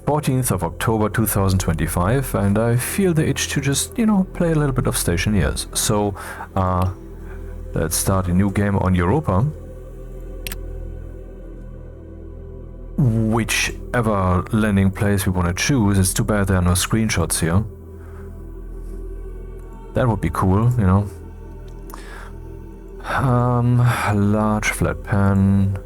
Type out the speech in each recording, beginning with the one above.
14th of October 2025, and I feel the itch to just, play a little bit of Stationeers. So, let's start a new game on Europa. Whichever landing place we want to choose. It's too bad there are no screenshots here. That would be cool, Large flat pan,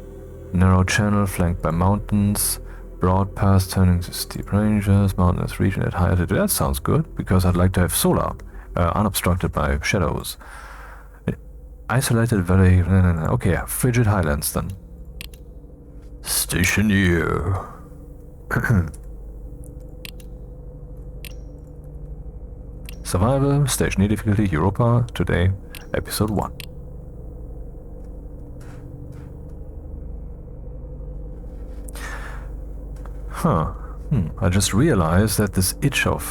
narrow channel flanked by mountains, broad paths turning to steep ranges, mountainous region at high altitude. That sounds good, because I'd like to have solar, unobstructed by shadows. Isolated valley, okay, frigid highlands then. Stationeer. Survival, Stationeer difficulty, Europa, today, episode 1. I just realized that this itch of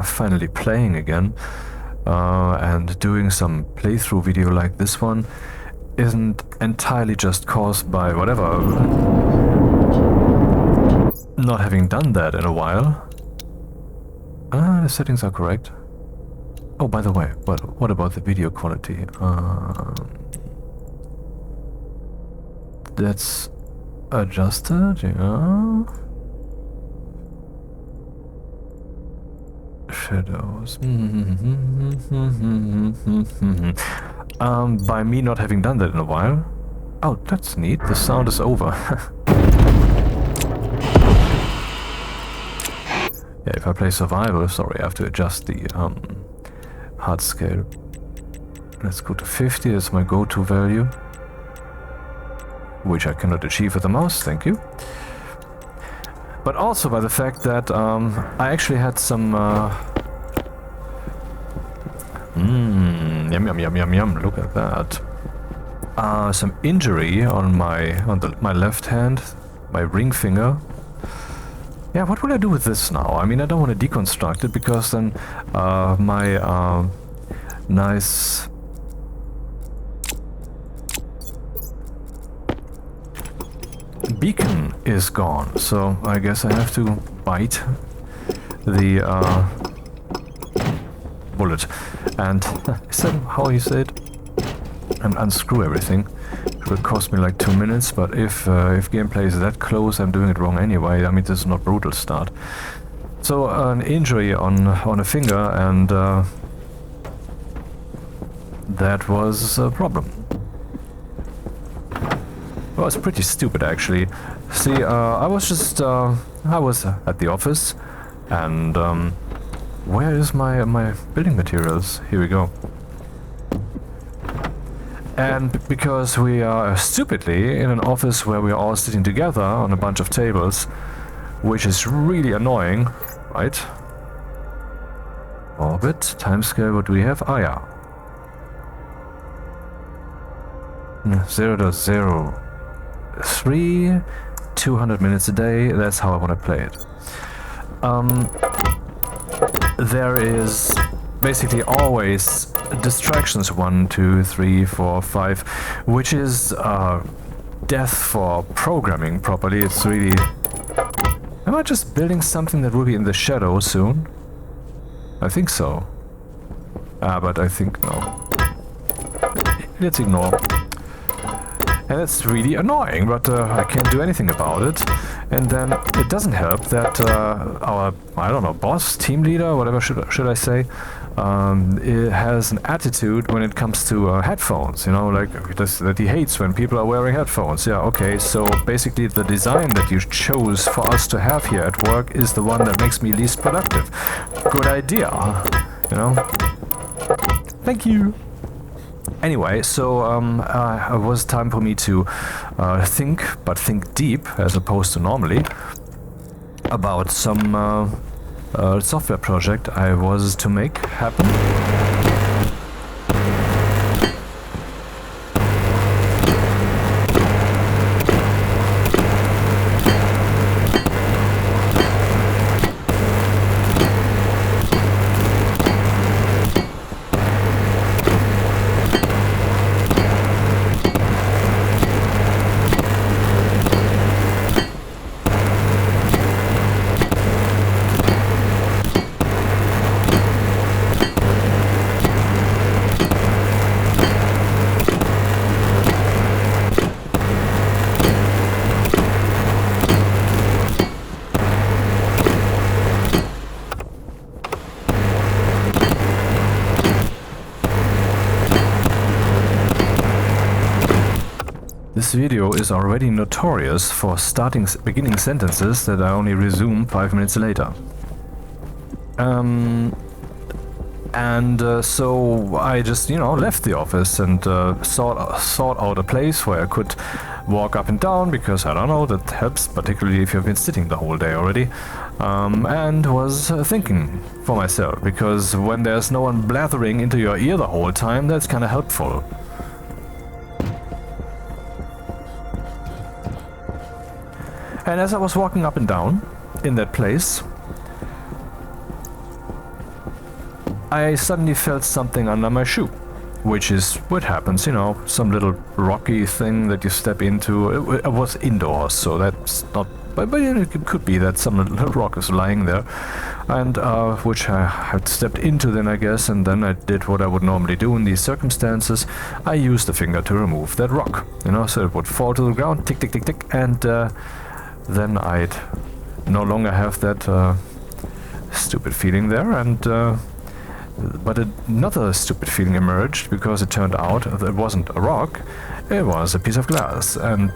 finally playing again and doing some playthrough video like this one isn't entirely just caused by whatever. Not having done that in a while. The settings are correct. Oh, by the way, what about the video quality? That's adjusted, yeah. Shadows. By me not having done that in a while. Oh, that's neat. The sound is over. Yeah, if I play survival, sorry, I have to adjust the hard scale. Let's go to 50 as my go-to value, which I cannot achieve with the mouse, thank you. But also by the fact that I actually had some yum, look at that. Some injury on my left hand, my ring finger. Yeah, what will I do with this now? I mean, I don't want to deconstruct it, because then my nice beacon is gone, so I guess I have to bite the bullet and is that how you say it? And unscrew everything. It will cost me like 2 minutes, but if gameplay is that close, I'm doing it wrong anyway. I mean, this is not brutal start. So an injury on a finger, and that was a problem. Well, it's pretty stupid actually. See, I was at the office, and where is my building materials? Here we go. And because we are stupidly in an office where we are all sitting together on a bunch of tables, which is really annoying, right? Orbit, timescale, what do we have? Ah, yeah. 0.03, 200 minutes a day, that's how I want to play it. There is basically always distractions, 1, 2, 3, 4, 5, which is death for programming properly. It's really... Am I just building something that will be in the shadow soon? I think so. But I think no. Let's ignore. And it's really annoying, but I can't do anything about it. And then it doesn't help that our, I don't know, boss, team leader, whatever should I say, it has an attitude when it comes to headphones, like that he hates when people are wearing headphones. Yeah, okay, so basically the design that you chose for us to have here at work is the one that makes me least productive. Good idea, Thank you. Anyway, so it was time for me to think deep, as opposed to normally, about some software project I was to make happen. this video is already notorious for beginning sentences that I only resume 5 minutes later. So I just, left the office and sought out a place where I could walk up and down, because I don't know, that helps, particularly if you've been sitting the whole day already, and was thinking for myself, because when there's no one blathering into your ear the whole time, that's kind of helpful. And as I was walking up and down in that place, I suddenly felt something under my shoe, which is what happens, some little rocky thing that you step into. It was indoors, so that's not, but it could be that some little rock is lying there, and which I had stepped into then, I guess, and then I did what I would normally do in these circumstances. I used the finger to remove that rock, so it would fall to the ground, tick, tick, tick, tick, and then I'd no longer have that stupid feeling there, and but another stupid feeling emerged, because it turned out that it wasn't a rock, it was a piece of glass. And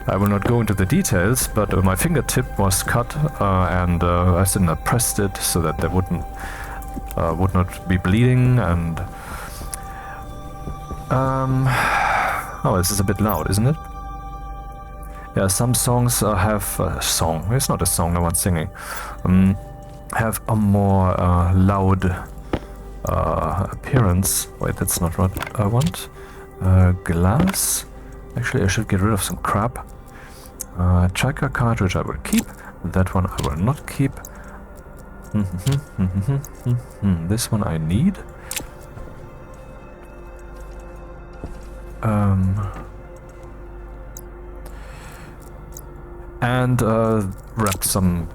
I will not go into the details, but my fingertip was cut, and I still pressed it so that there would not be bleeding. And oh, this is a bit loud, isn't it? Yeah, some songs have a song. It's not a song, no one's singing. Have a more loud appearance. Wait, that's not what I want. Glass. Actually, I should get rid of some crap. Tracker cartridge I will keep. That one I will not keep. This one I need. And wrap some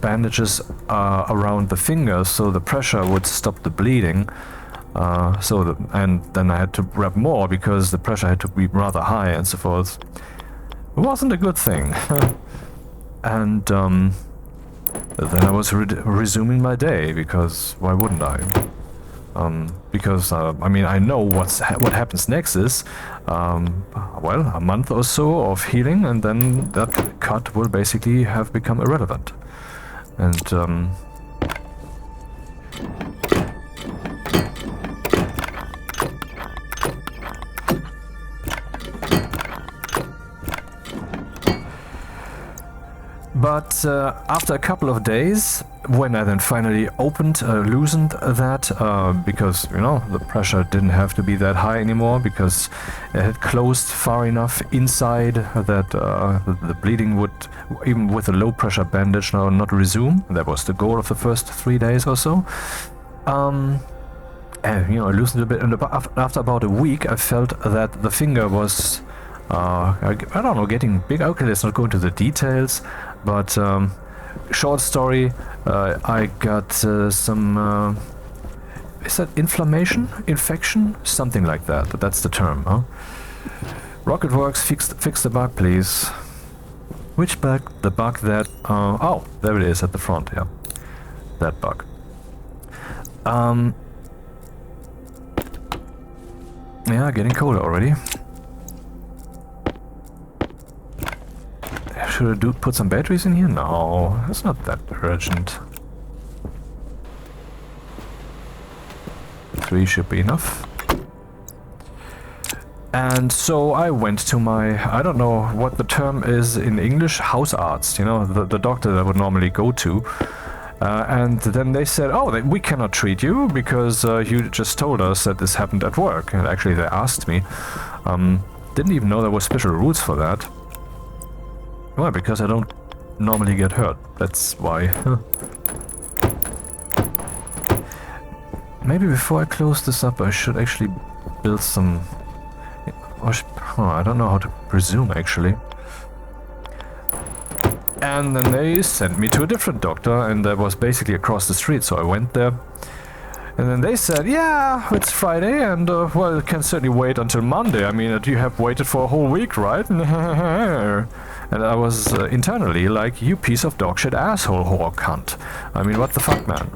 bandages around the fingers so the pressure would stop the bleeding. And then I had to wrap more because the pressure had to be rather high and so forth. It wasn't a good thing. And then I was resuming my day, because why wouldn't I? Because I know what happens next is well, a month or so of healing, and then that cut will basically have become irrelevant. And but after a couple of days, when I then finally loosened that, because, the pressure didn't have to be that high anymore, because it had closed far enough inside that the bleeding would, even with a low pressure bandage, now not resume. That was the goal of the first 3 days or so. And, I loosened a bit, and after about a week, I felt that the finger was, I don't know, getting big. Okay, let's not go into the details, but short story, I got some, is that inflammation? Infection? Something like that. That's the term, huh? Rocketworks, fix the bug, please. Which bug? The bug that... oh, there it is at the front, yeah. That bug. Yeah, getting colder already. Should I put some batteries in here? No, it's not that urgent. 3 should be enough. And so I went to my, I don't know what the term is in English, Hausarzt, the doctor that I would normally go to. And then they said, oh, we cannot treat you because you just told us that this happened at work. And actually they asked me. Didn't even know there were special rules for that. Well, because I don't normally get hurt. That's why. Maybe before I close this up, I should actually build some... I don't know how to resume, actually. And then they sent me to a different doctor, and that was basically across the street, so I went there. And then they said, yeah, it's Friday, and well, it can certainly wait until Monday. I mean, you have waited for a whole week, right? And I was internally like, you piece of dog shit asshole whore cunt. I mean, what the fuck, man?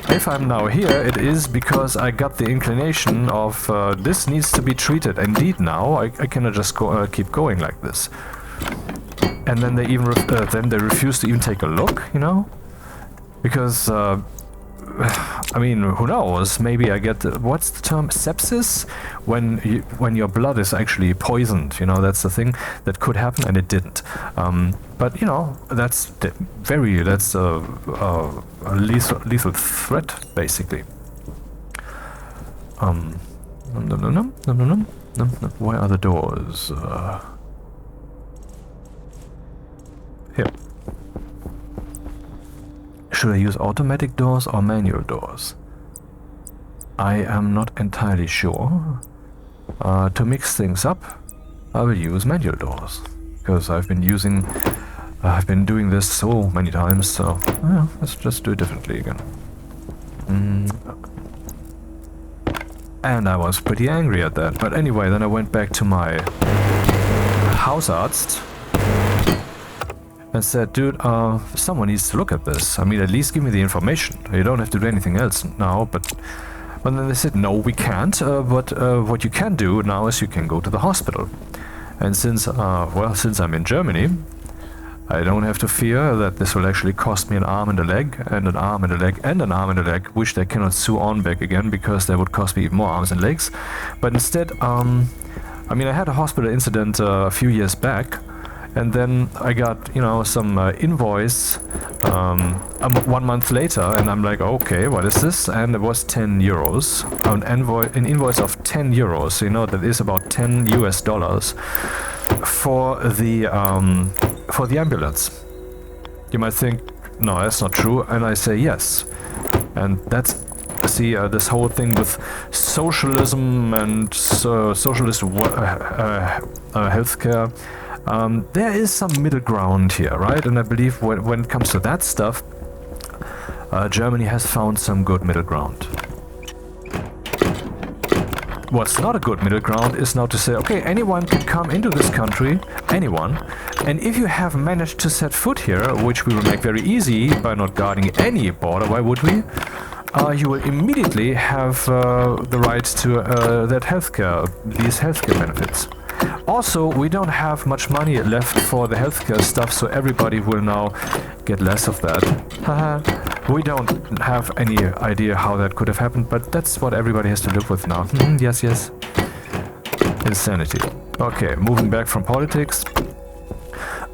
If I'm now here, it is because I got the inclination of this needs to be treated. Indeed, now I cannot just keep going like this. And then they even then they refuse to even take a look, you know, because I mean, who knows? Maybe I get what's the term, sepsis, when your blood is actually poisoned. You know, that's the thing that could happen, and it didn't. But you know, that's a lethal threat, basically. Where are the doors? Here. Should I use automatic doors or manual doors? I am not entirely sure. To mix things up, I will use manual doors, because I've been doing this so many times, so yeah, let's just do it differently again. And I was pretty angry at that, but anyway, then I went back to my Hausarzt and said, dude, someone needs to look at this. I mean, at least give me the information. You don't have to do anything else now, but then they said, no, we can't, but what you can do now is you can go to the hospital. And since I'm in Germany, I don't have to fear that this will actually cost me an arm and a leg, and an arm and a leg, and an arm and a leg, which they cannot sue on back again, because that would cost me even more arms and legs. But instead, I mean, I had a hospital incident a few years back, and then I got, you know, some invoice 1 month later, and I'm like, okay, what is this? And it was 10 euros, an invoice of 10 euros. So, you know, that is about $10 for the ambulance. You might think, no, that's not true, and I say yes. And that's, see, this whole thing with socialism and socialist healthcare. There is some middle ground here, right? And I believe when it comes to that stuff, Germany has found some good middle ground. What's not a good middle ground is now to say, okay, anyone can come into this country, anyone, and if you have managed to set foot here, which we will make very easy by not guarding any border, why would we? You will immediately have the right to these healthcare benefits. Also, we don't have much money left for the healthcare stuff, so everybody will now get less of that. We don't have any idea how that could have happened, but that's what everybody has to live with now. Yes, yes. Insanity. Okay, moving back from politics.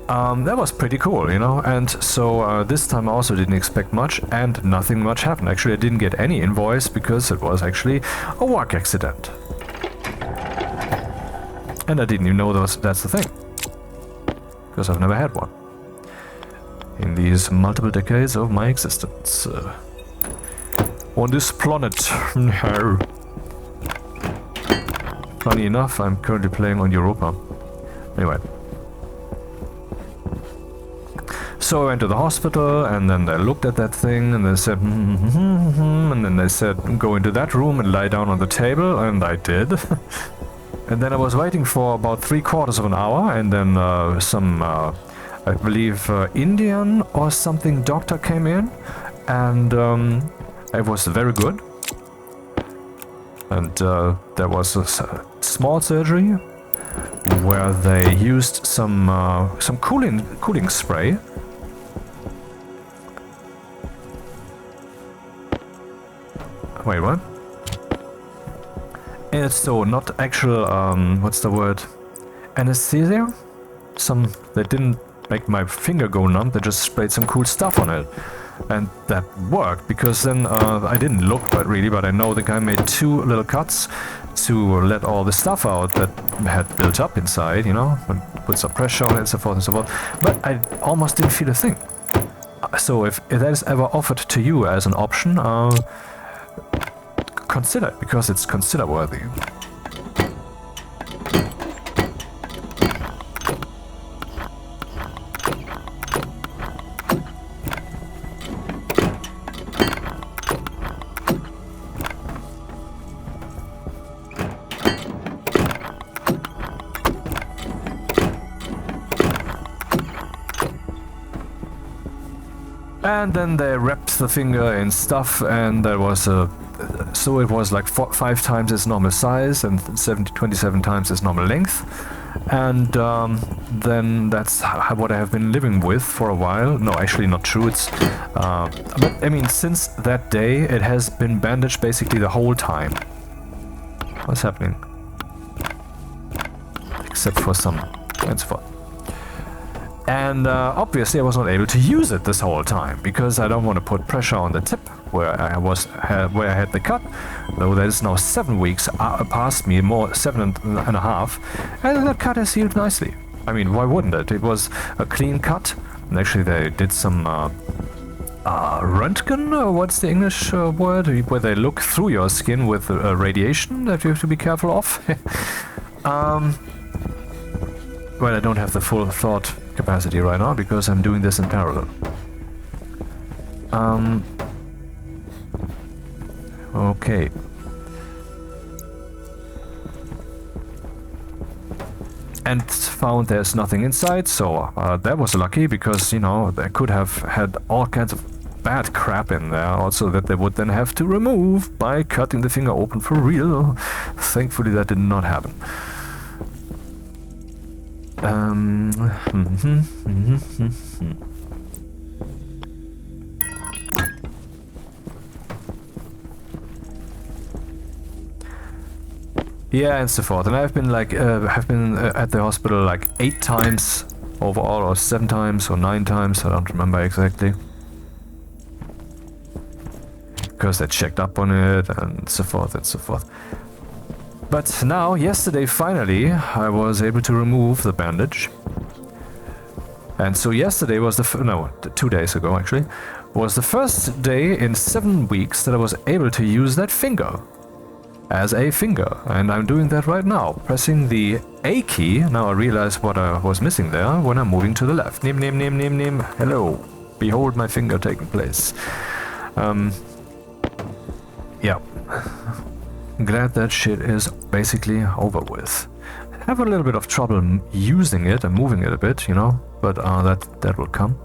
That was pretty cool, you know, and so this time I also didn't expect much, and nothing much happened. Actually, I didn't get any invoice because it was actually a work accident. And I didn't even know that's the thing, because I've never had one in these multiple decades of my existence on this planet. No. Funny enough, I'm currently playing on Europa. Anyway. So I went to the hospital, and then they looked at that thing, and they said, and then they said, go into that room and lie down on the table, and I did. And then I was waiting for about 3/4 of an hour, and then some, I believe, Indian or something doctor came in, and it was very good. And there was a small surgery where they used some cooling spray. Wait, what? And so not actual, what's the word? Anesthesia? They didn't make my finger go numb, they just sprayed some cool stuff on it. And that worked, because then I didn't look but I know the guy made 2 little cuts to let all the stuff out that had built up inside, you know, and put some pressure on it and so forth and so forth. But I almost didn't feel a thing. So if that is ever offered to you as an option, consider it, because it's consider worthy. And then they wrapped the finger in stuff, and there was a... So it was like 5 times its normal size and 27 times its normal length. And then that's what I have been living with for a while. No, actually not true. It's... but I mean, since that day, it has been bandaged basically the whole time. What's happening? Except for some... and so forth. And obviously I was not able to use it this whole time, because I don't want to put pressure on the tip where I had the cut, though that is now 7 weeks past me, more 7.5, and that cut has healed nicely. I mean, why wouldn't it? It was a clean cut, and actually they did some Röntgen, or what's the English word, where they look through your skin with radiation that you have to be careful of. Well, I don't have the full thought capacity right now because I'm doing this in parallel. Okay. And found there's nothing inside, so that was lucky because, you know, they could have had all kinds of bad crap in there also that they would then have to remove by cutting the finger open for real. Thankfully that did not happen. Yeah, and so forth. And I've been like, have been at the hospital like 8 times overall, or 7 times, or 9 times. I don't remember exactly. Because they checked up on it, and so forth and so forth. But now, yesterday, finally, I was able to remove the bandage. And so yesterday was the 2 days ago actually, was the first day in 7 weeks that I was able to use that finger as a finger. And I'm doing that right now, pressing the A key. Now I realize what I was missing there when I'm moving to the left. Nim, nim, nim, nim, nim. Hello. Behold my finger taking place. Yeah. Glad that shit is basically over with. Have a little bit of trouble using it and moving it a bit, you know, but that will come.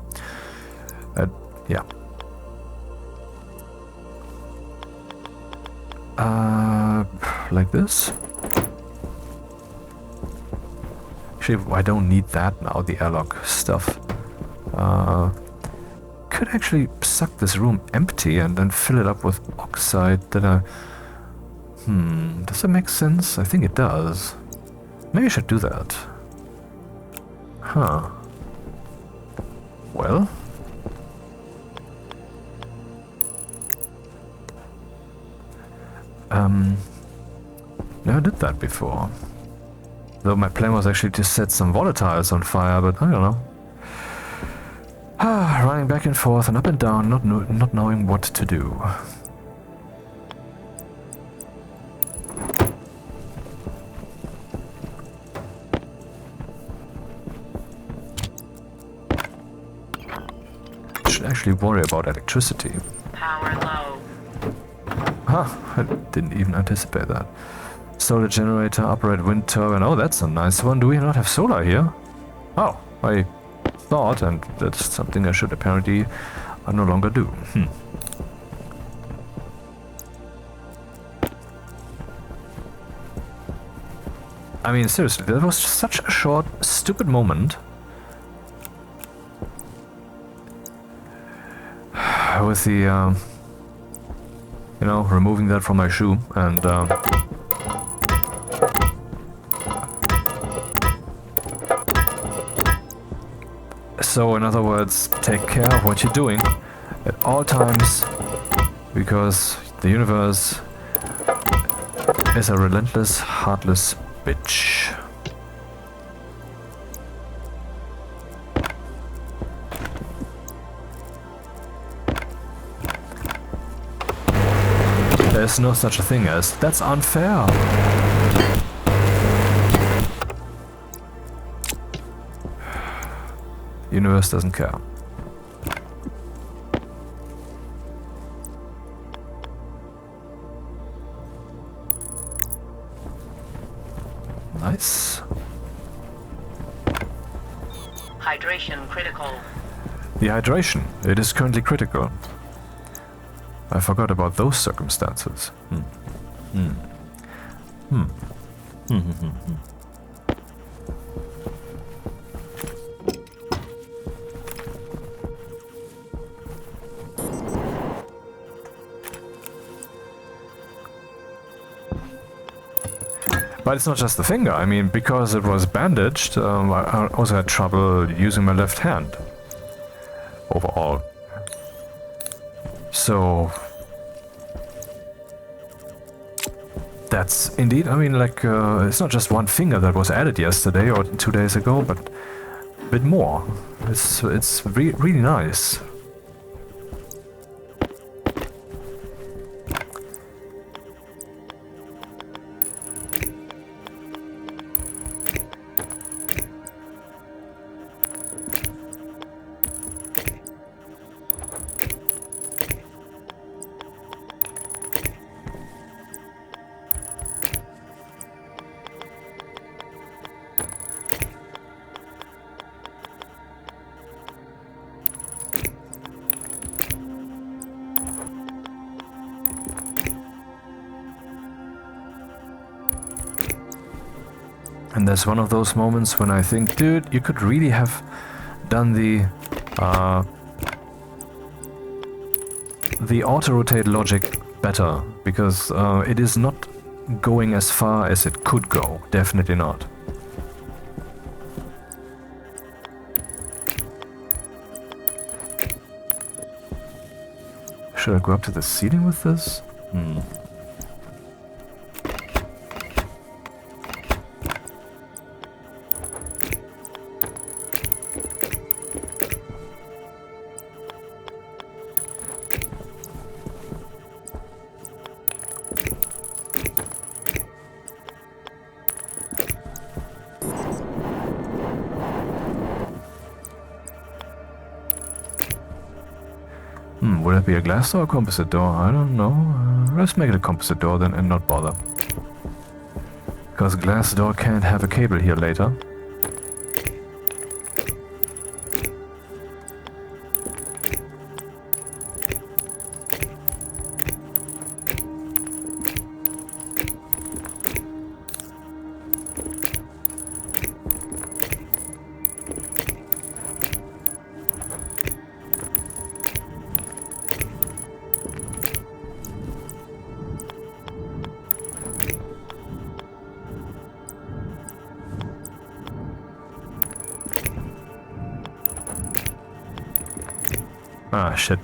Yeah. Like this. Actually, I don't need that now, the airlock stuff. Could actually suck this room empty and then fill it up with oxide that I... does that make sense? I think it does. Maybe I should do that. Huh. Well... never did that before. Though my plan was actually to set some volatiles on fire, but I don't know. Running back and forth and up and down, not knowing what to do. Should actually worry about electricity. Power low. Huh, I didn't even anticipate that. Solar generator, operate wind turbine. Oh, that's a nice one. Do we not have solar here? Oh, I thought, and that's something I should apparently no longer do. I mean, seriously, that was such a short, stupid moment. With the, you know, removing that from my shoe and, so, in other words, take care of what you're doing at all times, because the universe is a relentless, heartless bitch. There's no such a thing as, that's unfair. Universe doesn't care. Nice. Hydration critical. The hydration, it is currently critical. I forgot about those circumstances. But it's not just the finger. I mean, because it was bandaged, I also had trouble using my left hand. Overall. So... that's indeed, I mean, like, it's not just one finger that was added yesterday or 2 days ago, but a bit more. It's really nice. And there's one of those moments when I think, dude, you could really have done the auto-rotate logic better, because it is not going as far as it could go. Definitely not. Should I go up to the ceiling with this? Would it be a glass door or a composite door? I don't know. Let's make it a composite door then and not bother. Because a glass door can't have a cable here later. Ah, shit.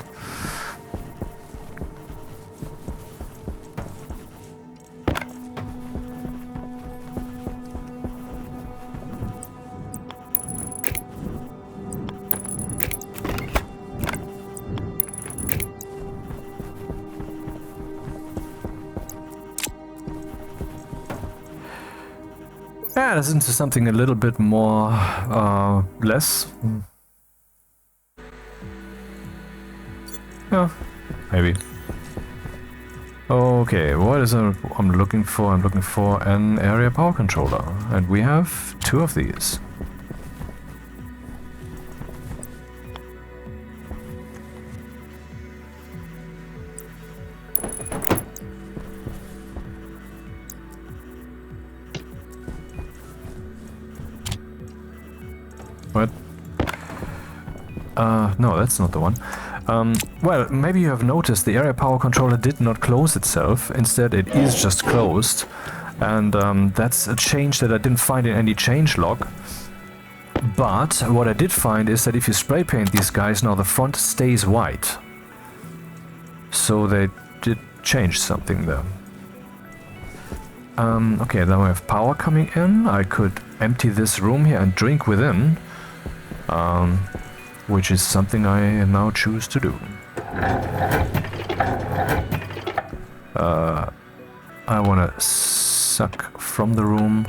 Yeah, that's into something a little bit more, less. Yeah, maybe. Okay, what is I'm looking for? I'm looking for an area power controller, and we have 2 of these. What? No, that's not the one. Well, maybe you have noticed the area power controller did not close itself. Instead, it is just closed. And that's a change that I didn't find in any changelog. But what I did find is that if you spray paint these guys, now the font stays white. So they did change something there. Okay, then we have power coming in. I could empty this room here and drink within. Which is something I now choose to do. I wanna suck from the room.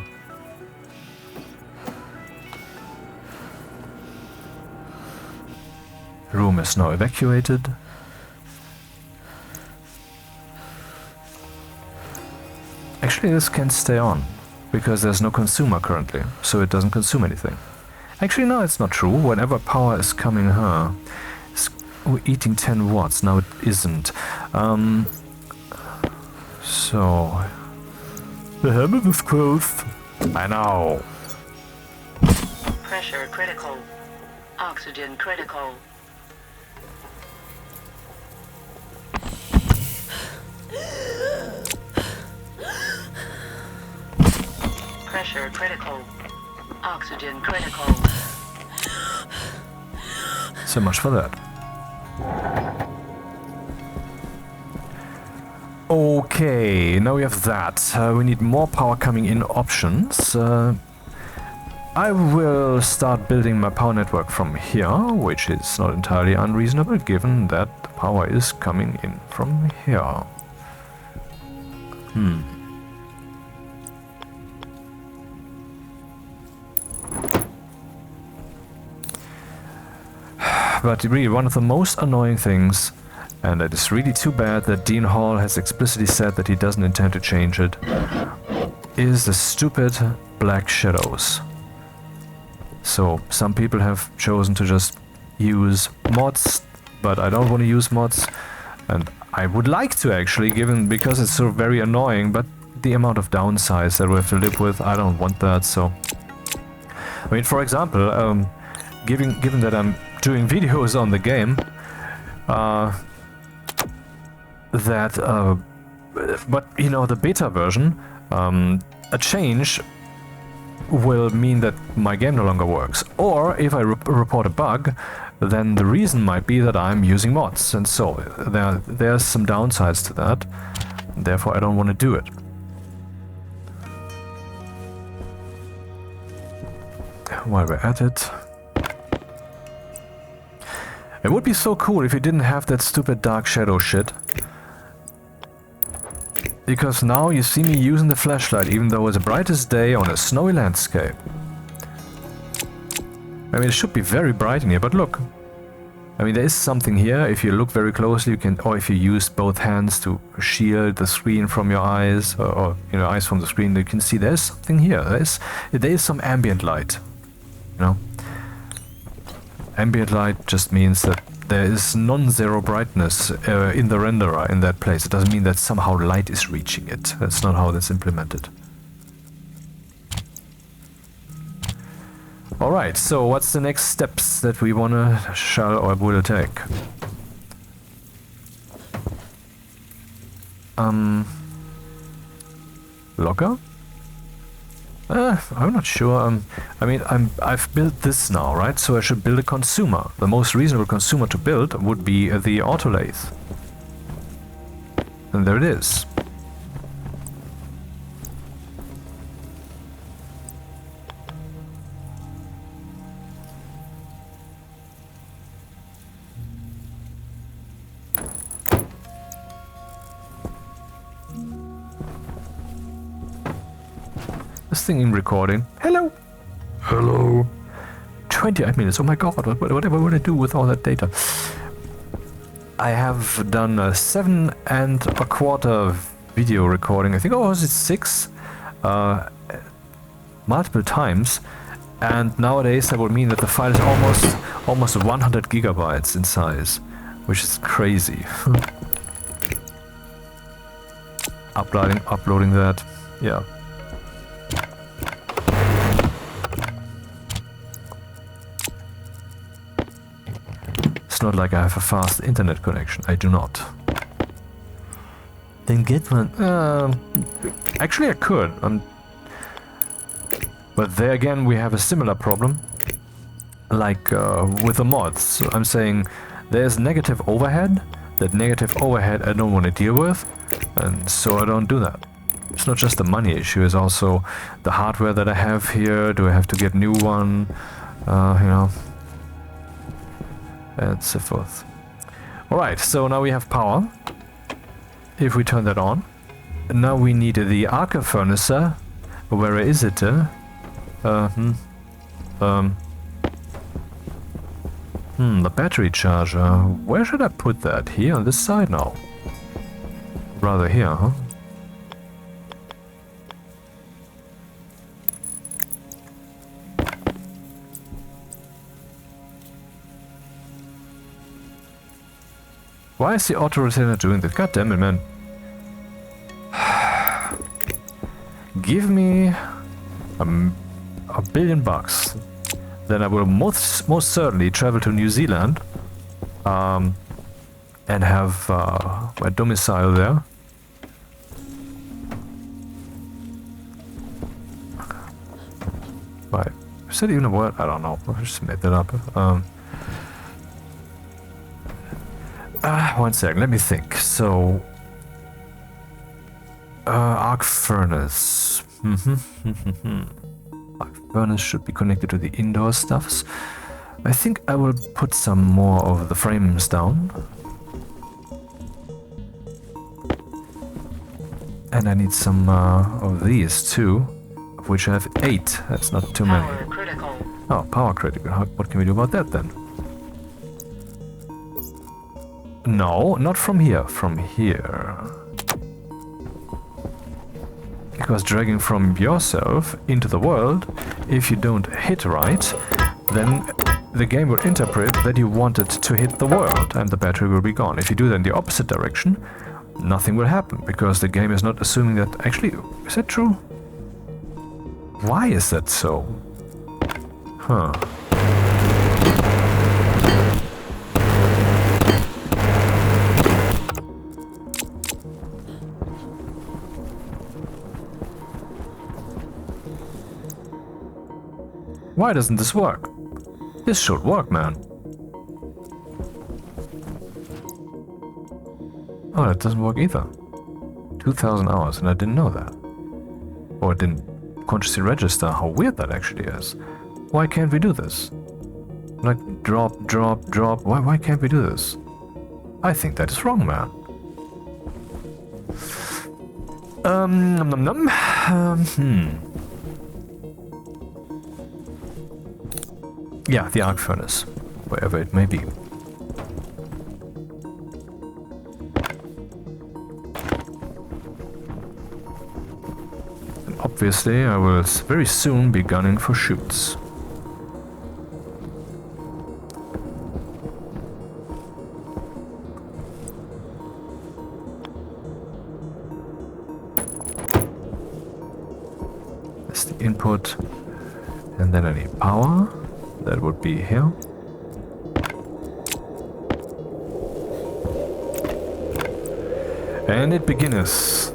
Room is now evacuated. Actually, this can stay on, because there's no consumer currently, so it doesn't consume anything. Actually, no, it's not true. Whenever power is coming here, we're eating 10 watts. Now it isn't. So... The hammer is closed. I know. Pressure critical. Oxygen critical. Pressure critical. Oxygen critical. So much for that. Okay, now we have that. We need more power coming in options. I will start building my power network from here, which is not entirely unreasonable given that the power is coming in from here. But really, one of the most annoying things, and it is really too bad that Dean Hall has explicitly said that he doesn't intend to change it, is the stupid black shadows. So, some people have chosen to just use mods, but I don't want to use mods, and I would like to actually, because it's so very annoying, but the amount of downsides that we have to live with, I don't want that, so... I mean, for example, given that I'm doing videos on the game, but you know, the beta version, a change will mean that my game no longer works. Or if I report a bug, then the reason might be that I'm using mods, and so there's some downsides to that. Therefore, I don't want to do it. While we're at it, it would be so cool if you didn't have that stupid dark shadow shit. Because now you see me using the flashlight even though it's the brightest day on a snowy landscape. I mean, it should be very bright in here, but look. I mean, there is something here. If you look very closely, you can, or if you use both hands to shield the screen from your eyes, or you know, eyes from the screen, you can see there's something here. There is some ambient light. You know? Ambient light just means that there is non-zero brightness in the renderer in that place. It doesn't mean that somehow light is reaching it. That's not how that's implemented. Alright, so what's the next steps that we shall or will take? Logger? I'm not sure. I mean, I've built this now, right? So I should build a consumer. The most reasonable consumer to build would be the autolathe. And there it is. This thing in recording. Hello! Hello! 28 minutes, oh my god, what would I do with all that data? I have done a 7 1/4 video recording, I think, was it 6? Multiple times, and nowadays that would mean that the file is almost 100 gigabytes in size, which is crazy. Uploading that, yeah. Not like I have a fast internet connection. I do not. Then get one. Actually, I could. But there again, we have a similar problem. Like with the mods. I'm saying there's negative overhead. That negative overhead I don't want to deal with, and so I don't do that. It's not just the money issue. It's also the hardware that I have here. Do I have to get new one? You know. And so forth. Alright, so now we have power. If we turn that on. Now we need the Arca furnacer. Where is it? The battery charger. Where should I put that? Here on this side now? Rather here, huh? Why is the auto-rotator doing that? God damn it, man. Give me a billion bucks. Then I will most certainly travel to New Zealand and have my domicile there. Right. Is that even a word? I don't know. I just made that up. One second, let me think. So, arc furnace. Arc furnace should be connected to the indoor stuffs. I think I will put some more of the frames down. And I need some of these too, of which I have 8. That's not too many. Power critical. Oh, power critical. What can we do about that then? No, not from here. From here. Because dragging from yourself into the world, if you don't hit right, then the game will interpret that you wanted to hit the world and the battery will be gone. If you do that in the opposite direction, nothing will happen because the game is not assuming that... Actually, is that true? Why is that so? Huh. Why doesn't this work? This should work, man. Oh, that doesn't work either. 2,000 hours, and I didn't know that. Or didn't consciously register how weird that actually is. Why can't we do this? Like, drop, drop, drop. Why can't we do this? I think that is wrong, man. Yeah, the arc furnace, wherever it may be. And obviously, I will very soon be gunning for chutes. That's the input, and then I need power. That would be here. And it begins.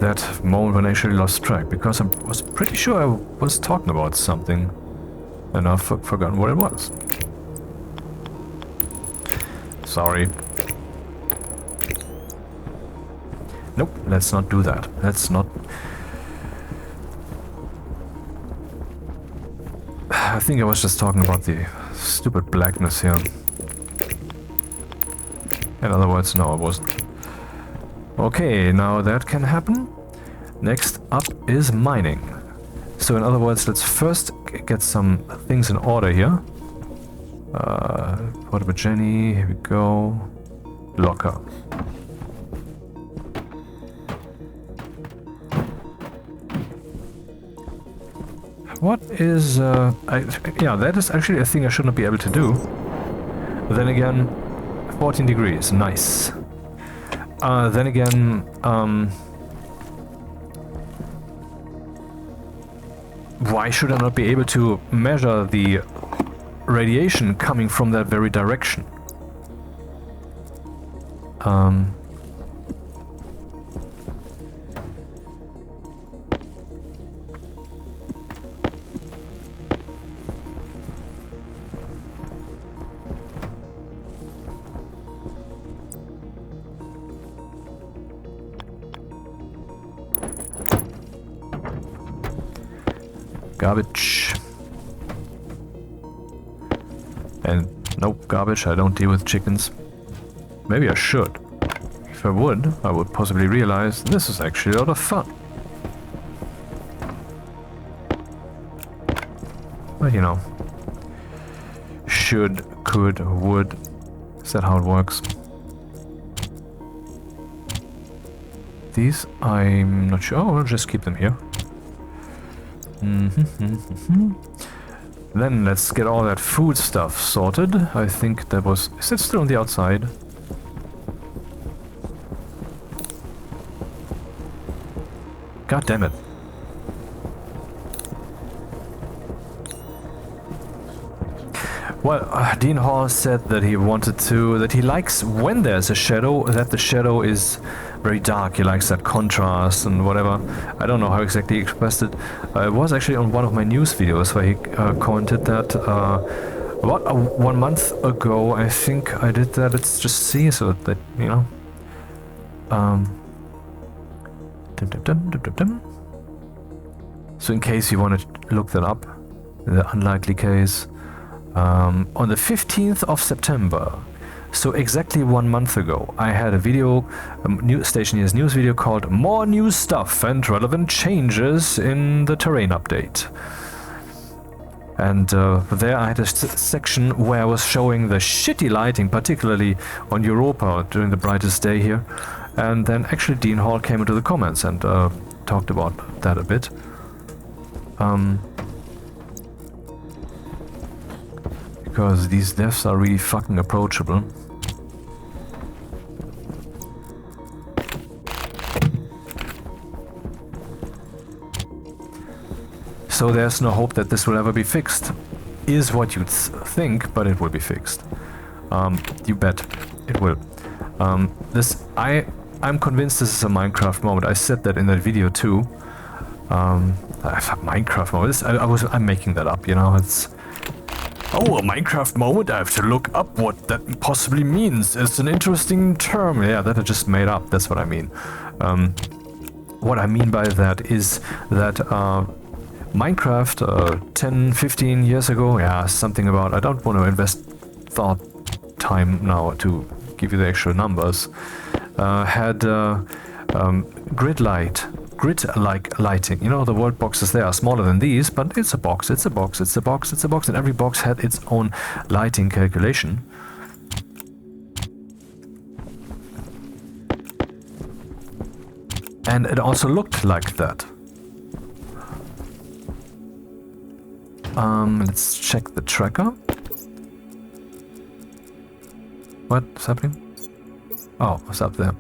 That moment when I actually lost track, because I was pretty sure I was talking about something and I've forgotten what it was. Sorry. Nope, let's not do that. Let's not... I think I was just talking about the stupid blackness here. In other words, no, I wasn't. Okay, now that can happen. Next up is mining. So in other words, let's first get some things in order here. Portable Jenny, here we go. Locker. What is... yeah, that is actually a thing I should not be able to do. But then again, 14 degrees, nice. Then again, why should I not be able to measure the radiation coming from that very direction? Garbage. And nope, garbage, I don't deal with chickens. Maybe I should. If I would possibly realize this is actually a lot of fun. But you know. Should, could, would. Is that how it works? These, I'm not sure. Oh, I'll just keep them here. Then let's get all that food stuff sorted. I think that was... Is it still on the outside? God damn it. Well, Dean Hall said that he wanted to... that he likes when there's a shadow, that the shadow is very dark. He likes that contrast and whatever. I don't know how exactly he expressed it. It was actually on one of my news videos where he commented that about 1 month ago, I think I did that. Let's just see so that, you know... So in case you want to look that up, in the unlikely case, on the 15th of September, so exactly 1 month ago, I had a video, new Stationeers news video called More New Stuff and Relevant Changes in the Terrain Update. And there I had a section where I was showing the shitty lighting, particularly on Europa during the brightest day here. And then actually Dean Hall came into the comments and talked about that a bit. Because these devs are really fucking approachable. So there's no hope that this will ever be fixed. Is what you'd think, but it will be fixed. You bet. It will. I'm convinced this is a Minecraft moment. I said that in that video too. Minecraft moment. I'm making that up, you know. It's... Oh, a Minecraft moment? I have to look up what that possibly means. It's an interesting term. Yeah, that I just made up. That's what I mean. What I mean by that is that Minecraft 10, 15 years ago, yeah, something about... I don't want to invest thought time now to give you the actual numbers. Had grid-like lighting. You know, the world boxes there are smaller than these, but it's a box, it's a box, it's a box, it's a box, and every box had its own lighting calculation. And it also looked like that. Let's check the tracker. What's happening? Oh, it's up there.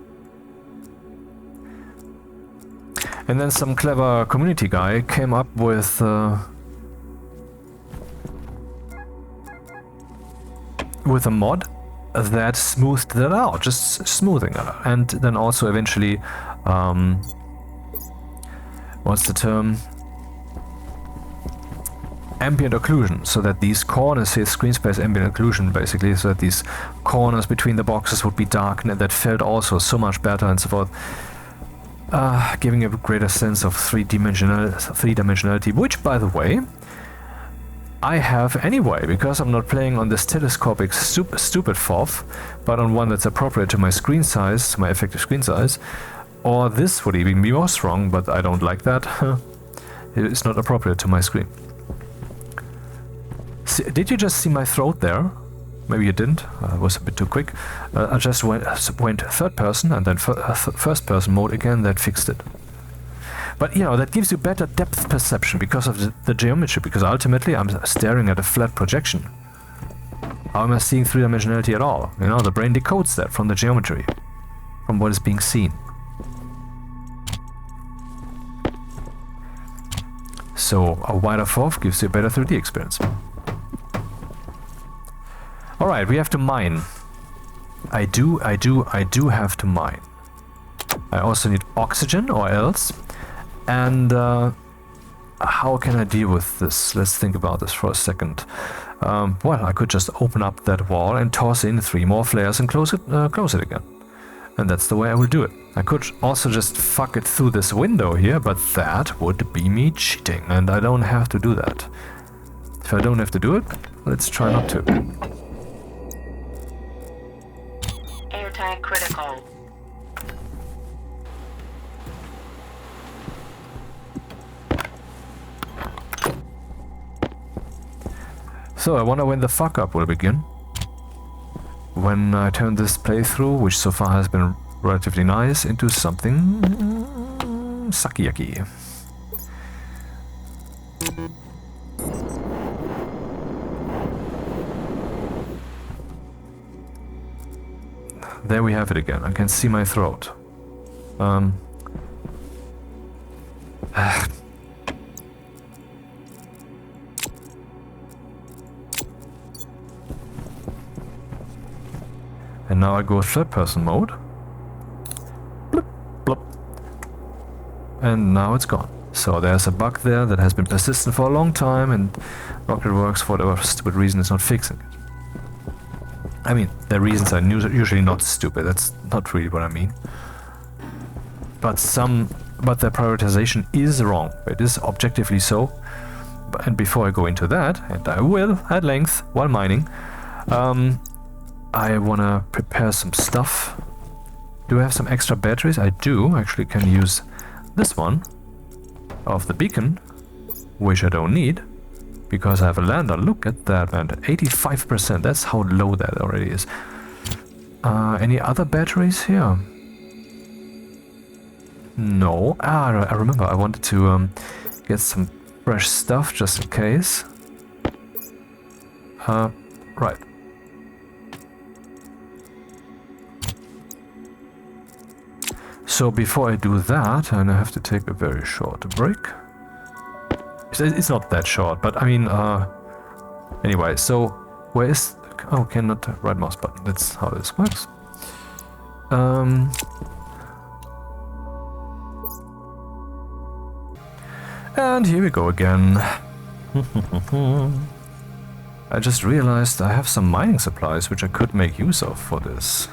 And then some clever community guy came up with a mod that smoothed that out, just smoothing it, and then also eventually, what's the term? Ambient occlusion, so that these corners, say screen space ambient occlusion basically, so that these corners between the boxes would be darkened, and that felt also so much better and so forth. Giving a greater sense of three-dimensionality, which, by the way, I have anyway, because I'm not playing on this telescopic stupid FOV, but on one that's appropriate to my screen size, to my effective screen size. Or this would even be more strong, but I don't like that. It's not appropriate to my screen. Did you just see my throat there? Maybe you didn't. It was a bit too quick. I just went third person and then first person mode again. That fixed it. But you know, that gives you better depth perception because of the geometry. Because ultimately, I'm staring at a flat projection. How am I seeing three-dimensionality at all? You know, the brain decodes that from the geometry, from what is being seen. So a wider FOV gives you a better 3D experience. Alright, we have to mine. I do have to mine. I also need oxygen or else. And how can I deal with this? Let's think about this for a second. Well, I could just open up that wall and toss in 3 more flares and close it again. And that's the way I will do it. I could also just fuck it through this window here, but that would be me cheating, and I don't have to do that. If I don't have to do it, let's try not to. Airtime critical. So I wonder when the fuck up will begin. When I turn this playthrough, which so far has been relatively nice, into something sucky-yucky. there we have it again. I can see my throat. And now I go third person mode. Blip, blip. And now it's gone. So there's a bug there that has been persistent for a long time, and Rocketworks, for whatever stupid reason, is not fixing it. I mean, their reasons are usually not stupid, that's not really what I mean. But their prioritization is wrong. It is objectively so. And before I go into that, and I will at length while mining, I wanna prepare some stuff. Do I have some extra batteries? I do. Actually can use this one of the beacon, which I don't need because I have a lander. Look at that, man. 85%. That's how low that already is. Any other batteries here? No. I remember I wanted to get some fresh stuff just in case. Right. So before I do that, and I have to take a very short break. It's not that short, but I mean, anyway, so where is... Oh, okay, not the right mouse button. That's how this works. And here we go again. I just realized I have some mining supplies which I could make use of for this.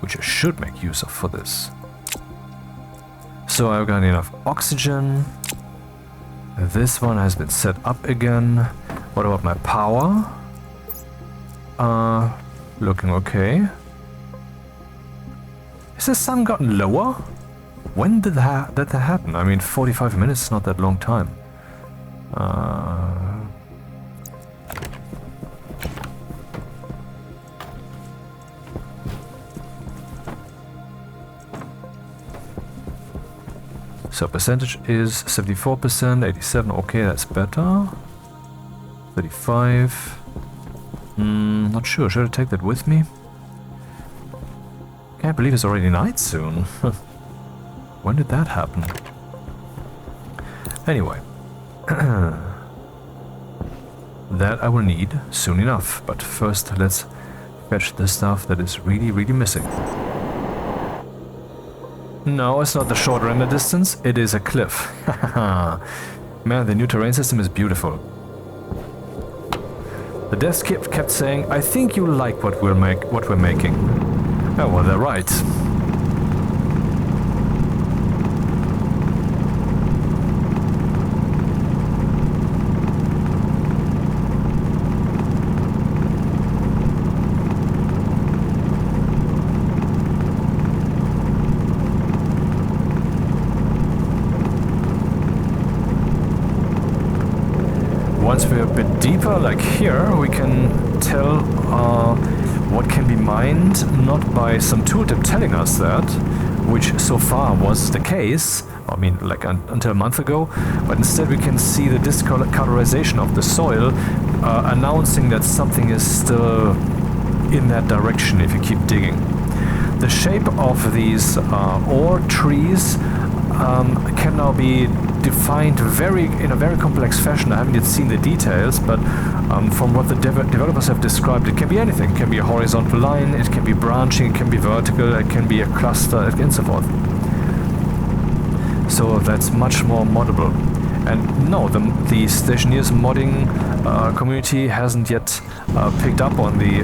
Which I should make use of for this. So I've got enough oxygen. This one has been set up again. What about my power? Looking okay. Has the sun gotten lower? When did that happen? I mean, 45 minutes is not that long time. So percentage is 74%, 87, okay, that's better. 35. Not sure, should I take that with me? Can't believe it's already night soon. When did that happen? Anyway. That I will need soon enough, but first let's fetch the stuff that is really, really missing. No, it's not the short render distance, it is a cliff. Man, the new terrain system is beautiful. The devs kept saying, I think you like what we're making. Oh, well, they're right. Once we're a bit deeper, like here, we can tell what can be mined, not by some tooltip telling us that, which so far was the case, I mean, like until a month ago, but instead we can see the discolorization of the soil, announcing that something is still in that direction if you keep digging. The shape of these ore trees can now be defined in a very complex fashion. I haven't yet seen the details, but from what the developers have described, it can be anything. It can be a horizontal line, it can be branching, it can be vertical, it can be a cluster, and so forth. So that's much more moddable. And no, the Stationeers modding community hasn't yet picked up on the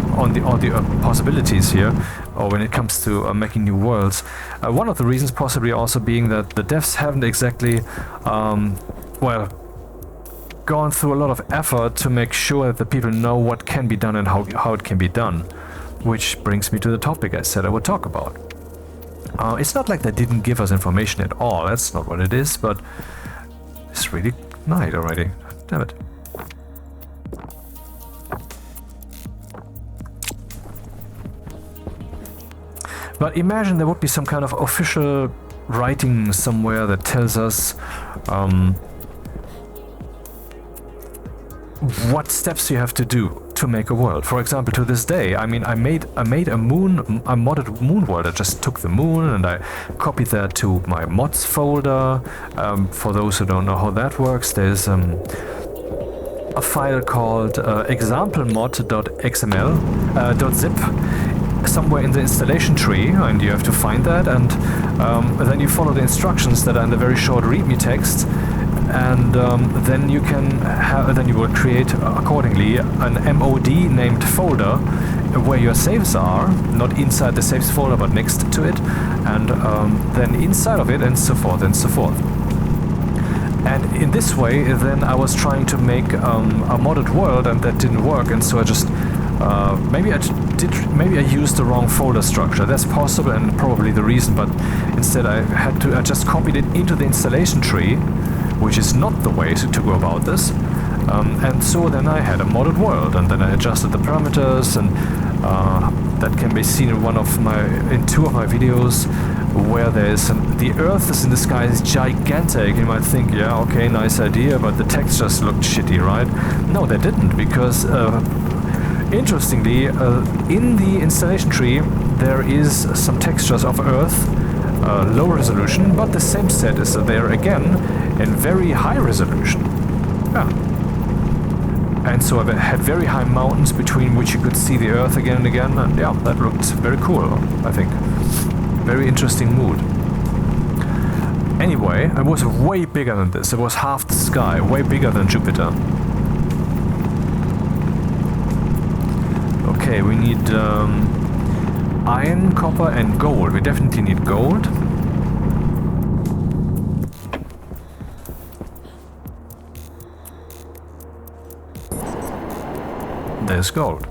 possibilities here, or when it comes to making new worlds. One of the reasons possibly also being that the devs haven't exactly, gone through a lot of effort to make sure that the people know what can be done and how it can be done. Which brings me to the topic I said I would talk about. It's not like they didn't give us information at all, that's not what it is, but it's really night already. Damn it. But imagine there would be some kind of official writing somewhere that tells us what steps you have to do to make a world. For example, to this day, I mean, I made a modded moon world. I just took the moon and I copied that to my mods folder. For those who don't know how that works, there's a file called examplemod.xml.zip somewhere in the installation tree, and you have to find that, and then you follow the instructions that are in the very short readme text, and then you will create accordingly an mod named folder where your saves are, not inside the saves folder but next to it, and then inside of it, and so forth and so forth. And in this way, then I was trying to make a modded world, and that didn't work, and so I just maybe I used the wrong folder structure. That's possible and probably the reason, but instead I just copied it into the installation tree, which is not the way to go about this. And so then I had a modded world, and then I adjusted the parameters, and that can be seen in two of my videos, where the Earth is in the sky is gigantic. You might think, yeah, okay, nice idea, but the textures looked shitty, right? No, they didn't, because interestingly, in the installation tree there is some textures of Earth, low resolution, but the same set is there again in very high resolution. Yeah. And so I had very high mountains between which you could see the Earth again and again, and yeah, that looked very cool, I think. Very interesting mood. Anyway, it was way bigger than this. It was half the sky, way bigger than Jupiter. Okay, we need iron, copper and gold. We definitely need gold. There's gold.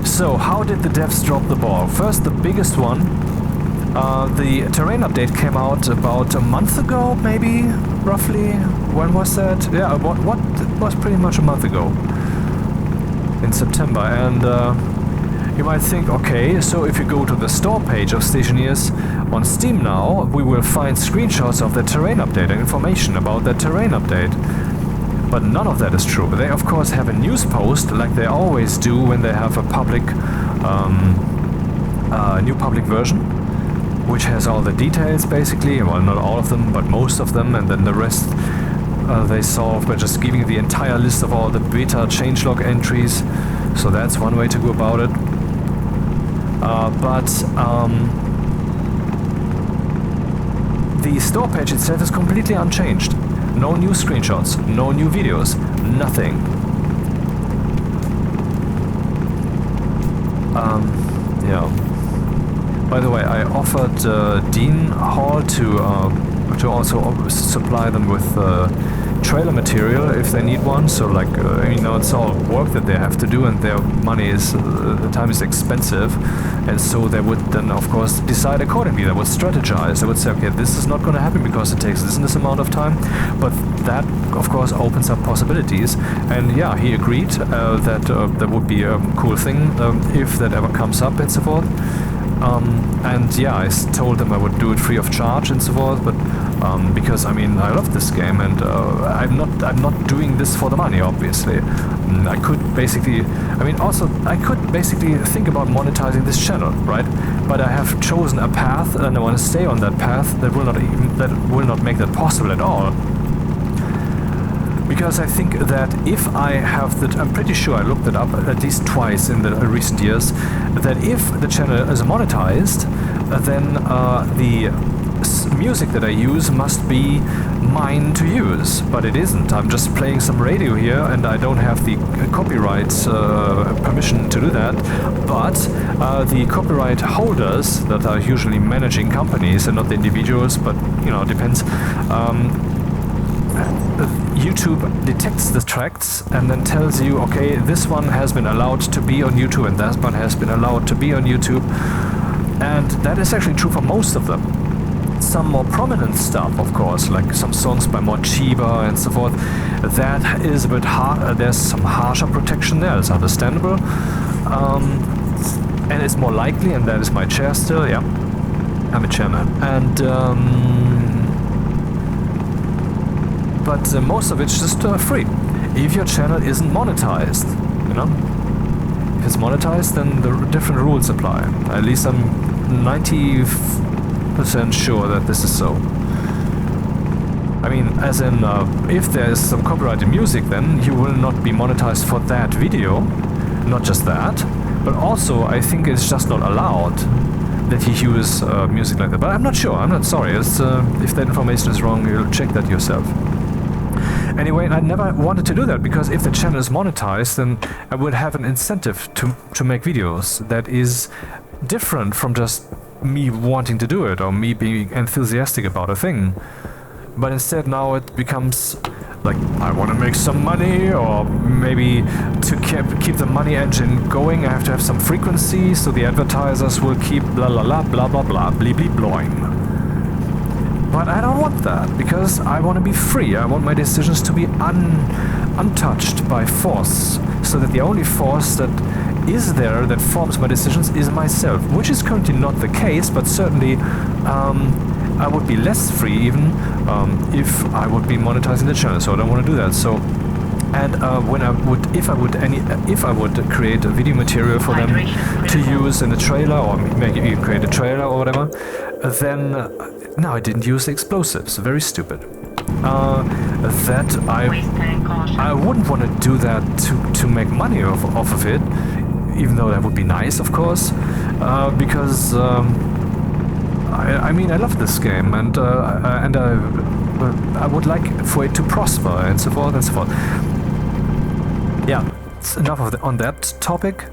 So, how did the devs drop the ball? First, the biggest one. The terrain update came out about a month ago, maybe, roughly. When was that? Yeah, what was pretty much a month ago. In September. And you might think, okay, so if you go to the store page of Stationeers on Steam now, we will find screenshots of the terrain update and information about that terrain update. But none of that is true. They of course have a news post, like they always do when they have a public, new public version, which has all the details basically. Well, not all of them, but most of them, and then the rest they solve by just giving the entire list of all the beta changelog entries. So that's one way to go about it. But the store page itself is completely unchanged. No new screenshots, no new videos, nothing. Yeah. By the way, I offered Dean Hall to also supply them with trailer material if they need one. So like, it's all work that they have to do, and their money is, the time is expensive, and so they would then of course decide accordingly. They would strategize. They would say, okay, this is not going to happen because it takes this amount of time, but that of course opens up possibilities. And yeah, he agreed that that would be a cool thing if that ever comes up and so forth. And yeah, I told them I would do it free of charge and so forth, but because I love this game, and I'm not doing this for the money, obviously. I could basically think about monetizing this channel, right? But I have chosen a path, and I want to stay on that path that will not make that possible at all. Because I think that if I have I'm pretty sure I looked it up at least twice in the recent years, that if the channel is monetized, then the music that I use must be mine to use, but it isn't. I'm just playing some radio here, and I don't have the copyright permission to do that, but the copyright holders that are usually managing companies and not the individuals, but it depends. YouTube detects the tracks and then tells you, okay, this one has been allowed to be on YouTube and that one has been allowed to be on YouTube, and that is actually true for most of them. Some more prominent stuff, of course, like some songs by Mochiba and so forth, that is a bit hard. There's some harsher protection there. It's understandable, and it's more likely. And that is my chair still. Yeah, I'm a chairman. And but most of it's just free. If your channel isn't monetized, you know? If it's monetized, then the different rules apply. At least I'm 90% sure that this is so. I mean, as in, if there's some copyrighted music, then you will not be monetized for that video. Not just that, but also I think it's just not allowed that you use music like that. But I'm not sure, I'm not sorry. It's, if that information is wrong, you'll check that yourself. Anyway, I never wanted to do that, because if the channel is monetized, then I would have an incentive to make videos that is different from just me wanting to do it or me being enthusiastic about a thing. But instead now it becomes like, I want to make some money, or maybe to keep the money engine going I have to have some frequency, so the advertisers will keep blah blah blah blah blah blah blee blee blowing. But I don't want that, because I want to be free. I want my decisions to be untouched by force, so that the only force that is there that forms my decisions is myself, which is currently not the case, but certainly I would be less free even if I would be monetizing the channel, so I don't want to do that. So, and if I would create a video material for them to use in a trailer, or maybe even create a trailer or whatever, then no, I didn't use explosives. Very stupid. That I wouldn't want to do that to make money off of it, even though that would be nice, of course, because I mean, I love this game, and I would like for it to prosper, and so forth and so forth. Yeah, it's enough of on that topic.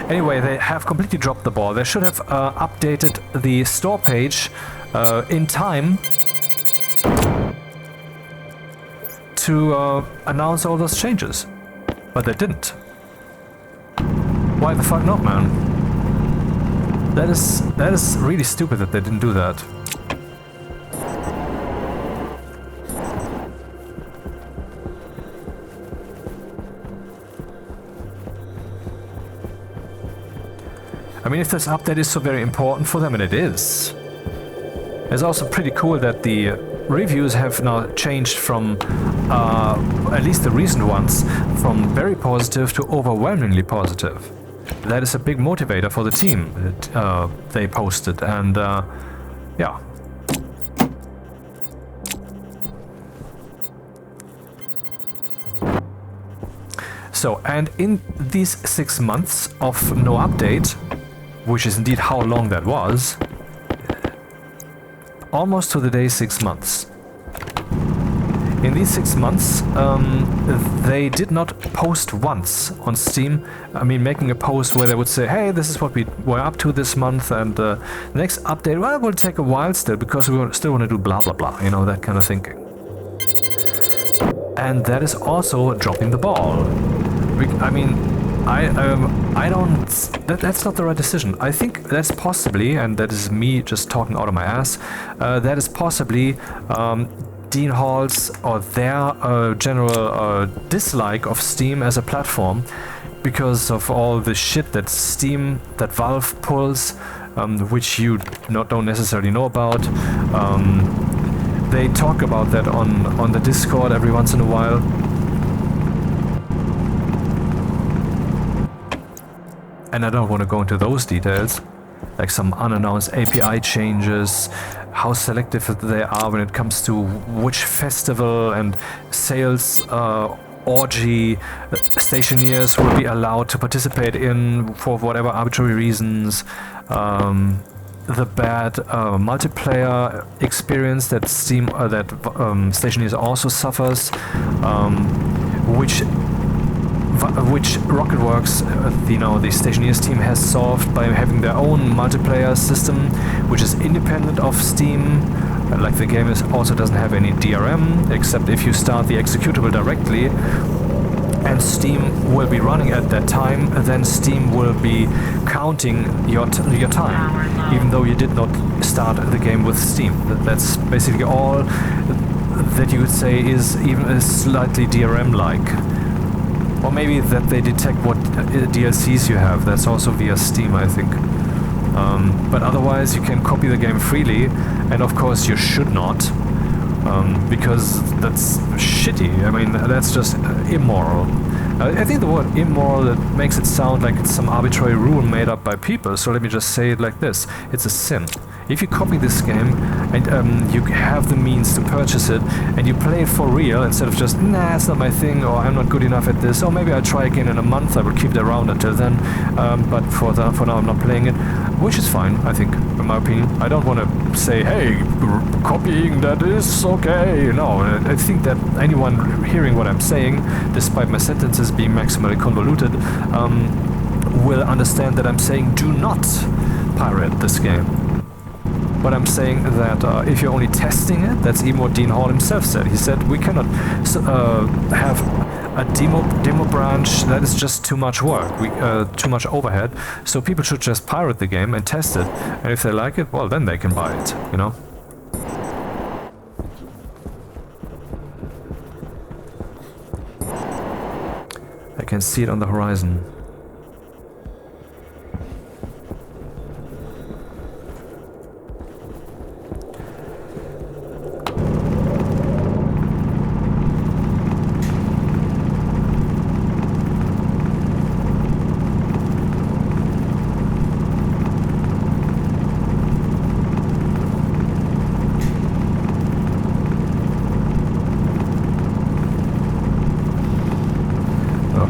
Anyway, they have completely dropped the ball. They should have updated the store page in time to announce all those changes, but they didn't. Why the fuck not, man? That is really stupid that they didn't do that. I mean, if this update is so very important for them, and it is. It's also pretty cool that the reviews have now changed from, at least the recent ones, from very positive to overwhelmingly positive. That is a big motivator for the team that they posted, and yeah. So, and in these 6 months of no update, which is indeed how long that was, almost to the day 6 months. In these 6 months, they did not post once on Steam. I mean, making a post where they would say, hey, this is what we were up to this month, and the next update, well, it will take a while still, because we still want to do blah blah blah, you know, that kind of thinking. And that is also dropping the ball. I mean, I don't... That's not the right decision. I think that's possibly, and that is me just talking out of my ass, that is possibly Dean Hall's or their general dislike of Steam as a platform, because of all the shit that Valve pulls, which you don't necessarily know about. They talk about that on the Discord every once in a while. And I don't want to go into those details, like some unannounced API changes, how selective they are when it comes to which festival and sales orgy Stationeers will be allowed to participate in for whatever arbitrary reasons. The bad multiplayer experience that Stationeers also suffers, which Rocketworks, the Stationeers team has solved by having their own multiplayer system, which is independent of Steam. Like, the game also doesn't have any DRM, except if you start the executable directly, and Steam will be running at that time, then Steam will be counting your time, even though you did not start the game with Steam. That's basically all that you would say is even slightly DRM-like. Or maybe that they detect what DLCs you have. That's also via Steam, I think. But otherwise you can copy the game freely, and of course you should not, because that's shitty. I mean, that's just immoral. I think the word immoral, it makes it sound like it's some arbitrary rule made up by people, so let me just say it like this. It's a sin. If you copy this game and you have the means to purchase it and you play it for real instead of just, nah, it's not my thing, or I'm not good enough at this, or maybe I'll try again in a month, I will keep it around until then, but for now I'm not playing it, which is fine, I think, in my opinion. I don't want to say, hey, copying that is okay. No, I think that anyone hearing what I'm saying, despite my sentences being maximally convoluted, will understand that I'm saying do not pirate this game. But I'm saying that if you're only testing it, that's even what Dean Hall himself said. He said we cannot have a demo branch, that is just too much work, too much overhead. So people should just pirate the game and test it. And if they like it, well, then they can buy it, you know? I can see it on the horizon.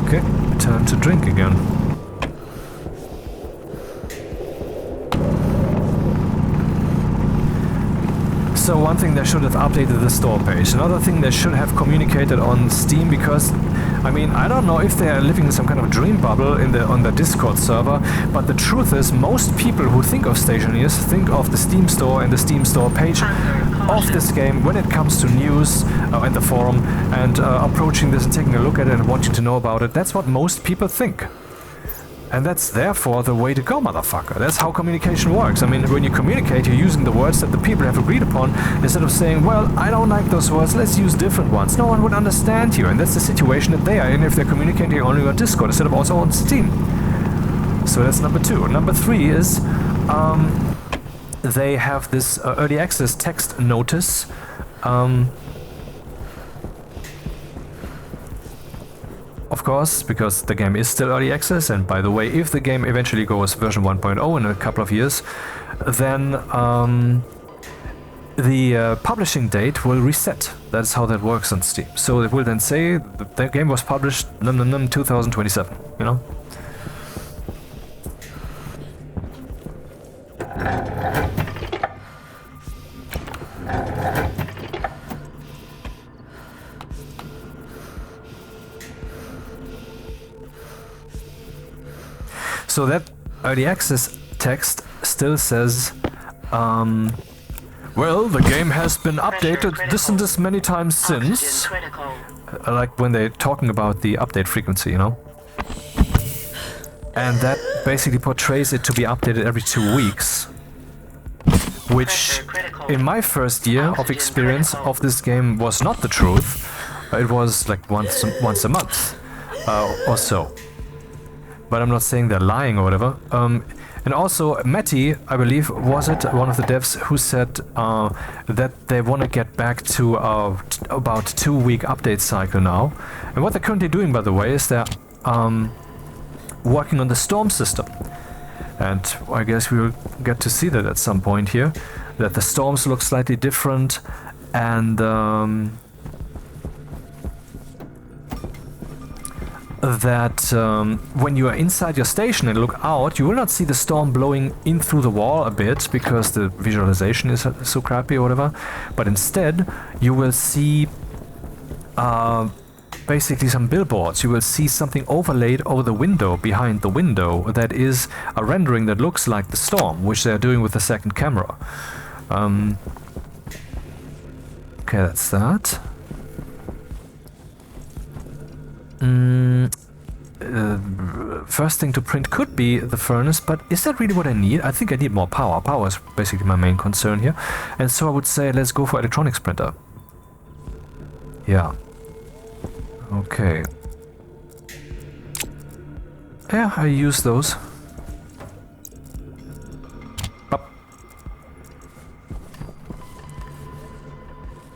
Okay, time to drink again. So one thing, they should have updated the store page. Another thing, they should have communicated on Steam, because I mean, I don't know if they are living in some kind of dream bubble on the Discord server, but the truth is most people who think of Stationeers think of the Steam store and the Steam store page of this game when it comes to news and the forum and approaching this and taking a look at it and wanting to know about it. That's what most people think. And that's therefore the way to go, motherfucker. That's how communication works. I mean, when you communicate, you're using the words that the people have agreed upon, instead of saying, well, I don't like those words, let's use different ones. No one would understand you, and that's the situation that they are in if they're communicating only on Discord instead of also on Steam. So that's number 2. Number 3 is, they have this early access text notice. Of course, because the game is still early access, and by the way, if the game eventually goes version 1.0 in a couple of years, then the publishing date will reset. That's how that works on Steam. So it will then say the game was published 2027, you know? So that early access text still says, well, the game has been updated this and this many times since. Like when they're talking about the update frequency, you know? And that basically portrays it to be updated every 2 weeks. Which, in my first year of experience of this game, was not the truth. It was like once a month or so. But I'm not saying they're lying or whatever. And also, Matty, I believe, was it one of the devs who said that they want to get back to about 2-week update cycle now. And what they're currently doing, by the way, is they're working on the storm system. And I guess we will get to see that at some point here, that the storms look slightly different, and that when you are inside your station and look out, you will not see the storm blowing in through the wall a bit because the visualization is so crappy or whatever, but instead you will see basically some billboards. You will see something overlaid over the window, behind the window, that is a rendering that looks like the storm, which they're doing with the second camera. Okay, that's that. First thing to print could be the furnace, but is that really what I need? I think I need more power. Power is basically my main concern here. And so I would say let's go for electronics printer. Yeah. Okay. Yeah, I use those.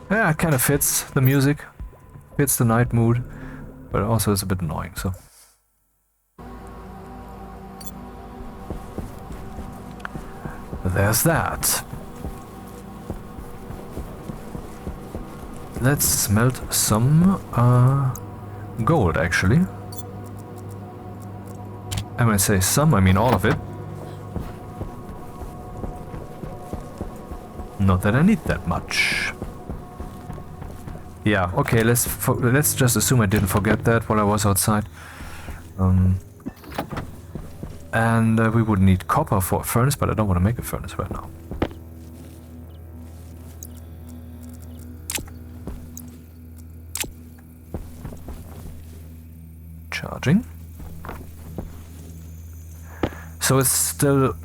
Yeah, it kind of fits the music, fits the night mood, but also is a bit annoying, so. There's that. Let's smelt some gold, actually. And when I say some, I mean all of it. Not that I need that much. Yeah, okay, let's just assume I didn't forget that while I was outside. And we would need copper for a furnace, but I don't want to make a furnace right now. Charging. So it's still,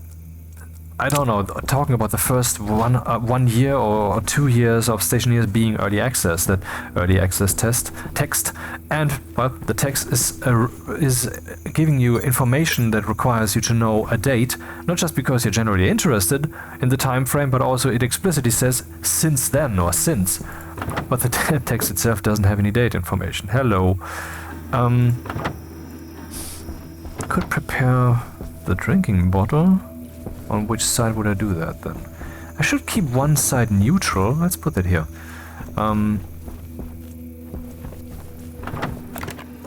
I don't know, talking about the first one year or 2 years of Stationeers being early access, that early access text, and well, the text is giving you information that requires you to know a date, not just because you're generally interested in the time frame, but also it explicitly says since then or since. But the text itself doesn't have any date information. Hello. Could prepare the drinking bottle. On which side would I do that then? I should keep one side neutral. Let's put that here.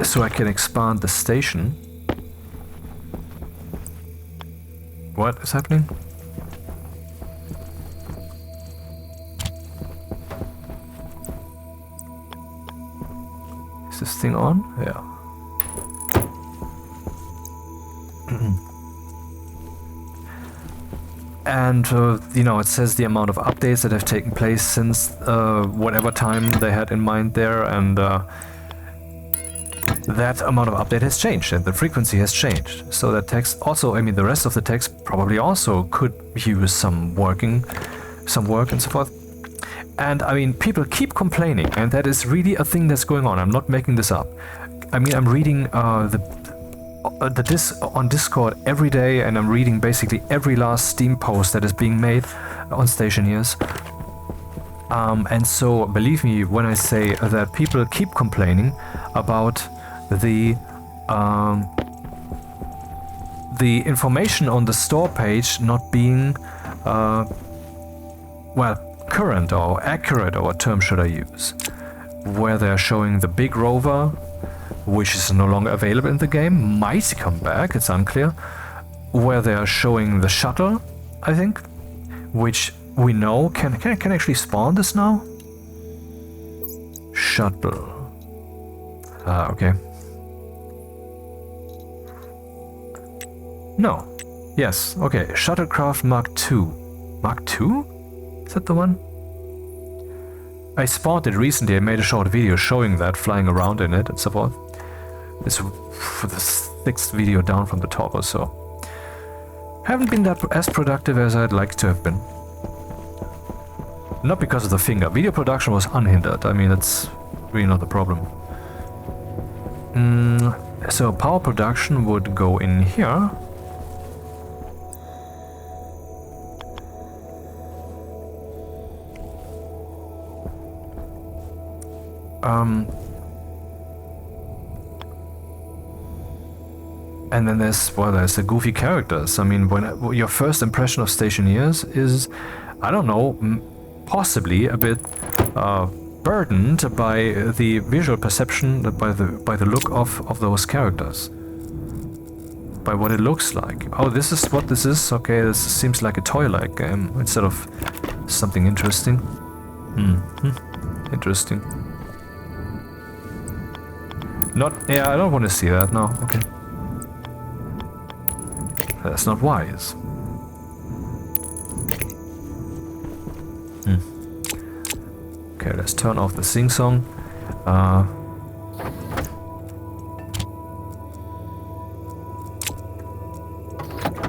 So I can expand the station. What is happening? Is this thing on? Yeah. And, you know, it says the amount of updates that have taken place since whatever time they had in mind there, and that amount of update has changed, and the frequency has changed. So that text also, I mean, the rest of the text probably also could use some work and so forth. And, I mean, people keep complaining, and that is really a thing that's going on. I'm not making this up. I mean, I'm reading on Discord every day, and I'm reading basically every last Steam post that is being made on Stationeers. And so, believe me when I say that people keep complaining about the information on the store page not being, well, current or accurate, or what term should I use? Where they're showing the big rover, which is no longer available in the game, might come back, it's unclear. Where they are showing the shuttle, I think, which we know can actually spawn this now. Shuttle. Okay. No. Yes. Okay. Shuttlecraft Mark II. Mark II? Is that the one? I spawned it recently. I made a short video showing that, flying around in it and so forth. It's for the 6th video down from the top or so. Haven't been that as productive as I'd like to have been. Not because of the finger. Video production was unhindered. I mean, that's really not the problem. So power production would go in here. And then there's the goofy characters. I mean, when your first impression of Stationeers is, I don't know, possibly a bit burdened by the visual perception, by the look of those characters, by what it looks like. Oh, this is what this is. Okay, this seems like a toy-like game instead of something interesting. Interesting. Yeah, I don't want to see that. No. Okay. That's not wise. Okay, let's turn off the sing-song.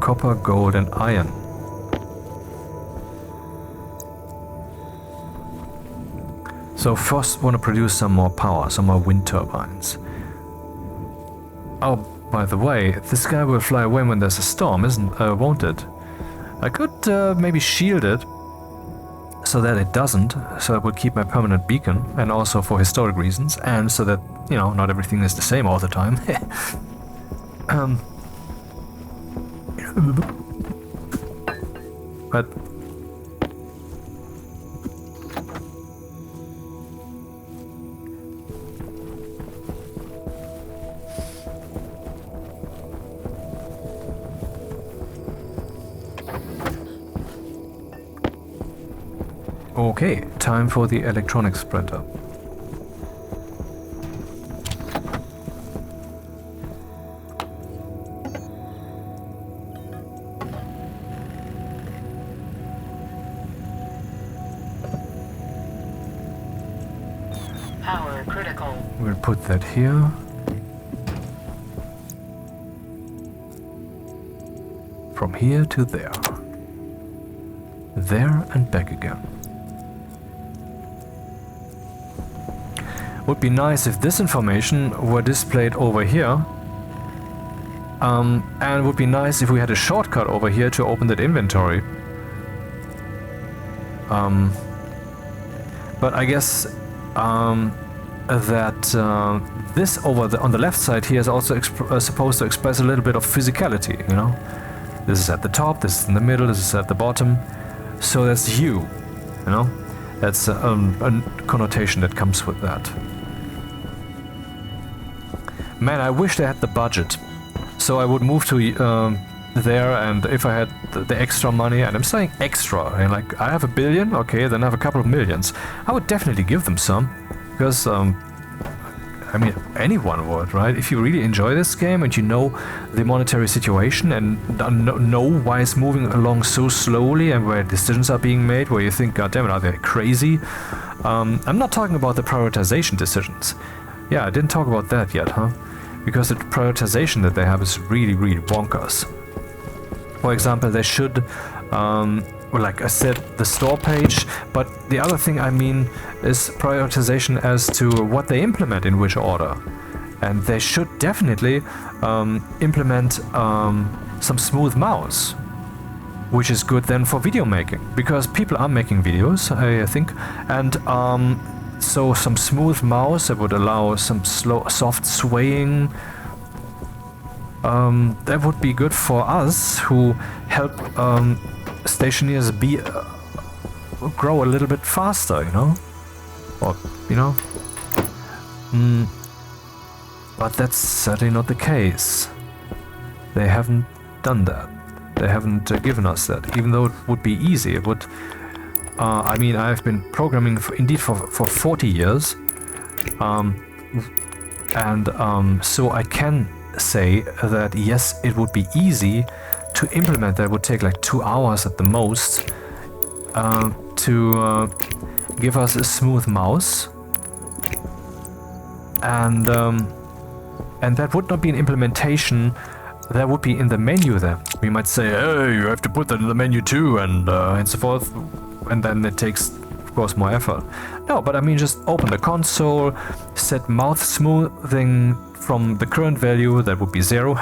Copper, gold, and iron. So first, want to produce some more power, some more wind turbines. Oh, by the way, this guy will fly away when there's a storm, won't it? I could maybe shield it, so that it doesn't, so it would keep my permanent beacon, and also for historic reasons, and so that, you know, not everything is the same all the time. But okay, time for the electronics printer. Power critical. We'll put that here. From here to there. There and back again. Would be nice if this information were displayed over here. And would be nice if we had a shortcut over here to open that inventory. But I guess that this over on the left side here is also supposed to express a little bit of physicality, you know? This is at the top, this is in the middle, this is at the bottom. So that's you know? That's a connotation that comes with that. Man, I wish they had the budget. So I would move to there, and if I had the extra money, and I'm saying extra, and like I have $1 billion, okay, then I have a couple of millions. I would definitely give them some, because I mean, anyone would, right? If you really enjoy this game and you know the monetary situation and know why it's moving along so slowly and where decisions are being made, where you think, God damn it, are they crazy? I'm not talking about the prioritization decisions. Yeah, I didn't talk about that yet, huh? Because the prioritization that they have is really, really bonkers. For example, they should, like I said, the store page, but the other thing I mean is prioritization as to what they implement in which order. And they should definitely implement some smooth mouse, which is good then for video making, because people are making videos, I think, and so some smooth mouse that would allow some soft swaying. That would be good for us who help Stationeers grow a little bit faster, you know? Or, you know? But that's certainly not the case. They haven't done that. They haven't given us that, even though it would be easy. It would. I mean, I've been programming for 40 years, so I can say that yes, it would be easy to implement. That would take like 2 hours at the most to give us a smooth mouse, and that would not be an implementation. That would be in the menu. Then we might say, "Hey, you have to put that in the menu too," and so forth. And then it takes, of course, more effort. No, but I mean, just open the console, set mouth smoothing from the current value, that would be 0,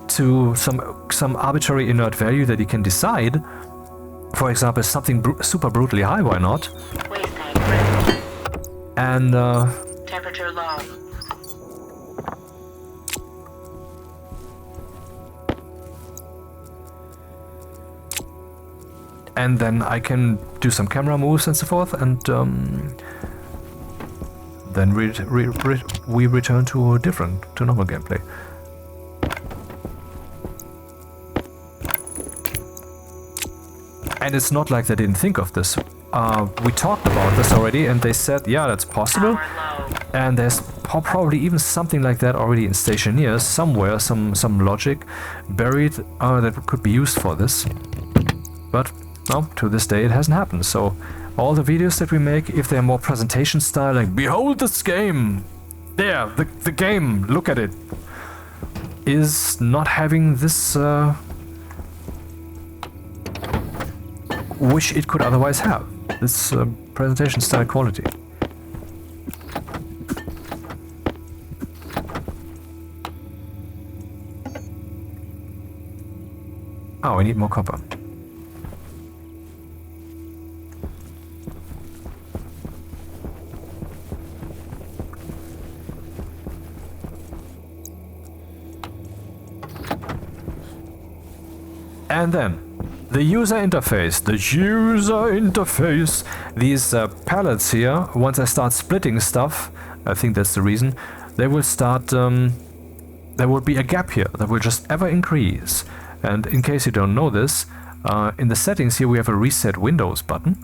to some arbitrary inert value that you can decide. For example, something super brutally high, why not? Waste tank critical. And Temperature low. and then I can do some camera moves and so forth, and then we return to normal gameplay. And it's not like they didn't think of this. We talked about this already, and they said, yeah, that's possible. Power low. And there's probably even something like that already in Stationeers somewhere, some logic buried that could be used for this. But no, to this day it hasn't happened. So all the videos that we make, if they're more presentation style, like behold this game, there, the game, look at it, is not having this which it could otherwise have, this presentation style quality. Oh, I need more copper. And then the user interface. These pallets here, once I start splitting stuff, I think that's the reason, they will start, there will be a gap here that will just ever increase. And in case you don't know this, in the settings here we have a reset windows button.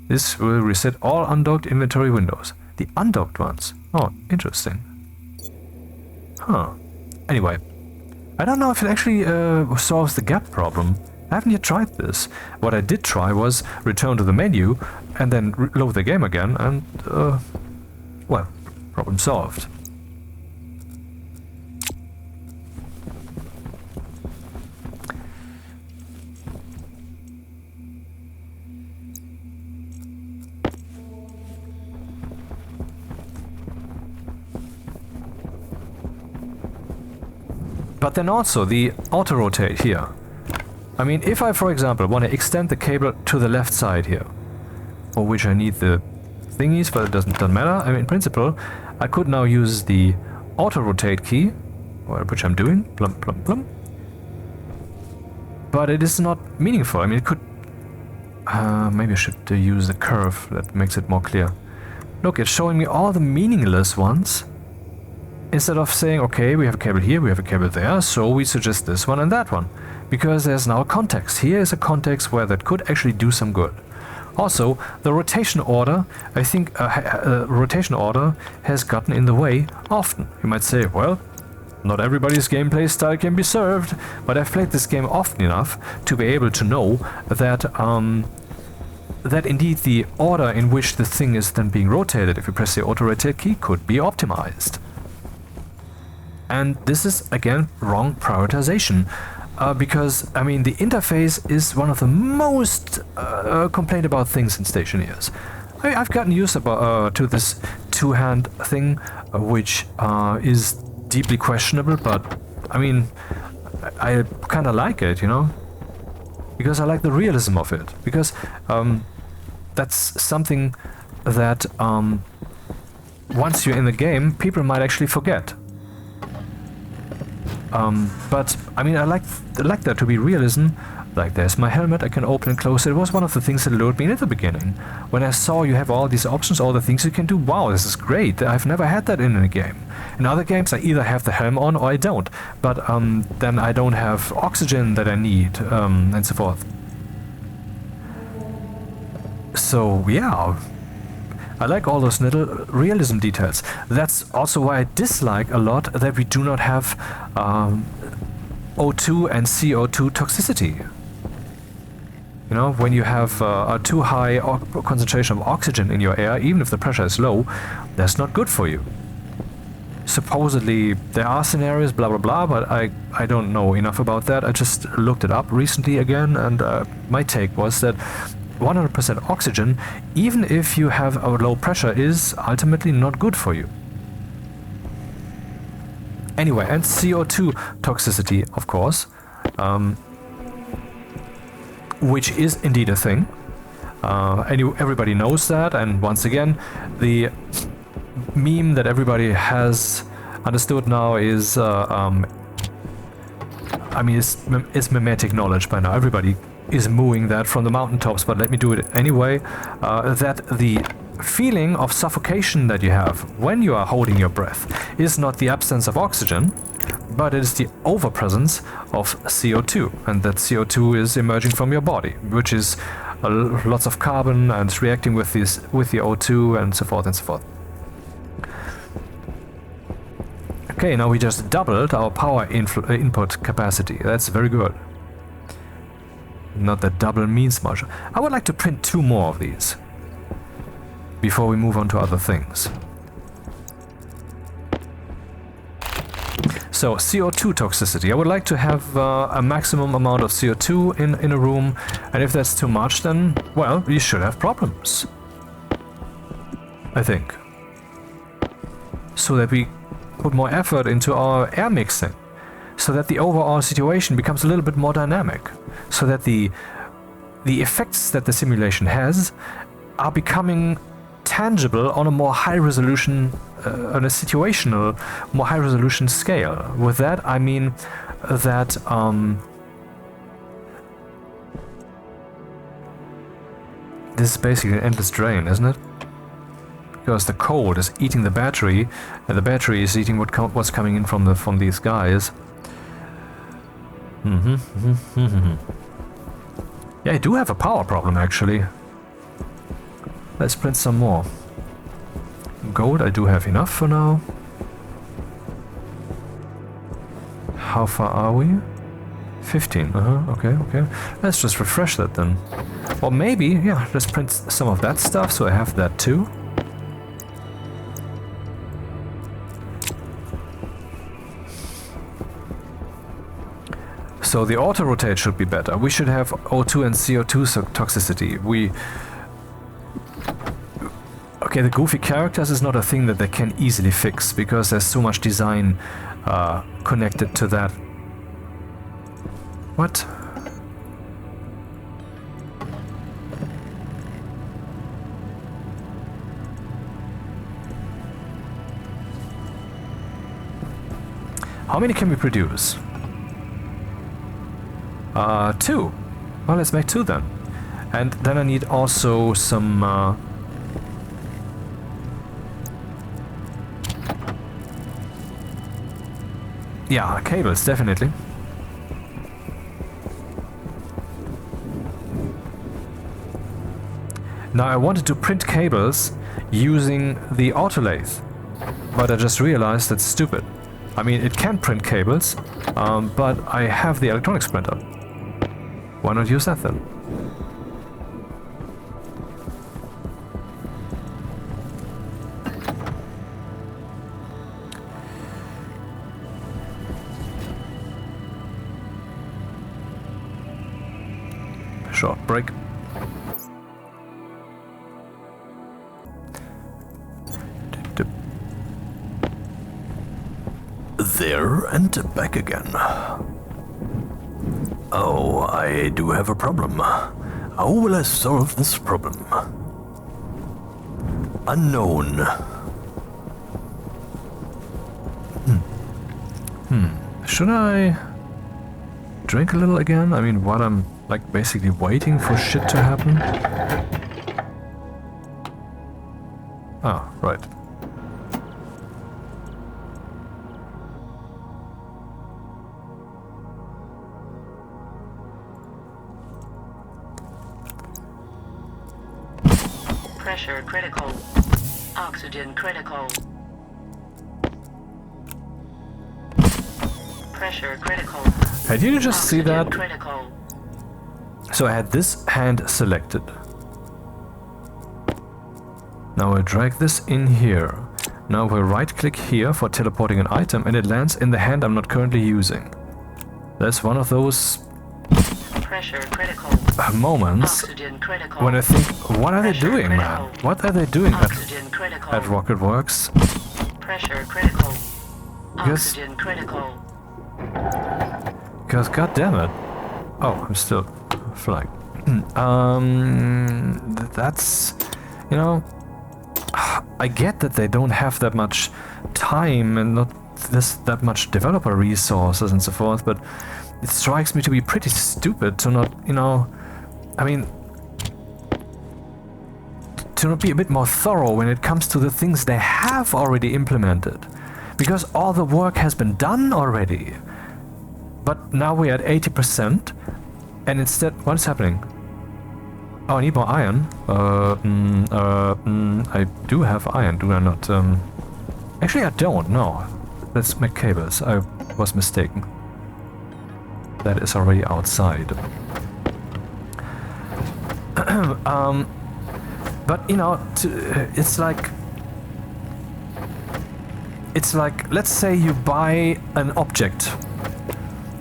This will reset all undocked inventory windows. The undocked ones. Oh, interesting. Huh. Anyway, I don't know if it actually solves the gap problem. I haven't yet tried this. What I did try was return to the menu and then load the game again and, well, problem solved. But then also the auto-rotate here. I mean, if I, for example, want to extend the cable to the left side here, for which I need the thingies, but it doesn't matter. I mean, in principle, I could now use the auto-rotate key, which I'm doing, plum, plum, plum. But it is not meaningful. I mean, it could... maybe I should use the curve, that makes it more clear. Look, it's showing me all the meaningless ones, instead of saying, okay, we have a cable here, we have a cable there, so we suggest this one and that one. Because there's now a context. Here is a context where that could actually do some good. Also, the rotation order, I think rotation order has gotten in the way often. You might say, well, not everybody's gameplay style can be served, but I've played this game often enough to be able to know that that indeed the order in which the thing is then being rotated, if you press the auto-rotate key, could be optimized. And this is, again, wrong prioritization. Because, I mean, the interface is one of the most complained about things in Stationeers. I've gotten used to this two-hand thing, which is deeply questionable, but, I mean, I kind of like it, you know? Because I like the realism of it. Because that's something that, once you're in the game, people might actually forget. But I mean, I like that to be realism. Like, there's my helmet, I can open and close it. It was one of the things that lured me in at the beginning. When I saw you have all these options, all the things you can do, wow, this is great. I've never had that in a game. In other games, I either have the helm on or I don't. But then I don't have oxygen that I need, and so forth. So, yeah. I like all those little realism details. That's also why I dislike a lot that we do not have O2 and CO2 toxicity. You know, when you have a too high concentration of oxygen in your air, even if the pressure is low, that's not good for you. Supposedly there are scenarios, blah blah blah, but I don't know enough about that. I just looked it up recently again, and my take was that 100% oxygen, even if you have a low pressure, is ultimately not good for you. Anyway, and CO2 toxicity, of course, which is indeed a thing. Everybody knows that, and once again, the meme that everybody has understood now is, I mean, it's mimetic knowledge by now. Everybody is mooing that from the mountaintops, but let me do it anyway, that the feeling of suffocation that you have when you are holding your breath is not the absence of oxygen, but it is the overpresence of CO2, and that CO2 is emerging from your body, which is lots of carbon and it's reacting with the O2 and so forth and so forth. Okay, now we just doubled our power input capacity. That's very good. Not that double means much. I would like to print 2 more of these before we move on to other things. So, CO2 toxicity. I would like to have a maximum amount of CO2 in a room, and if that's too much, then, well, you should have problems. I think. So that we put more effort into our air mixing, so that the overall situation becomes a little bit more dynamic, so that the effects that the simulation has are becoming tangible on a more high resolution, on a situational, more high resolution scale. With that, I mean that this is basically an endless drain, isn't it? Because the cold is eating the battery, and the battery is eating what's coming in from these guys. Yeah, I do have a power problem actually. Let's print some more. Gold, I do have enough for now. How far are we? 15, okay. Let's just refresh that then. Or maybe, yeah, let's print some of that stuff so I have that too. So the auto-rotate should be better. We should have O2 and CO2 toxicity. Okay, the goofy characters is not a thing that they can easily fix, because there's so much design connected to that. What? How many can we produce? 2. Well, let's make 2 then. And then I need also some... yeah, cables, definitely. Now I wanted to print cables using the autolathe, but I just realized that's stupid. I mean, it can print cables, but I have the electronics printer. Why not use that then? Short break. There and back again. Oh, I do have a problem. How will I solve this problem? Unknown. Should I drink a little again? I mean, while I'm like basically waiting for shit to happen. Ah, right. Pressure critical. Oxygen critical. Pressure critical. Hey, did you just see that? Critical. So I had this hand selected. Now I drag this in here. Now we'll right click here for teleporting an item and it lands in the hand I'm not currently using. That's one of those Pressure critical. Moments when I think, what are they doing, man? What are they doing at Rocketworks? Pressure critical. Because, Oxygen critical. because god damn it. Oh, I'm still flying. That's, you know, I get that they don't have that much time and not that much developer resources and so forth, but it strikes me to be pretty stupid to not, you know, I mean, to not be a bit more thorough when it comes to the things they have already implemented. Because all the work has been done already. But now we're at 80%, and instead, what's happening? Oh, I need more iron. I do have iron, do I not? Actually, I don't, no. Let's make cables. I was mistaken. That is already outside. But you know, it's like, let's say you buy an object,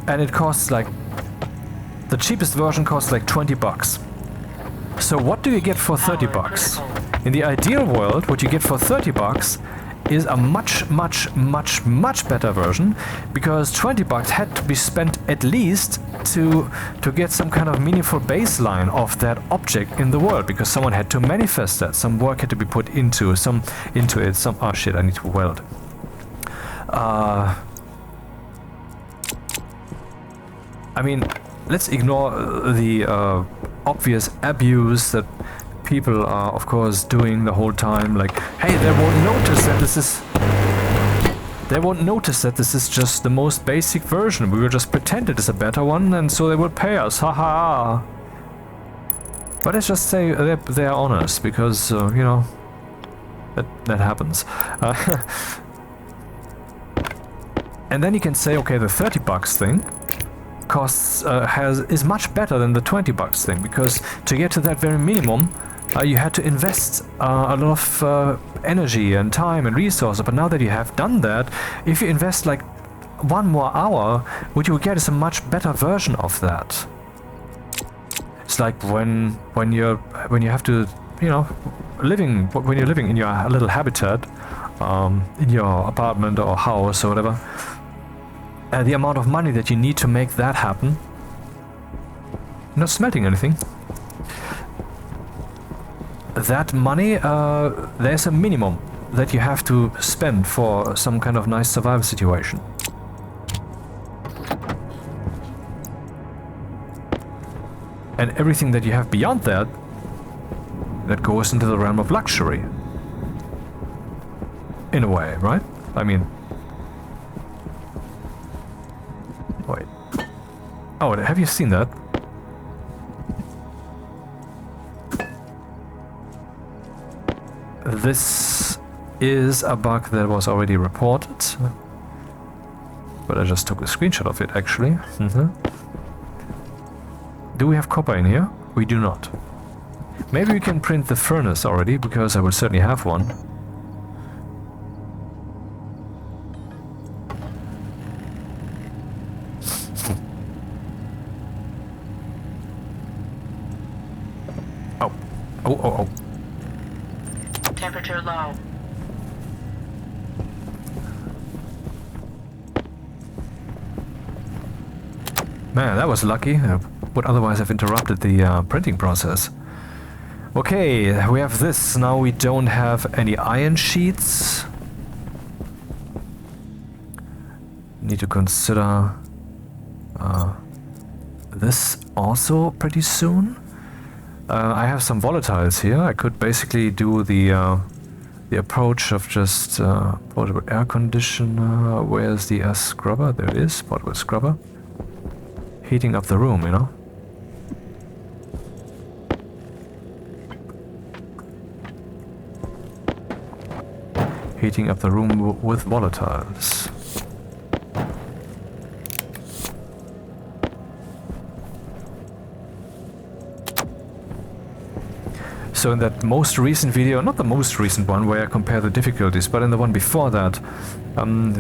and it costs like, the cheapest version costs like 20 bucks. So what do you get for 30 bucks? In the ideal world, what you get for 30 bucks is a much better version, because 20 bucks had to be spent at least to get some kind of meaningful baseline of that object in the world, because someone had to manifest that, some work had to be put into it, some oh shit, I need to weld. I mean, let's ignore the obvious abuse that people are, of course, doing the whole time, like, hey, they won't notice that this is... They won't notice that this is just the most basic version. We will just pretend it is a better one, and so they will pay us. Haha. But let's just say they're honest, because, you know, that happens. And then you can say, okay, the $30 thing costs is much better than the $20 thing, because to get to that very minimum, you had to invest a lot of energy and time and resources. But now that you have done that, if you invest like 1 more hour, what you will get is a much better version of that. It's like when you have to, you know, when you're living in your little habitat, in your apartment or house or whatever, the amount of money that you need to make that happen. You're not smelting anything. That money, there's a minimum that you have to spend for some kind of nice survival situation. And everything that you have beyond that, that goes into the realm of luxury. In a way, right? I mean... Wait. Oh, have you seen that? This is a bug that was already reported. But I just took a screenshot of it, actually. Do we have copper in here? We do not. Maybe we can print the furnace already, because I will certainly have one. Oh. Temperature low. Man, that was lucky. Would otherwise have interrupted the printing process. Okay, we have this. Now we don't have any iron sheets. Need to consider this also pretty soon. I have some volatiles here. I could basically do the approach of just portable air conditioner. Where's the air scrubber? There it is, portable scrubber. Heating up the room, you know. Heating up the room with volatiles. So in that most recent video, not the most recent one where I compare the difficulties, but in the one before that,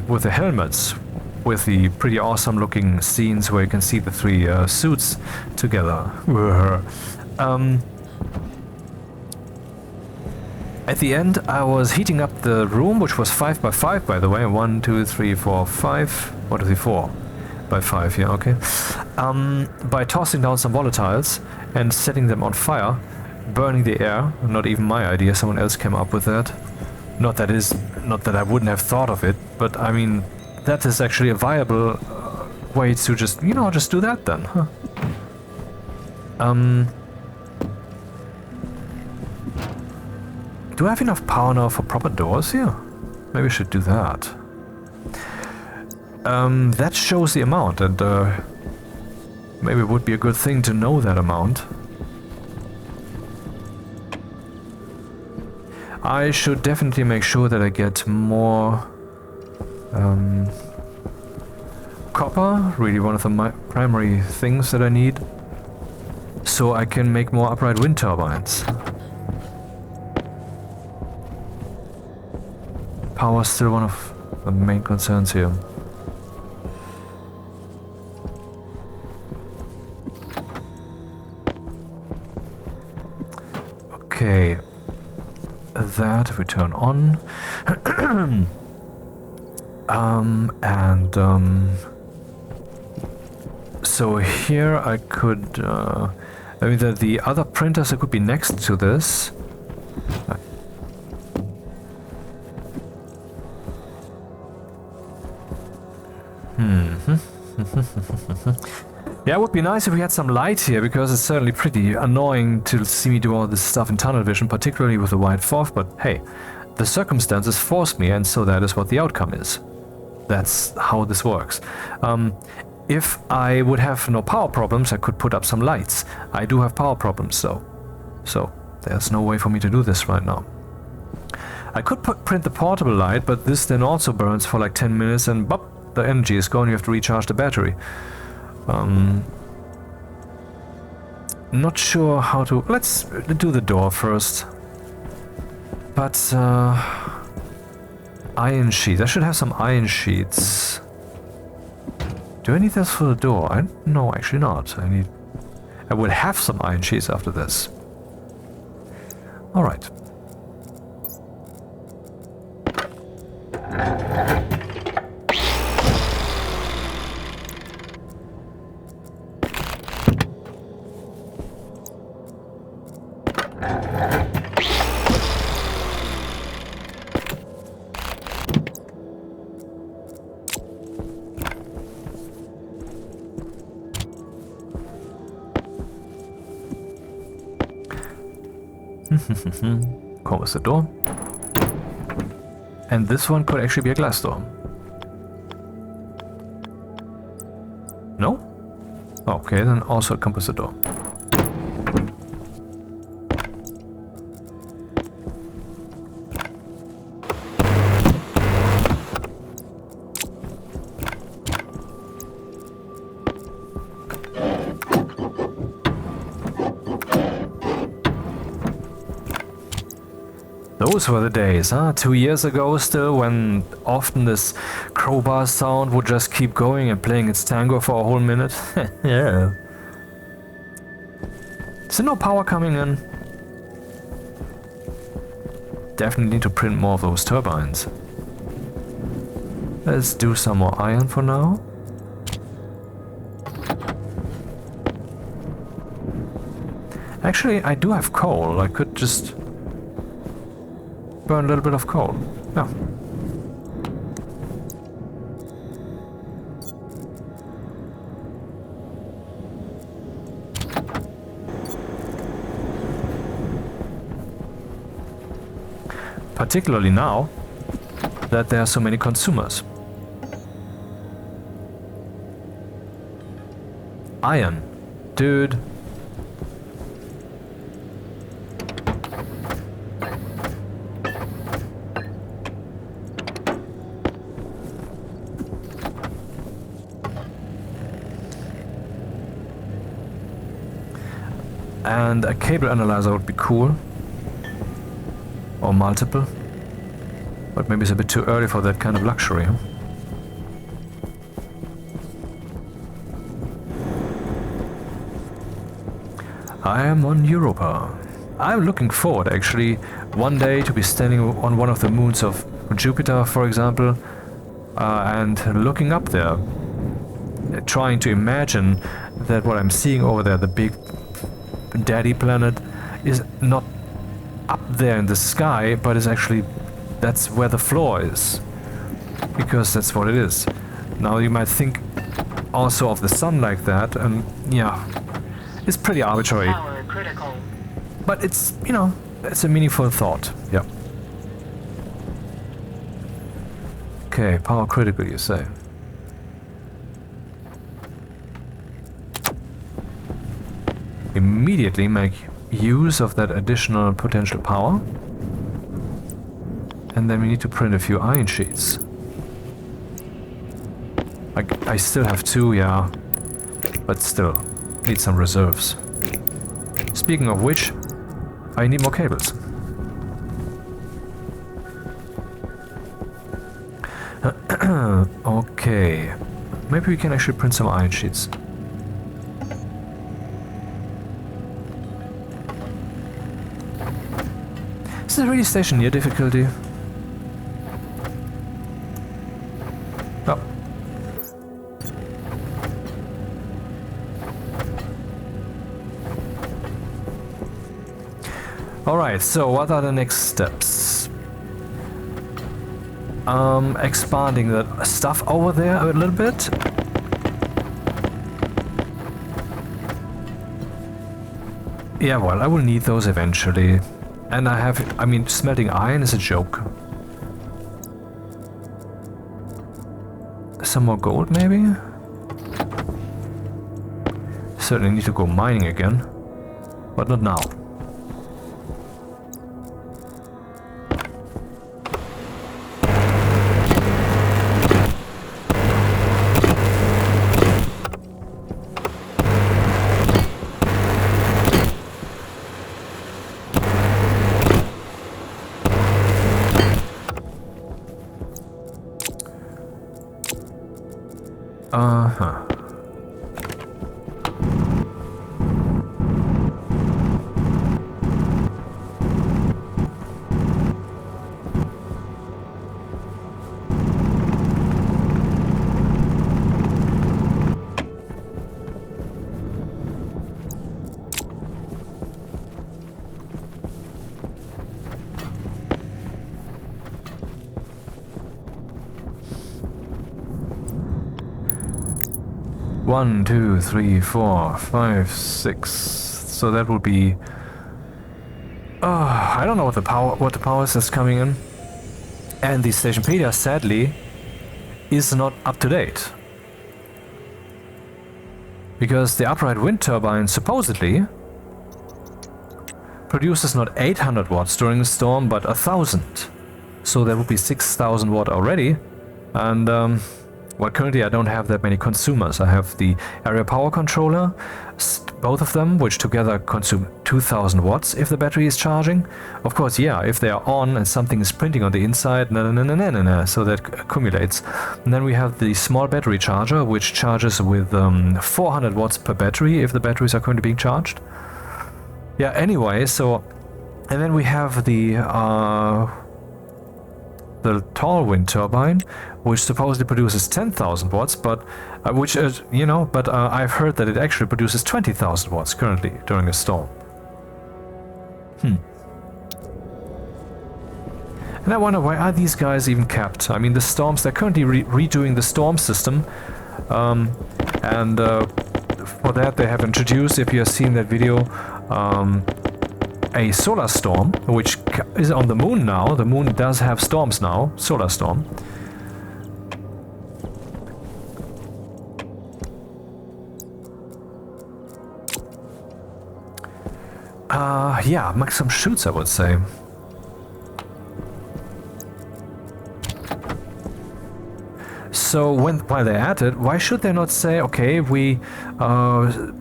with the helmets, with the pretty awesome looking scenes where you can see the 3 suits together. At the end, I was heating up the room, which was 5 by 5, by the way. 1, 2, 3, 4, 5. 1, 2, 3, 4 by 5, yeah, okay. By tossing down some volatiles and setting them on fire, burning the air. Not even my idea, someone else came up with that. Not that I wouldn't have thought of it, but I mean, that is actually a viable way to just, you know, just do that then, huh? Do I have enough power now for proper doors here? Maybe I should do that. That shows the amount, and maybe it would be a good thing to know that amount. I should definitely make sure that I get more copper, really one of the primary things that I need, so I can make more upright wind turbines. Power is still one of the main concerns here. Okay, that if we turn on. So here I could, I mean the other printers that could be next to this. Yeah, it would be nice if we had some light here, because it's certainly pretty annoying to see me do all this stuff in tunnel vision, particularly with the white fog, but hey, the circumstances forced me, and so that is what the outcome is. That's how this works. If I would have no power problems, I could put up some lights. I do have power problems though, so there's no way for me to do this right now. I could print the portable light, but this then also burns for like 10 minutes and bop, the energy is gone, you have to recharge the battery. Not sure how to... Let's do the door first. But, iron sheets. I should have some iron sheets. Do I need this for the door? No, actually not. I would have some iron sheets after this. Alright. Close the door. And this one could actually be a glass door. No? Okay, then also a composite door. Those were the days, huh? 2 years ago still, when often this crowbar sound would just keep going and playing its tango for a whole minute. Yeah. Is there no power coming in? Definitely need to print more of those turbines. Let's do some more iron for now. Actually, I do have coal. I could just burn a little bit of coal. Yeah. Particularly now that there are so many consumers. Iron. Dude. And a cable analyzer would be cool. Or multiple. But maybe it's a bit too early for that kind of luxury, huh? I am on Europa. I'm looking forward, actually, one day to be standing on one of the moons of Jupiter, for example, and looking up there, trying to imagine that what I'm seeing over there, the big daddy planet, is not up there in the sky, but is actually, that's where the floor is, because that's what it is. Now you might think also of the sun like that, and yeah, it's pretty arbitrary. Power critical. But it's, you know, it's a meaningful thought. Yeah. Okay, power critical, you say. Immediately make use of that additional potential power. And then we need to print a few iron sheets. I still have 2, yeah. But still, need some reserves. Speaking of which, I need more cables. Okay. Maybe we can actually print some iron sheets. Is this really Stationeer difficulty? Oh. Alright, so what are the next steps? Expanding the stuff over there a little bit. Yeah, well, I will need those eventually. And I mean, smelting iron is a joke. Some more gold, maybe? Certainly need to go mining again. But not now. Uh-huh. One, two, three, four, five, six. So that would be. I don't know what the power is coming in, and the Stationpedia sadly is not up to date because the upright wind turbine supposedly produces not 800 watts during a storm, but 1,000. So that would be 6,000 watt already, and. Well, currently I don't have that many consumers. I have the area power controller, both of them, which together consume 2,000 watts if the battery is charging. Of course, yeah, if they are on and something is printing on the inside, so that accumulates. And then we have the small battery charger, which charges with 400 watts per battery if the batteries are currently being charged. Yeah, anyway, so... And then we have the tall wind turbine, which supposedly produces 10,000 watts, but which is, you know, but I've heard that it actually produces 20,000 watts currently during a storm. And I wonder, why are these guys even kept? I mean, the storms, they're currently redoing the storm system, and for that they have introduced, if you have seen that video, a solar storm, which is on the moon now. The moon does have storms now, solar storm. Yeah, make some shoots, I would say. So while they're at it, why should they not say, okay, we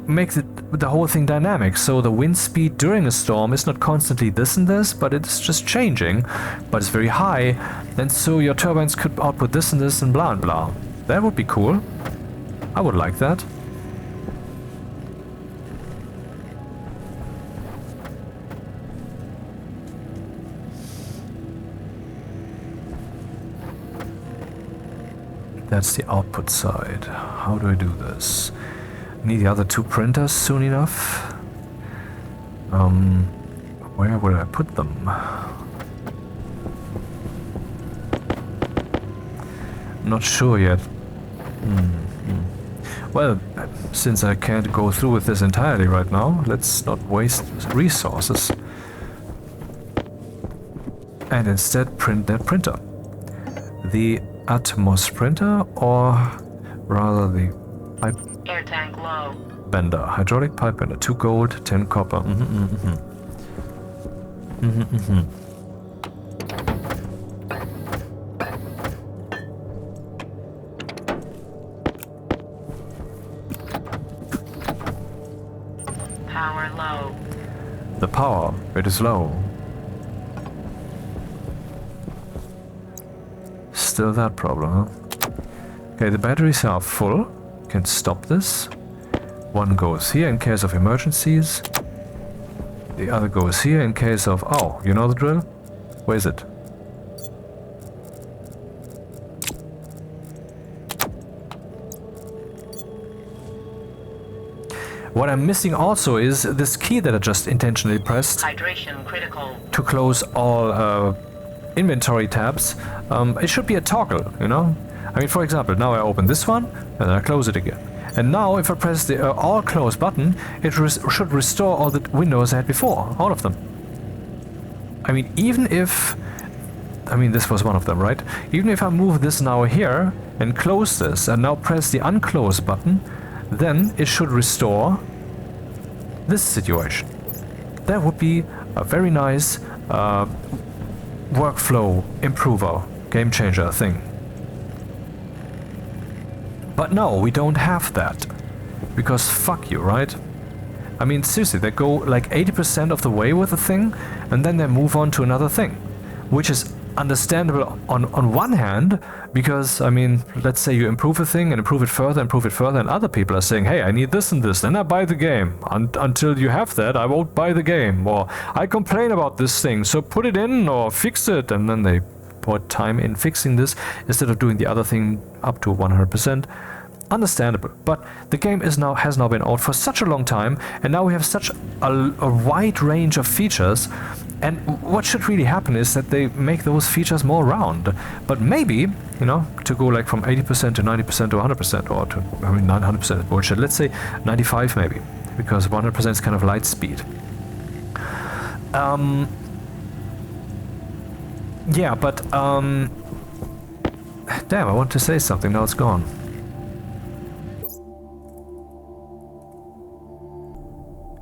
make the whole thing dynamic, so the wind speed during a storm is not constantly this and this, but it's just changing, but it's very high, and so your turbines could output this and this and blah and blah. That would be cool. I would like that. That's the output side. How do I do this? Need the other two printers soon enough. Where will I put them? Not sure yet. Well, since I can't go through with this entirely right now, let's not waste resources. And instead print that printer. The Atmos printer, or rather the pipe Air tank low. bender, hydraulic pipe bender, 2 gold, 10 copper. Power low. The power, it is low. Still that problem, huh? Okay, the batteries are full. Can stop this. One goes here in case of emergencies. The other goes here in case of... Oh, you know the drill? Where is it? What I'm missing also is this key that I just intentionally pressed. Hydration critical. To close all inventory tabs. It should be a toggle, you know? I mean, for example, now I open this one and then I close it again. And now if I press the all close button, it should restore all the windows I had before, all of them. I mean, even if... I mean, this was one of them, right? Even if I move this now here and close this and now press the unclose button, then it should restore this situation. That would be a very nice workflow improver, game changer thing. But no, we don't have that. Because fuck you, right? I mean, seriously, they go like 80% of the way with the thing, and then they move on to another thing. Which is understandable on one hand, because, I mean, let's say you improve a thing and improve it further, and other people are saying, hey, I need this and this, then I buy the game. Until you have that, I won't buy the game. Or, I complain about this thing, so put it in or fix it. And then they put time in fixing this instead of doing the other thing up to 100%. Understandable, but the game has now been out for such a long time, and now we have such a wide range of features, and what should really happen is that they make those features more round. But maybe, you know, to go like from 80% to 90% to 100%, or to, I mean, 900% is bullshit, let's say 95 maybe, because 100% is kind of light speed. Yeah, but, damn, I want to say something, now it's gone.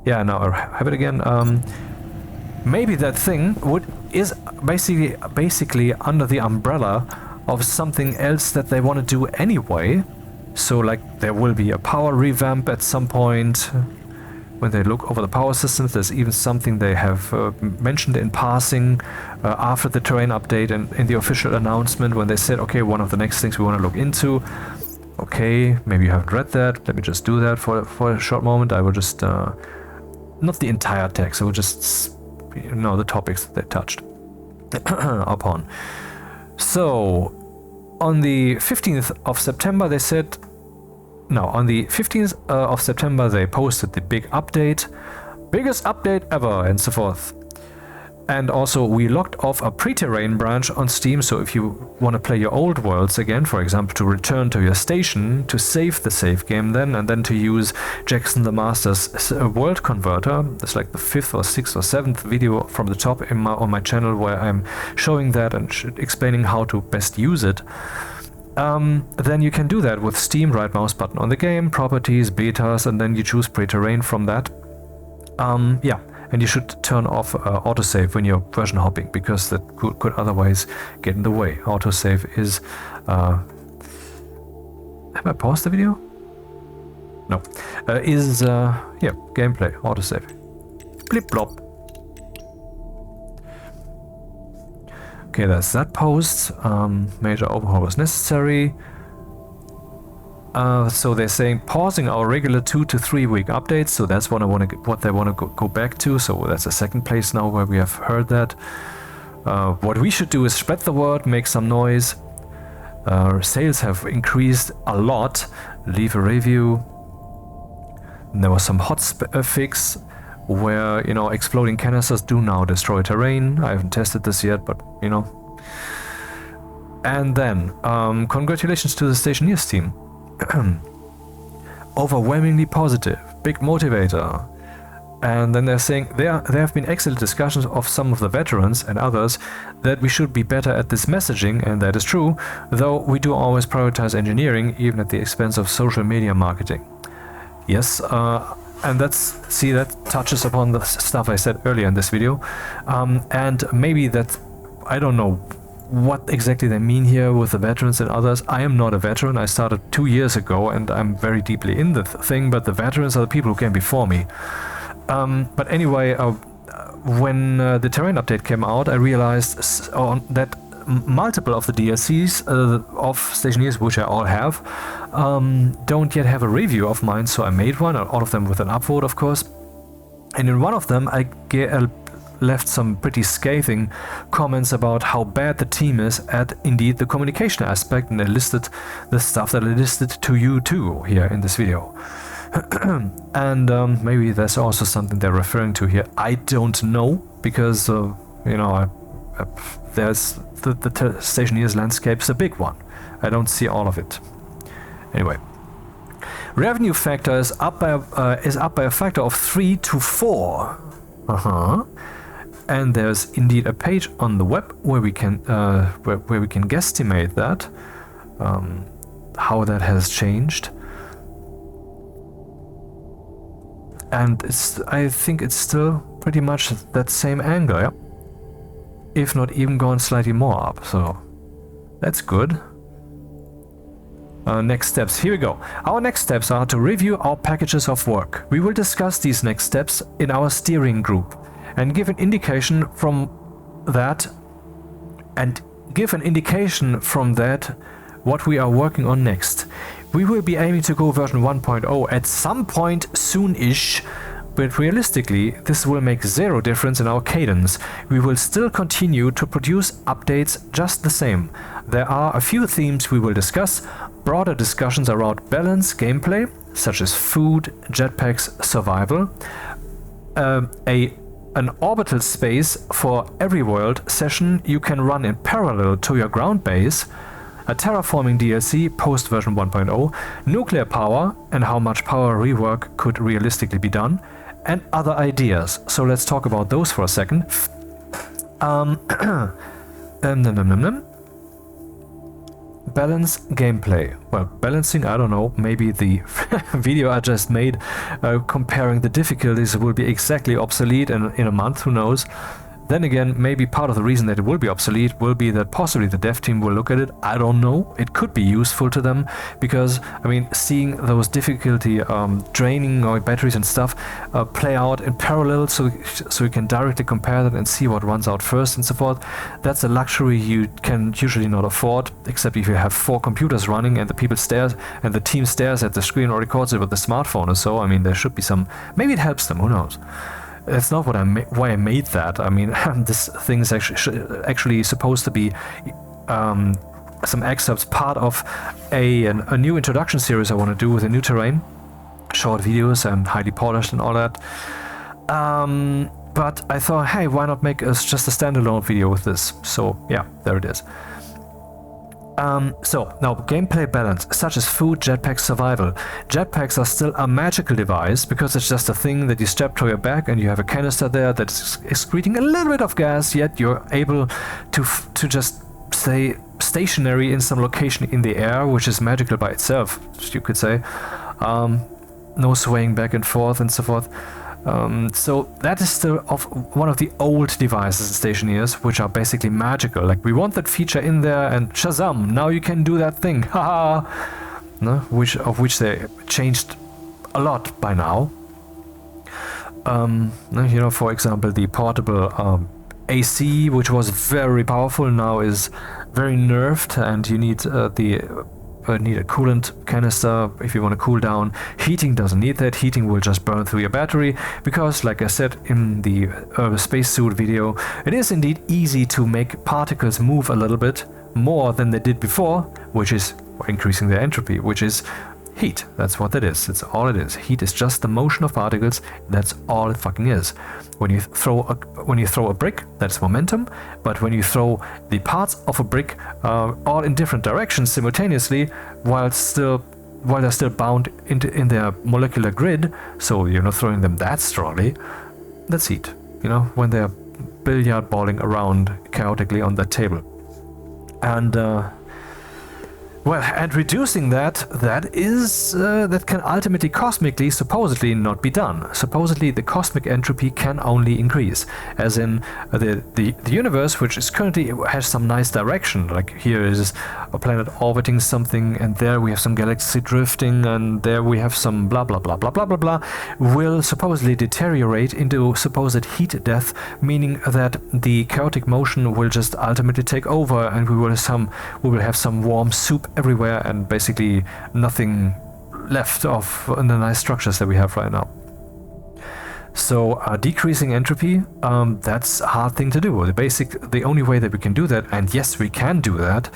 Yeah, now I have it again. Maybe that thing is basically under the umbrella of something else that they want to do anyway. So like there will be a power revamp at some point. When they look over the power systems, there's even something they have mentioned in passing after the terrain update and in the official announcement when they said, okay, one of the next things we want to look into. Okay, maybe you haven't read that. Let me just do that for a short moment. I will just... not the entire text, I will just, you know, the topics that they touched upon. So, on the 15th of September they said, no, on the 15th of September they posted the big update, biggest update ever, and so forth. And also we locked off a pre-terrain branch on Steam, so if you want to play your old worlds again, for example, to return to your station, to save the save game then, and then to use Jackson the Master's world converter. It's like the 5th or 6th or 7th video from the top on my channel where I'm showing that and explaining how to best use it. Then you can do that with Steam, right mouse button on the game, properties, betas, and then you choose pre-terrain from that. Yeah. And you should turn off autosave when you're version hopping, because that could otherwise get in the way. Autosave is... have I paused the video? No. Yeah, gameplay, autosave. Blip blop. Okay, that's that post. Major overhaul was necessary. So they're saying pausing our regular 2 to 3 week updates, so that's what they want to go back to. So that's the second place now where we have heard that. What we should do is spread the word, make some noise. Sales have increased a lot. Leave a review. And there was some hot fix where, you know, exploding canisters do now destroy terrain. I haven't tested this yet, but you know. And then congratulations to the Stationeers team. Overwhelmingly positive, big motivator. And then they're saying there have been excellent discussions of some of the veterans and others that we should be better at this messaging, and that is true, though we do always prioritize engineering even at the expense of social media marketing. Yes, and that touches upon the stuff I said earlier in this video, and maybe that, I don't know what exactly they mean here with the veterans and others. I am not a veteran. I started 2 years ago and I'm very deeply in the thing, but the veterans are the people who came before me. But anyway, when the terrain update came out, I realized that multiple of the DLCs of Stationeers, which I all have, don't yet have a review of mine, so I made one, all of them with an upvote, of course. And in one of them I left some pretty scathing comments about how bad the team is at, indeed, the communication aspect, and I listed the stuff that I listed to you too here in this video. And maybe there's also something they're referring to here. I don't know, because you know, there's the Stationeers landscape's a big one. I don't see all of it. Anyway, Revenue factor is up by a factor of 3 to 4. And there's indeed a page on the web where we can guesstimate that, how that has changed. And I think it's still pretty much that same angle, yeah? If not even gone slightly more up, so that's good. Next steps, here we go. Our next steps are to review our packages of work. We will discuss these next steps in our steering group and give an indication from that what we are working on next. We will be aiming to go version 1.0 at some point soon-ish, but realistically, this will make zero difference in our cadence. We will still continue to produce updates just the same. There are a few themes we will discuss, broader discussions around balance, gameplay, such as food, jetpacks, survival, an orbital space for every world session you can run in parallel to your ground base, a terraforming DLC post version 1.0, nuclear power and how much power rework could realistically be done, and other ideas. So let's talk about those for a second. Balance gameplay. Well, balancing, I don't know, maybe the video I just made comparing the difficulties will be exactly obsolete in a month, who knows. Then again, maybe part of the reason that it will be obsolete will be that possibly the dev team will look at it. I don't know. It could be useful to them because, I mean, seeing those difficulty draining or batteries and stuff play out in parallel so you can directly compare that and see what runs out first and so forth. That's a luxury you can usually not afford, except if you have 4 computers running and the team stares at the screen or records it with the smartphone or so. I mean, there should be some... Maybe it helps them, who knows? That's not why I made that. I mean, this thing is actually supposed to be some excerpts, part of a new introduction series I want to do with a new terrain, short videos and highly polished and all that. But I thought, hey, why not make us just a standalone video with this? So yeah, there it is. So now gameplay balance, such as food, jetpacks, survival. Jetpacks are still a magical device because it's just a thing that you strap to your back and you have a canister there that's excreting a little bit of gas, yet you're able to just stay stationary in some location in the air, which is magical by itself, you could say. No swaying back and forth and so forth. So that is still one of the old devices in Stationeers, which are basically magical. Like, we want that feature in there, and shazam, now you can do that thing. Haha! No? Of which they changed a lot by now. You know, for example, the portable AC, which was very powerful, now is very nerfed, and you need need a coolant canister if you want to cool down. Heating doesn't need that. Heating will just burn through your battery because, like I said in the spacesuit video, it is indeed easy to make particles move a little bit more than they did before, which is increasing their entropy, which is heat. That's what it is. That's all it is. Heat is just the motion of particles. That's all it fucking is. When you throw a brick, that's momentum. But when you throw the parts of a brick all in different directions simultaneously, while they're still bound in their molecular grid, so you're not throwing them that strongly, that's heat. You know, when they're billiard balling around chaotically on that table. And well, and reducing that can ultimately cosmically supposedly not be done. Supposedly the cosmic entropy can only increase, as in the universe, which is currently has some nice direction. Like, here is a planet orbiting something, and there we have some galaxy drifting, and there we have some blah blah blah blah blah blah blah, will supposedly deteriorate into supposed heat death, meaning that the chaotic motion will just ultimately take over, and we will have some warm soup everywhere, and basically nothing left of the nice structures that we have right now. So decreasing entropy, that's a hard thing to do. The only way that we can do that, and yes, we can do that,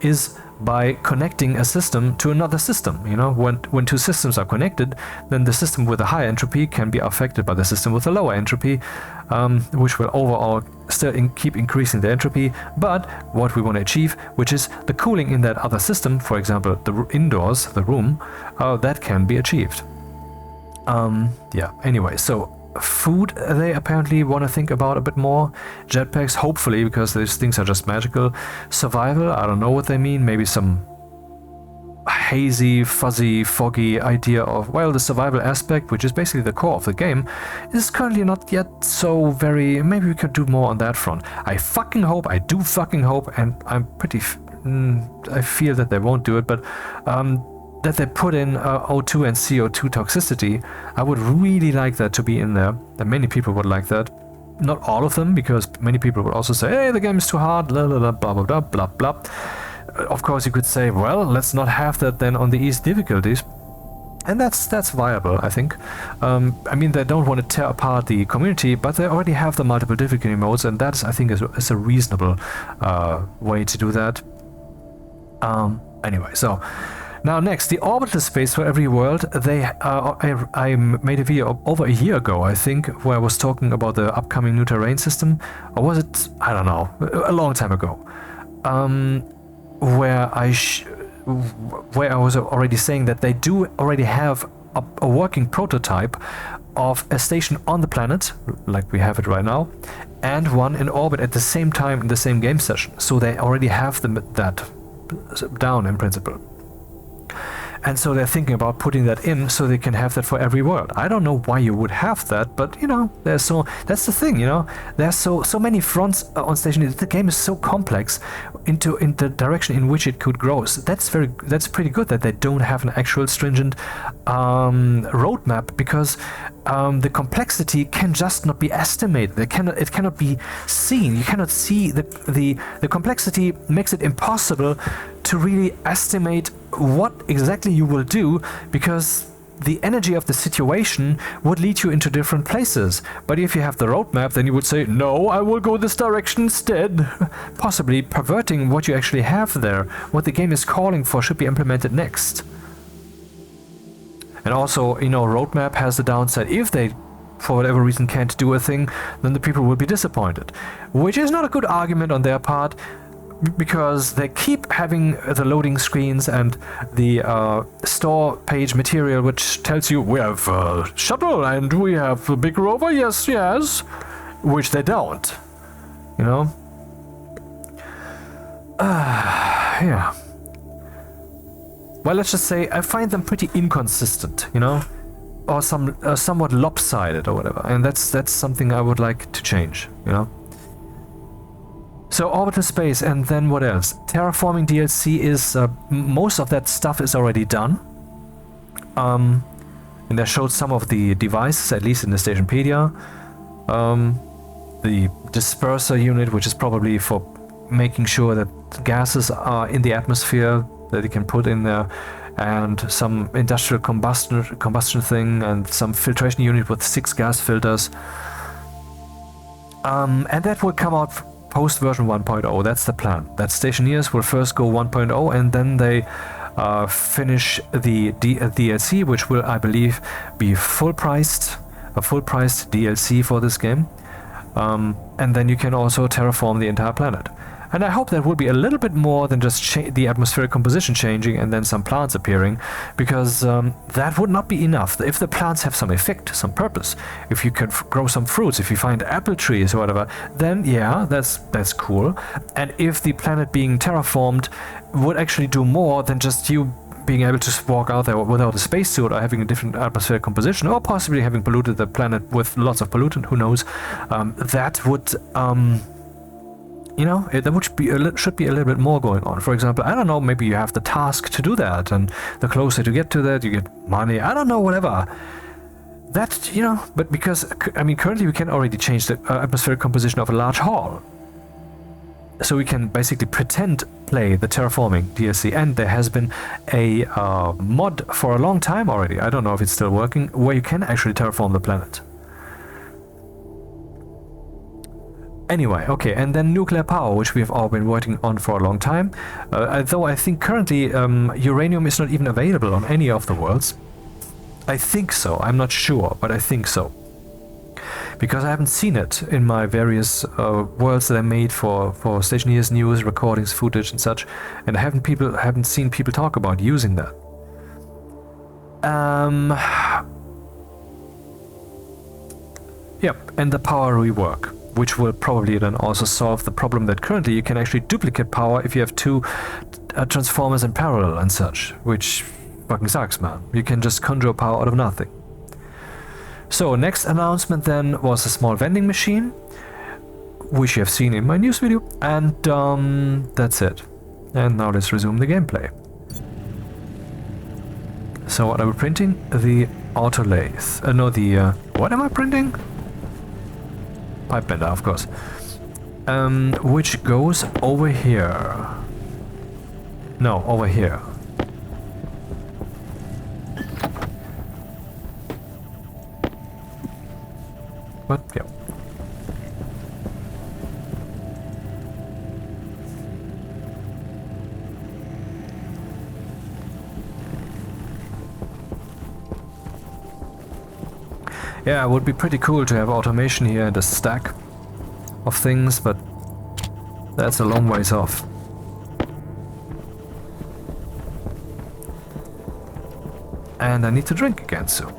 is by connecting a system to another system. You know, when two systems are connected, then the system with a high entropy can be affected by the system with a lower entropy, which will overall still keep increasing the entropy, but what we want to achieve, which is the cooling in that other system, for example, the indoors, the room, that can be achieved. Yeah, anyway, so food they apparently want to think about a bit more. Jetpacks, hopefully, because these things are just magical. Survival, I don't know what they mean. Maybe some hazy, fuzzy, foggy idea of, well, the survival aspect, which is basically the core of the game, is currently not yet so very... Maybe we could do more on that front. I do fucking hope, and I'm pretty... I feel that they won't do it, but that they put in O2 and CO2 toxicity. I would really like that to be in there, and many people would like that. Not all of them, because many people would also say, hey, the game is too hard, blah, blah, blah, blah, blah, blah, blah. Of course, you could say, well, let's not have that then on the easy difficulties. And that's viable, I think. I mean, they don't want to tear apart the community, but they already have the multiple difficulty modes, and that, I think, is a reasonable way to do that. Anyway, so... Now next, the orbital space for every world. I made a video over a year ago, I think, where I was talking about the upcoming new terrain system. Or was it? I don't know. A long time ago. Where I was already saying that they do already have a working prototype of a station on the planet, like we have it right now, and one in orbit at the same time in the same game session. So they already have that down in principle. And so they're thinking about putting that in so they can have that for every world. I don't know why you would have that, but you know, that's the thing, you know. There's so many fronts on Stationeers. The game is so complex in the direction in which it could grow. So that's pretty good that they don't have an actual stringent roadmap, because the complexity can just not be estimated. It cannot be seen. You cannot see the complexity makes it impossible to really estimate what exactly you will do, because the energy of the situation would lead you into different places. But if you have the roadmap, then you would say, no, I will go this direction instead, possibly perverting what you actually have there. What the game is calling for should be implemented next. And also, you know, roadmap has the downside. If they, for whatever reason, can't do a thing, then the people will be disappointed. Which is not a good argument on their part, because they keep having the loading screens and the store page material which tells you we have a shuttle and we have a big rover, yes, which they don't, you know. Yeah. Well, let's just say I find them pretty inconsistent, you know, or somewhat lopsided or whatever, and that's something I would like to change, you know. So orbital space, and then what else? Terraforming DLC is, most of that stuff is already done. And I showed some of the devices, at least in the Stationpedia. The disperser unit, which is probably for making sure that gases are in the atmosphere that you can put in there, and some industrial combustion thing, and some filtration unit with 6 gas filters. And that will come out post version 1.0, that's the plan. That Stationeers will first go 1.0, and then they finish the DLC, which will, I believe, be a full-priced DLC for this game. And then you can also terraform the entire planet. And I hope that will be a little bit more than just the atmospheric composition changing and then some plants appearing, because that would not be enough. If the plants have some effect, some purpose, if you can grow some fruits, if you find apple trees or whatever, then yeah, that's cool. And if the planet being terraformed would actually do more than just you being able to walk out there without a spacesuit, or having a different atmospheric composition, or possibly having polluted the planet with lots of pollutant, who knows, that would... you know, there should be a little bit more going on. For example, I don't know, maybe you have the task to do that, and the closer you get to that, you get money. I don't know, whatever. That, you know, but because, I mean, currently we can already change the atmospheric composition of a large hall. So we can basically pretend play the terraforming DLC, and there has been a mod for a long time already, I don't know if it's still working, where you can actually terraform the planet. Anyway, okay, and then nuclear power, which we have all been working on for a long time. Though I think currently uranium is not even available on any of the worlds. I think so, I'm not sure, but I think so. because I haven't seen it in my various worlds that I made for Stationeers news, recordings, footage, and such, and I haven't seen people talk about using that. Yep, and the power rework, which will probably then also solve the problem that currently you can actually duplicate power if you have two transformers in parallel and such, which fucking sucks, man. You can just conjure power out of nothing. So next announcement then was a small vending machine, which you have seen in my news video, and that's it. And now let's resume the gameplay. So what are we printing? The auto lathe. What am I printing? Pipe bender, of course. Which goes over here. No, over here. What? Yeah. Yeah, it would be pretty cool to have automation here and a stack of things, but that's a long ways off. And I need to drink again soon.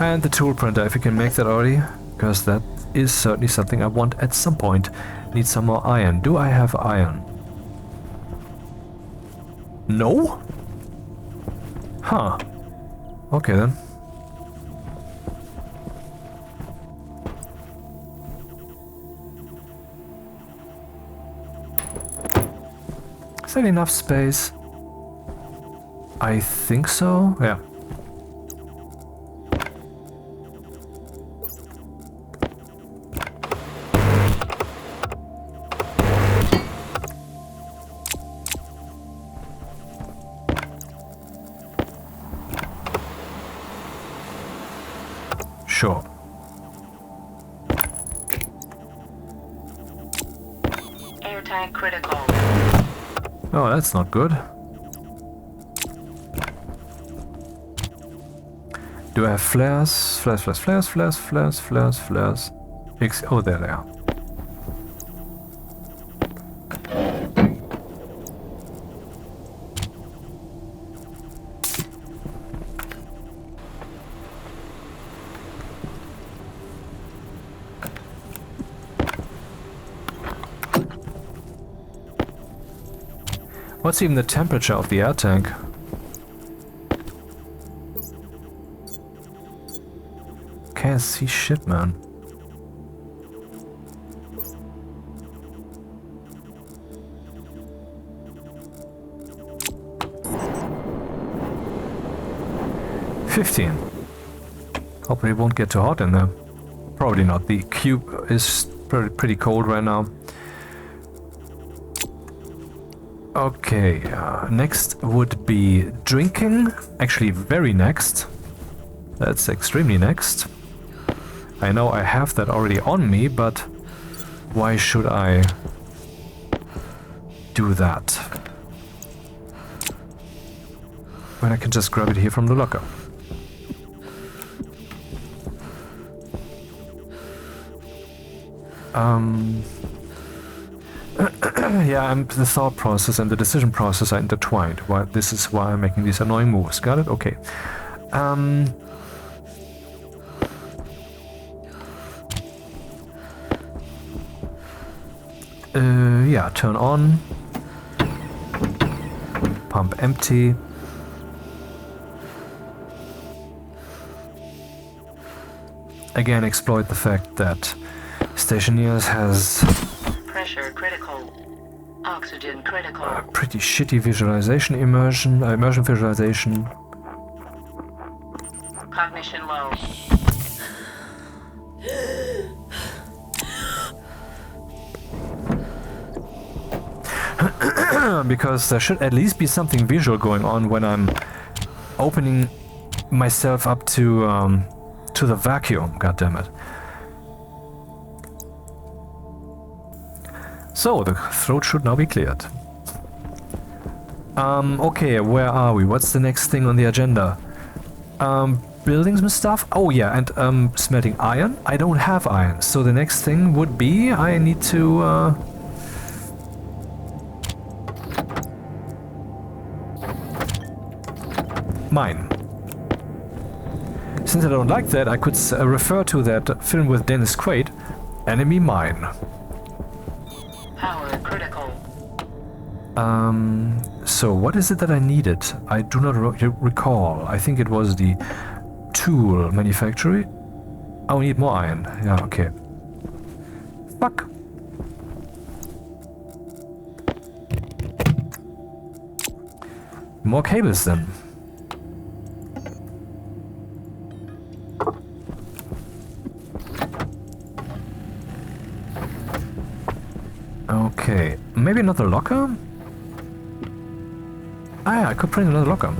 And the tool printer, if you can make that already, because that is certainly something I want at some point. Need some more iron. Do I have iron? No? Huh. Okay then. Is that enough space? I think so, yeah. Sure. Air tank critical. Oh, that's not good. Do I have flares? Flares. Oh, there they are. What's even the temperature of the air tank? Can't see shit, man. $15. Hopefully it won't get too hot in there. Probably not. The cube is pretty cold right now. Okay, next would be drinking. Actually, very next. That's extremely next. I know I have that already on me, but why should I do that when I can just grab it here from the locker? Yeah, the thought process and the decision process are intertwined. This is why I'm making these annoying moves. Got it? Okay. Yeah, turn on. Pump empty. Again, exploit the fact that Stationeers has Pressure critical. Oxygen critical. Pretty shitty visualization immersion visualization. Cognition low. Because there should at least be something visual going on when I'm opening myself up to the vacuum. God damn it. So, the throat should now be cleared. Okay, where are we? What's the next thing on the agenda? buildings and stuff. Oh yeah, and smelting iron. I don't have iron, so the next thing would be I need to mine. Since I don't like that, I could refer to that film with Dennis Quaid, Enemy Mine. Power critical. So what is it that I needed? I do not recall. I think it was the tool manufacturer. Oh, we need more iron. Yeah, okay. Fuck. More cables then. Okay, maybe another locker? Ah, yeah, I could print another locker.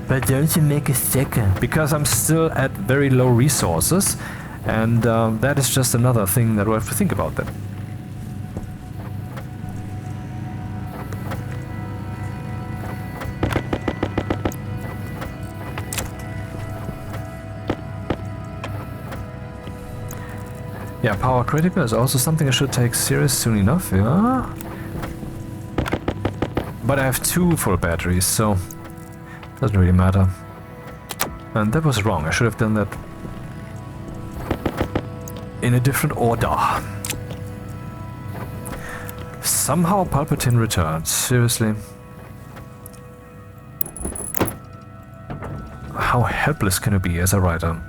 But don't you make a second? Because I'm still at very low resources, and that is just another thing that we'll have to think about then. Yeah, power critical is also something I should take serious soon enough, yeah. But I have 2 full batteries, so doesn't really matter. And that was wrong, I should have done that in a different order. Somehow Palpatine returned, seriously. How helpless can you be as a writer?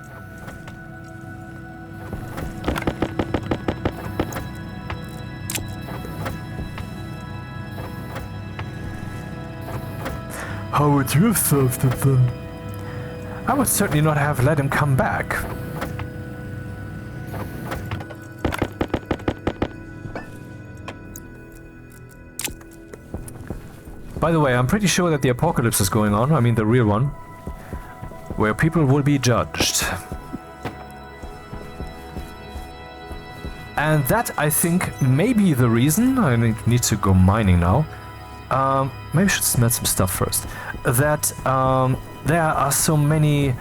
How would you have solved it then? I would certainly not have let him come back. By the way, I'm pretty sure that the apocalypse is going on, I mean the real one, where people will be judged. And that, I think, may be the reason, I need to go mining now. Maybe I should smell some stuff first. That there are so many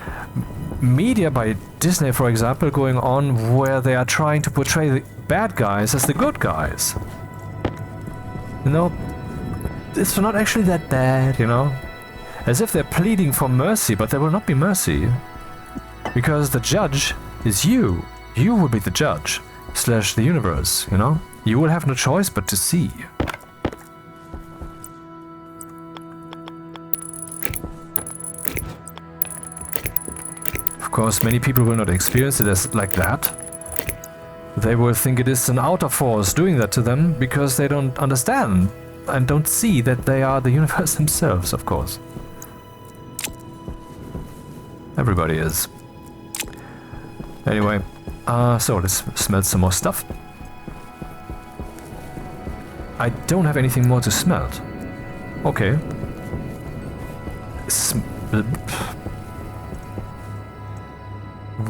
media by Disney, for example, going on where they are trying to portray the bad guys as the good guys. You know, it's not actually that bad, you know? As if they're pleading for mercy, but there will not be mercy. Because the judge is you. You will be the judge, / the universe, you know? You will have no choice but to see. Of course, many people will not experience it as like that. They will think it is an outer force doing that to them because they don't understand and don't see that they are the universe themselves, of course. Everybody is. Anyway, so let's smelt some more stuff. I don't have anything more to smelt. Okay.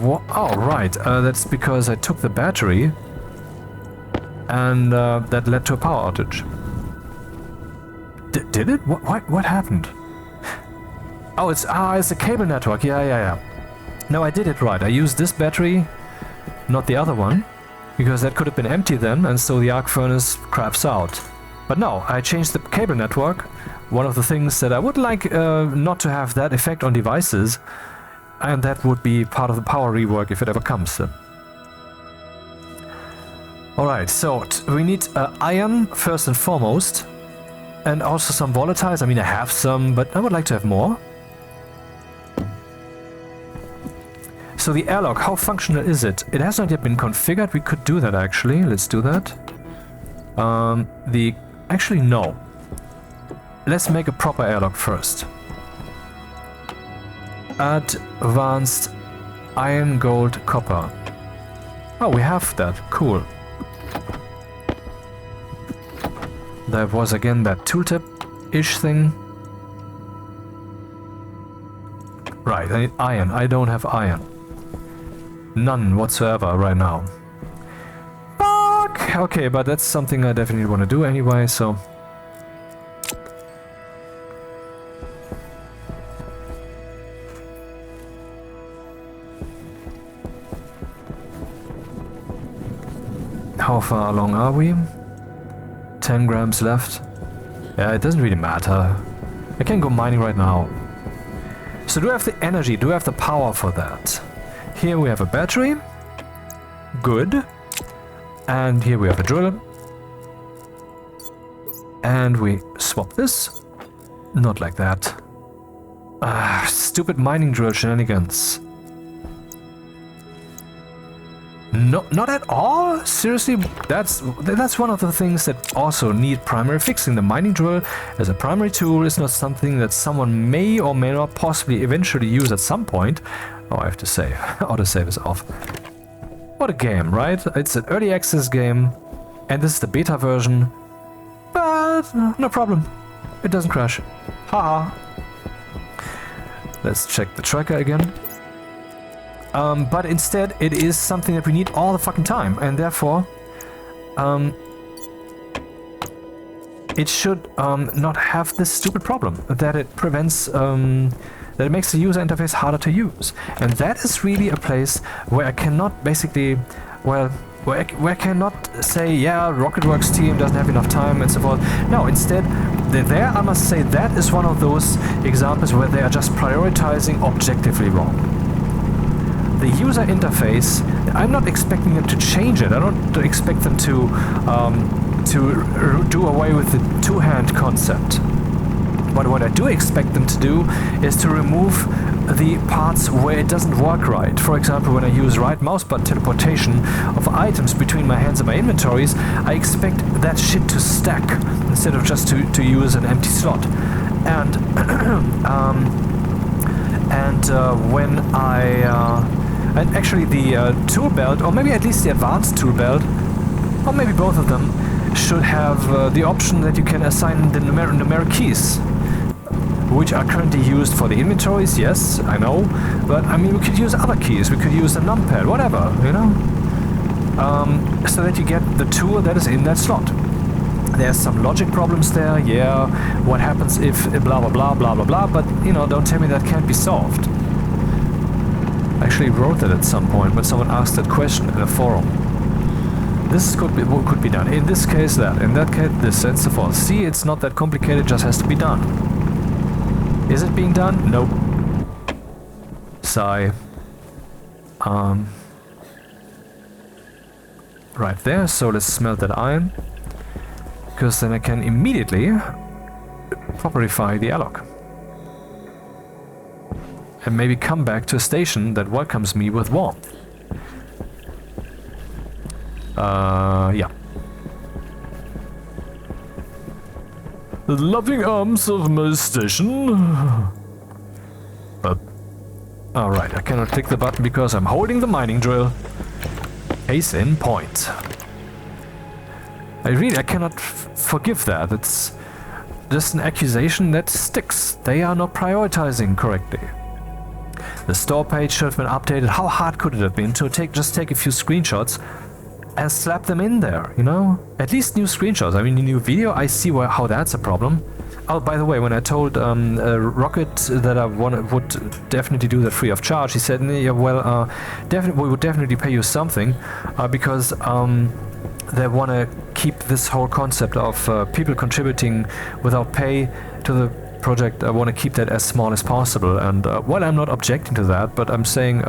Oh, right. That's because I took the battery and that led to a power outage. Did it? What happened? Oh, it's a cable network. Yeah. No, I did it right. I used this battery, not the other one, because that could have been empty then, and so the arc furnace craps out. But no, I changed the cable network. One of the things that I would like not to have that effect on devices. And that would be part of the power rework if it ever comes. Alright, so we need iron first and foremost. And also some volatiles. I mean, I have some, but I would like to have more. So the airlock, how functional is it? It has not yet been configured. We could do that actually. Let's do that. Actually, no. Let's make a proper airlock first. Advanced iron, gold, copper. Oh, we have that. Cool. There was again that tooltip-ish thing. Right, I need iron. I don't have iron. None whatsoever right now. Okay, but that's something I definitely want to do anyway, so... How far along are we? 10 grams left. Yeah, it doesn't really matter. I can go mining right now. So do I have the energy? Do I have the power for that? Here we have a battery. Good. And here we have a drill. And we swap this. Not like that. Stupid mining drill shenanigans. No, not at all? Seriously? That's one of the things that also need primary fixing. The mining drill as a primary tool is not something that someone may or may not possibly eventually use at some point. Oh, I have to save. Autosave is off. What a game, right? It's an early access game, and this is the beta version. But no problem. It doesn't crash. Haha. Let's check the tracker again. But instead, it is something that we need all the fucking time, and therefore, it should not have this stupid problem that it prevents, that it makes the user interface harder to use. And that is really a place where I cannot basically, well, where I cannot say, yeah, Rocketworks team doesn't have enough time and so forth. No, instead, there I must say that is one of those examples where they are just prioritizing objectively wrong. The user interface, I'm not expecting them to change it. I don't expect them to do away with the two-hand concept. But what I do expect them to do is to remove the parts where it doesn't work right. For example, when I use right mouse button teleportation of items between my hands and my inventories, I expect that shit to stack instead of just to use an empty slot. And when and actually the tool belt, or maybe at least the advanced tool belt, or maybe both of them, should have the option that you can assign the numeric keys, which are currently used for the inventories, yes, I know, but I mean we could use other keys, we could use the numpad, whatever, you know, so that you get the tool that is in that slot. There's some logic problems there, yeah, what happens if blah blah blah blah blah blah, but you know, don't tell me that can't be solved. I actually wrote that at some point when someone asked that question in a forum. This could be done. In this case that, in that case this, and so forth. See, it's not that complicated, it just has to be done. Is it being done? Nope. Sigh. Right there, so let's smelt that iron. Because then I can immediately properify the alloc. And maybe come back to a station that welcomes me with warmth. Yeah. The loving arms of my station. Alright, I cannot click the button because I'm holding the mining drill. Case in point. I cannot forgive that. It's just an accusation that sticks. They are not prioritizing correctly. The store page should have been updated. How hard could it have been to just take a few screenshots and slap them in there, you know? At least new screenshots. I mean, new video, I see how that's a problem. Oh, by the way, when I told Rocket that I would definitely do that free of charge, he said, yeah, well, we would definitely pay you something because they want to keep this whole concept of people contributing without pay to the project. I want to keep that as small as possible. And well, I'm not objecting to that, but I'm saying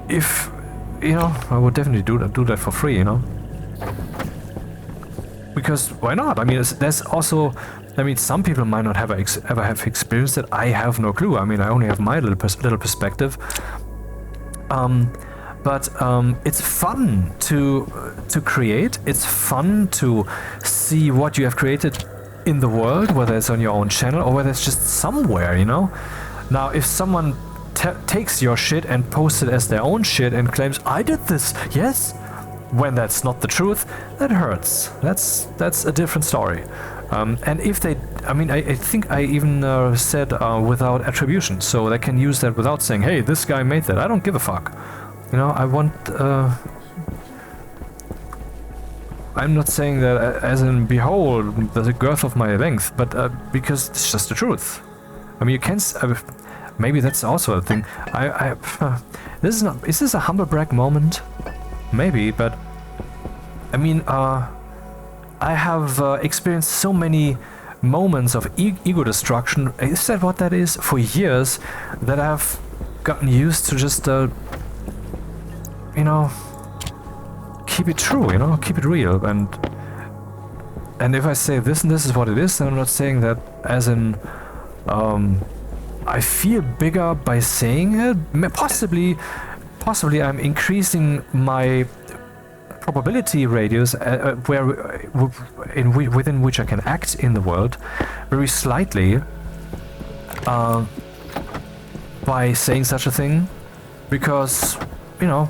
if, you know, I would definitely do that for free, you know. Because why not? I mean, there's also, I mean, some people might not ever have experienced it. I have no clue. I mean, I only have my little perspective. But it's fun to create. It's fun to see what you have created in the world, whether it's on your own channel or whether it's just somewhere, you know. Now, if someone takes your shit and posts it as their own shit and claims, I did this, yes, when that's not the truth, that hurts. That's a different story. And if they, I mean, I think I even said without attribution, so they can use that without saying, hey, this guy made that. I don't give a fuck. You know, I want I'm not saying that as in behold the girth of my length, but because it's just the truth. I mean, you can. Maybe that's also a thing. This is not. Is this a humble brag moment? Maybe, but I mean, I have experienced so many moments of ego destruction. Is that what that is? For years, that I've gotten used to just, you know, keep it true. You know, keep it real. And if I say this and this is what it is, then I'm not saying that as in. I feel bigger by saying it. Possibly I'm increasing my probability radius within which I can act in the world very slightly by saying such a thing, because, you know,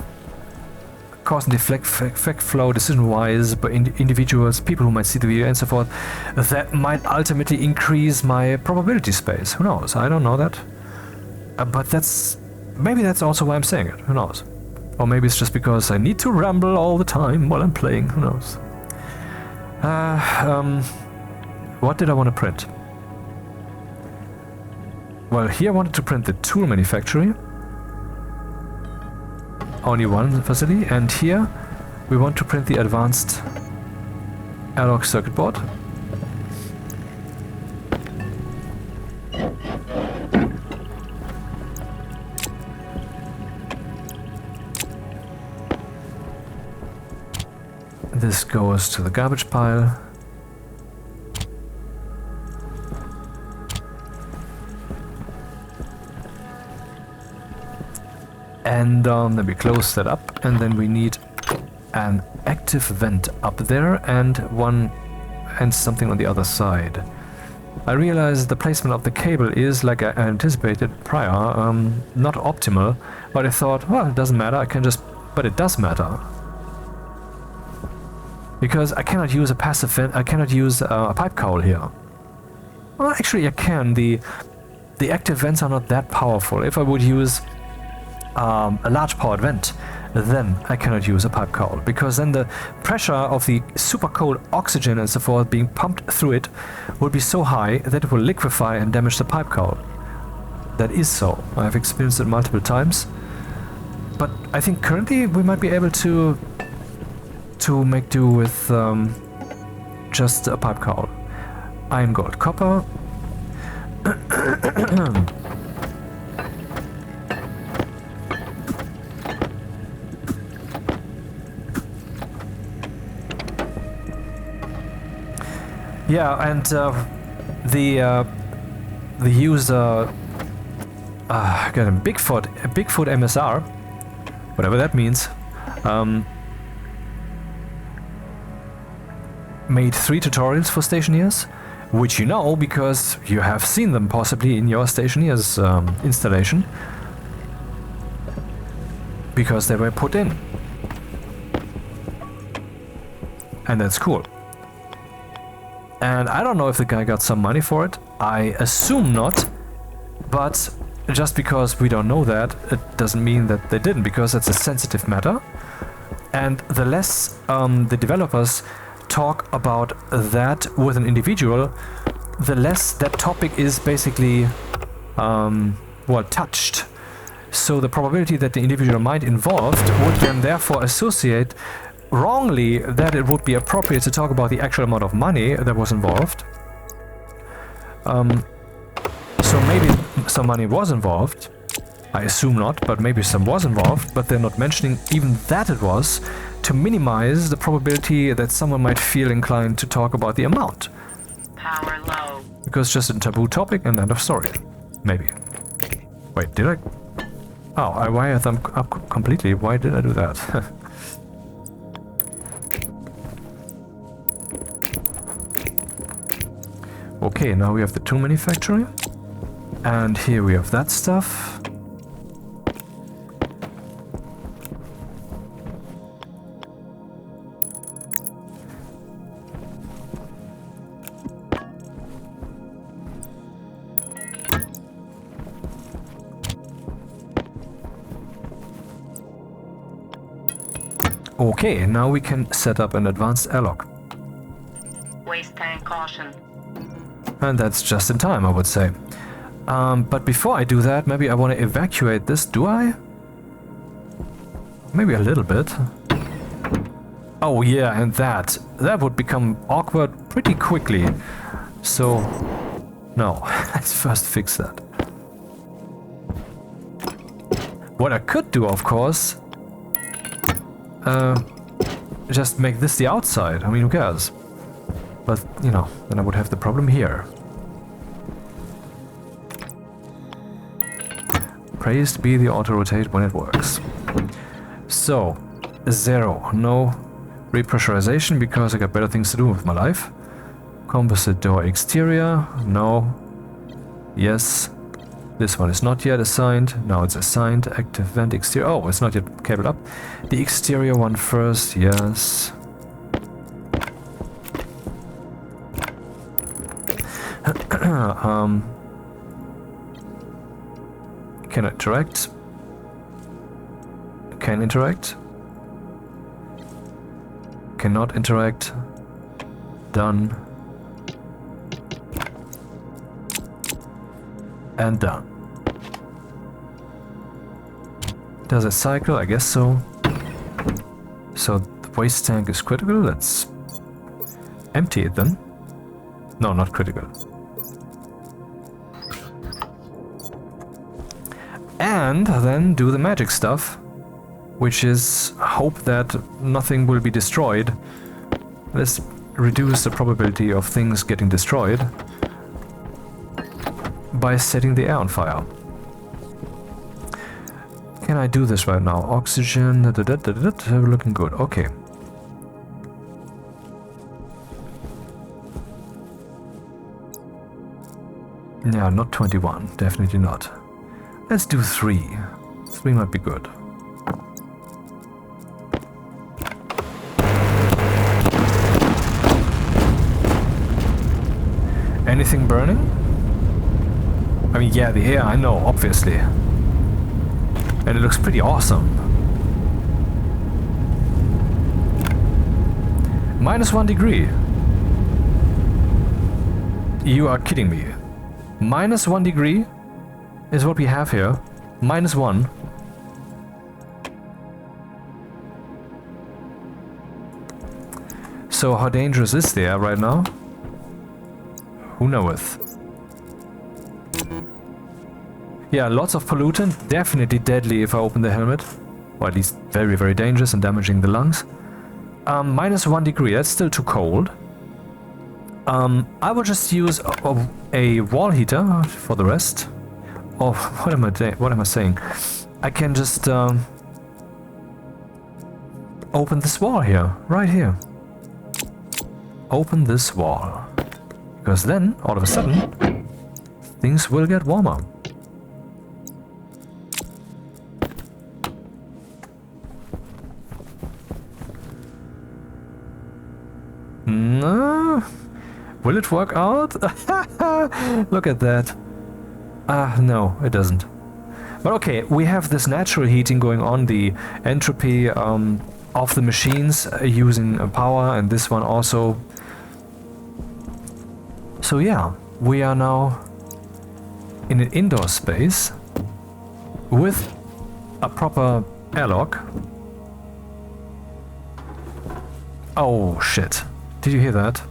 cause and effect flow, decision-wise, but individuals, people who might see the video and so forth, that might ultimately increase my probability space. Who knows? I don't know that. But maybe that's also why I'm saying it. Who knows? Or maybe it's just because I need to ramble all the time while I'm playing. Who knows? What did I want to print? Well, here I wanted to print the tool manufacturing. Only one facility, and here we want to print the advanced analog circuit board. This goes to the garbage pile. And then we close that up, and then we need an active vent up there and something on the other side. I realized the placement of the cable is, like I anticipated prior, not optimal, but I thought, well, it doesn't matter, but it does matter. Because I cannot use a passive vent, I cannot use a pipe cowl here. Well, actually I can. The active vents are not that powerful. If I would use a large powered vent, then I cannot use a pipe cowl, because then the pressure of the super cold oxygen and so forth being pumped through it will be so high that it will liquefy and damage the pipe cowl. That is so. I've experienced it multiple times. But I think currently we might be able to make do with just a pipe cowl. Iron, gold, copper. Yeah, and the user got a Bigfoot MSR, whatever that means, made 3 tutorials for Stationeers, which you know because you have seen them possibly in your Stationeers installation, because they were put in, and that's cool. And I don't know if the guy got some money for it. I assume not, but just because we don't know that, it doesn't mean that they didn't, because it's a sensitive matter. And the less the developers talk about that with an individual, the less that topic is basically touched. So the probability that the individual might involved would then therefore associate wrongly that it would be appropriate to talk about the actual amount of money that was involved. So maybe some money was involved. I assume not, but maybe some was involved, but they're not mentioning even that it was, to minimize the probability that someone might feel inclined to talk about the amount. Power low. Because it's just a taboo topic and end of story. Maybe. Wait, did I? Oh, I wired them up completely. Why did I do that? Okay, now we have the tool manufacturing, and here we have that stuff. Okay, now we can set up an advanced airlock. Waste tank caution. And that's just in time, I would say. But before I do that, maybe I want to evacuate this, do I? Maybe a little bit. Oh yeah, and that would become awkward pretty quickly. So, no, let's first fix that. What I could do, of course, just make this the outside. I mean, who cares? But, you know, then I would have the problem here. Praised be the auto-rotate when it works. So, 0. No repressurization because I got better things to do with my life. Composite door exterior. No. Yes. This one is not yet assigned. Now it's assigned. Active vent exterior. Oh, it's not yet cabled up. The exterior one first. Yes. Can interact. Can interact. Cannot interact. Done. And done. Does it cycle? I guess so. So the waste tank is critical. Let's empty it then. No, not critical. And then do the magic stuff, which is hope that nothing will be destroyed. Let's reduce the probability of things getting destroyed by setting the air on fire. Can I do this right now? Oxygen, looking good. Okay. Yeah, not 21, definitely not. Let's do 3. 3 might be good. Anything burning? I mean, yeah, the air, I know, obviously. And it looks pretty awesome. -1 degree. You are kidding me. -1 degree is what we have here. -1. So how dangerous is the air right now? Who knoweth? Yeah, lots of pollutant, definitely deadly if I open the helmet. Or at least very, very dangerous and damaging the lungs. -1 degree, that's still too cold. I will just use a wall heater for the rest. Oh, what am I saying? I can just open this wall here, right here. Open this wall. Because then, all of a sudden, things will get warmer. No. Will it work out? Look at that. No, it doesn't. But okay, we have this natural heating going on, the entropy of the machines using power, and this one also. So yeah, we are now in an indoor space with a proper airlock. Oh shit. Did you hear that?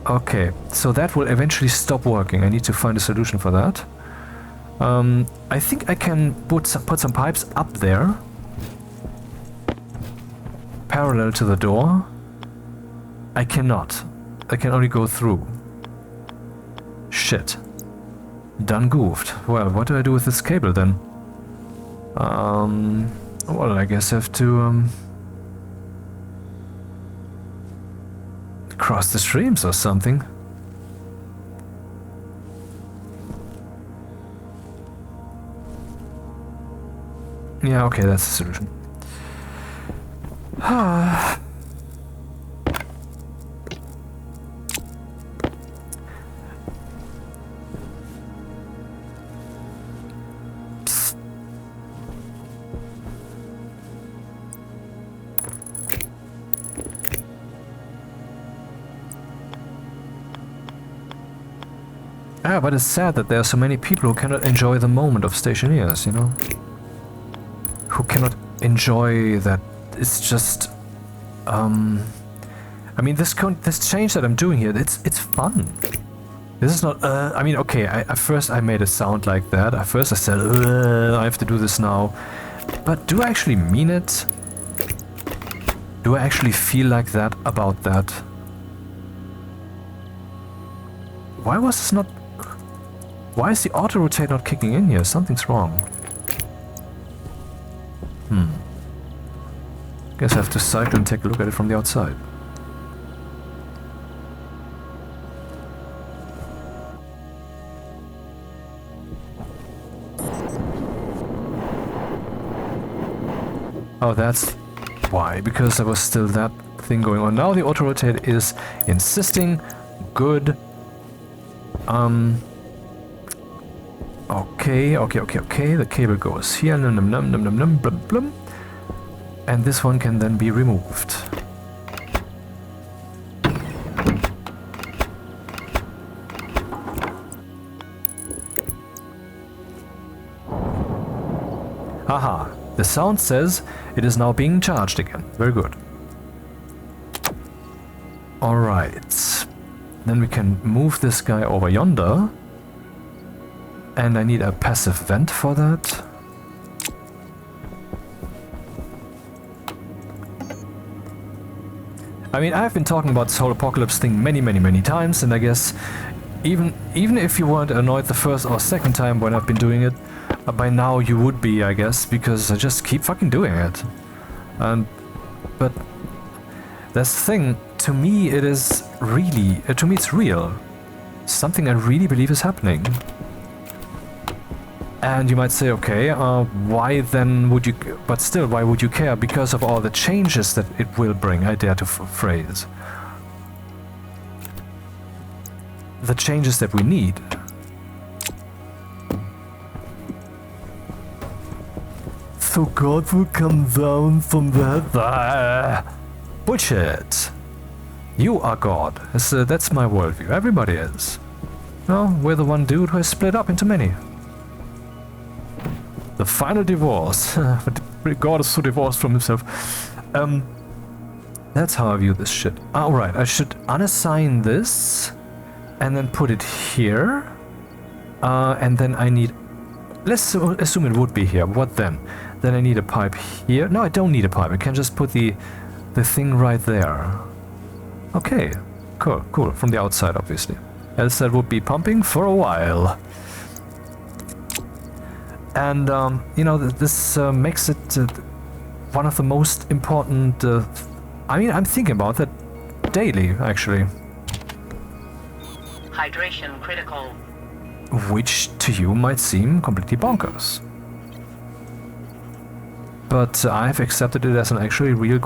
Okay, so that will eventually stop working. I need to find a solution for that. I think I can put some pipes up there, parallel to the door. I cannot. I can only go through. Shit. Done goofed. Well, what do I do with this cable then? Well, I guess I have to cross the streams or something. Yeah, okay, that's the solution. Yeah, but it's sad that there are so many people who cannot enjoy the moment of Stationeers, you know? Who cannot enjoy that. It's just... I mean, this change that I'm doing here, it's fun. This is not... I mean, okay, at first I made a sound like that. At first I said, I have to do this now. But do I actually mean it? Do I actually feel like that about that? Why was this not... Why is the auto-rotate not kicking in here? Something's wrong. Guess I have to cycle and take a look at it from the outside. Oh, that's why. Because there was still that thing going on. Now the auto-rotate is insisting. Good. Okay. The cable goes here. Num num num num num num blum blum. And this one can then be removed. Aha. The sound says it is now being charged again. Very good. Alright. Then we can move this guy over yonder. And I need a passive vent for that. I mean, I've been talking about this whole apocalypse thing many times, and I guess even if you weren't annoyed the first or second time when I've been doing it, by now you would be, I guess, because I just keep fucking doing it. But that's the thing, to me it is really, to me it's real. Something I really believe is happening. And you might say, okay, why then would you... But still, why would you care? Because of all the changes that it will bring, I dare to phrase. The changes that we need. So God will come down from the... Bullshit! You are God. That's my worldview. Everybody is. No, we're the one dude who is split up into many. The final divorce. God is so divorced from himself. That's how I view this shit. Alright, I should unassign this and then put it here. And then I need... Let's assume it would be here. What then? Then I need a pipe here. No, I don't need a pipe. I can just put the thing right there. Okay, cool. From the outside, obviously. Else that would be pumping for a while. And, you know, this makes it one of the most important... I mean, I'm thinking about that daily, actually. Hydration critical. Which to you might seem completely bonkers. But I've accepted it as an actually real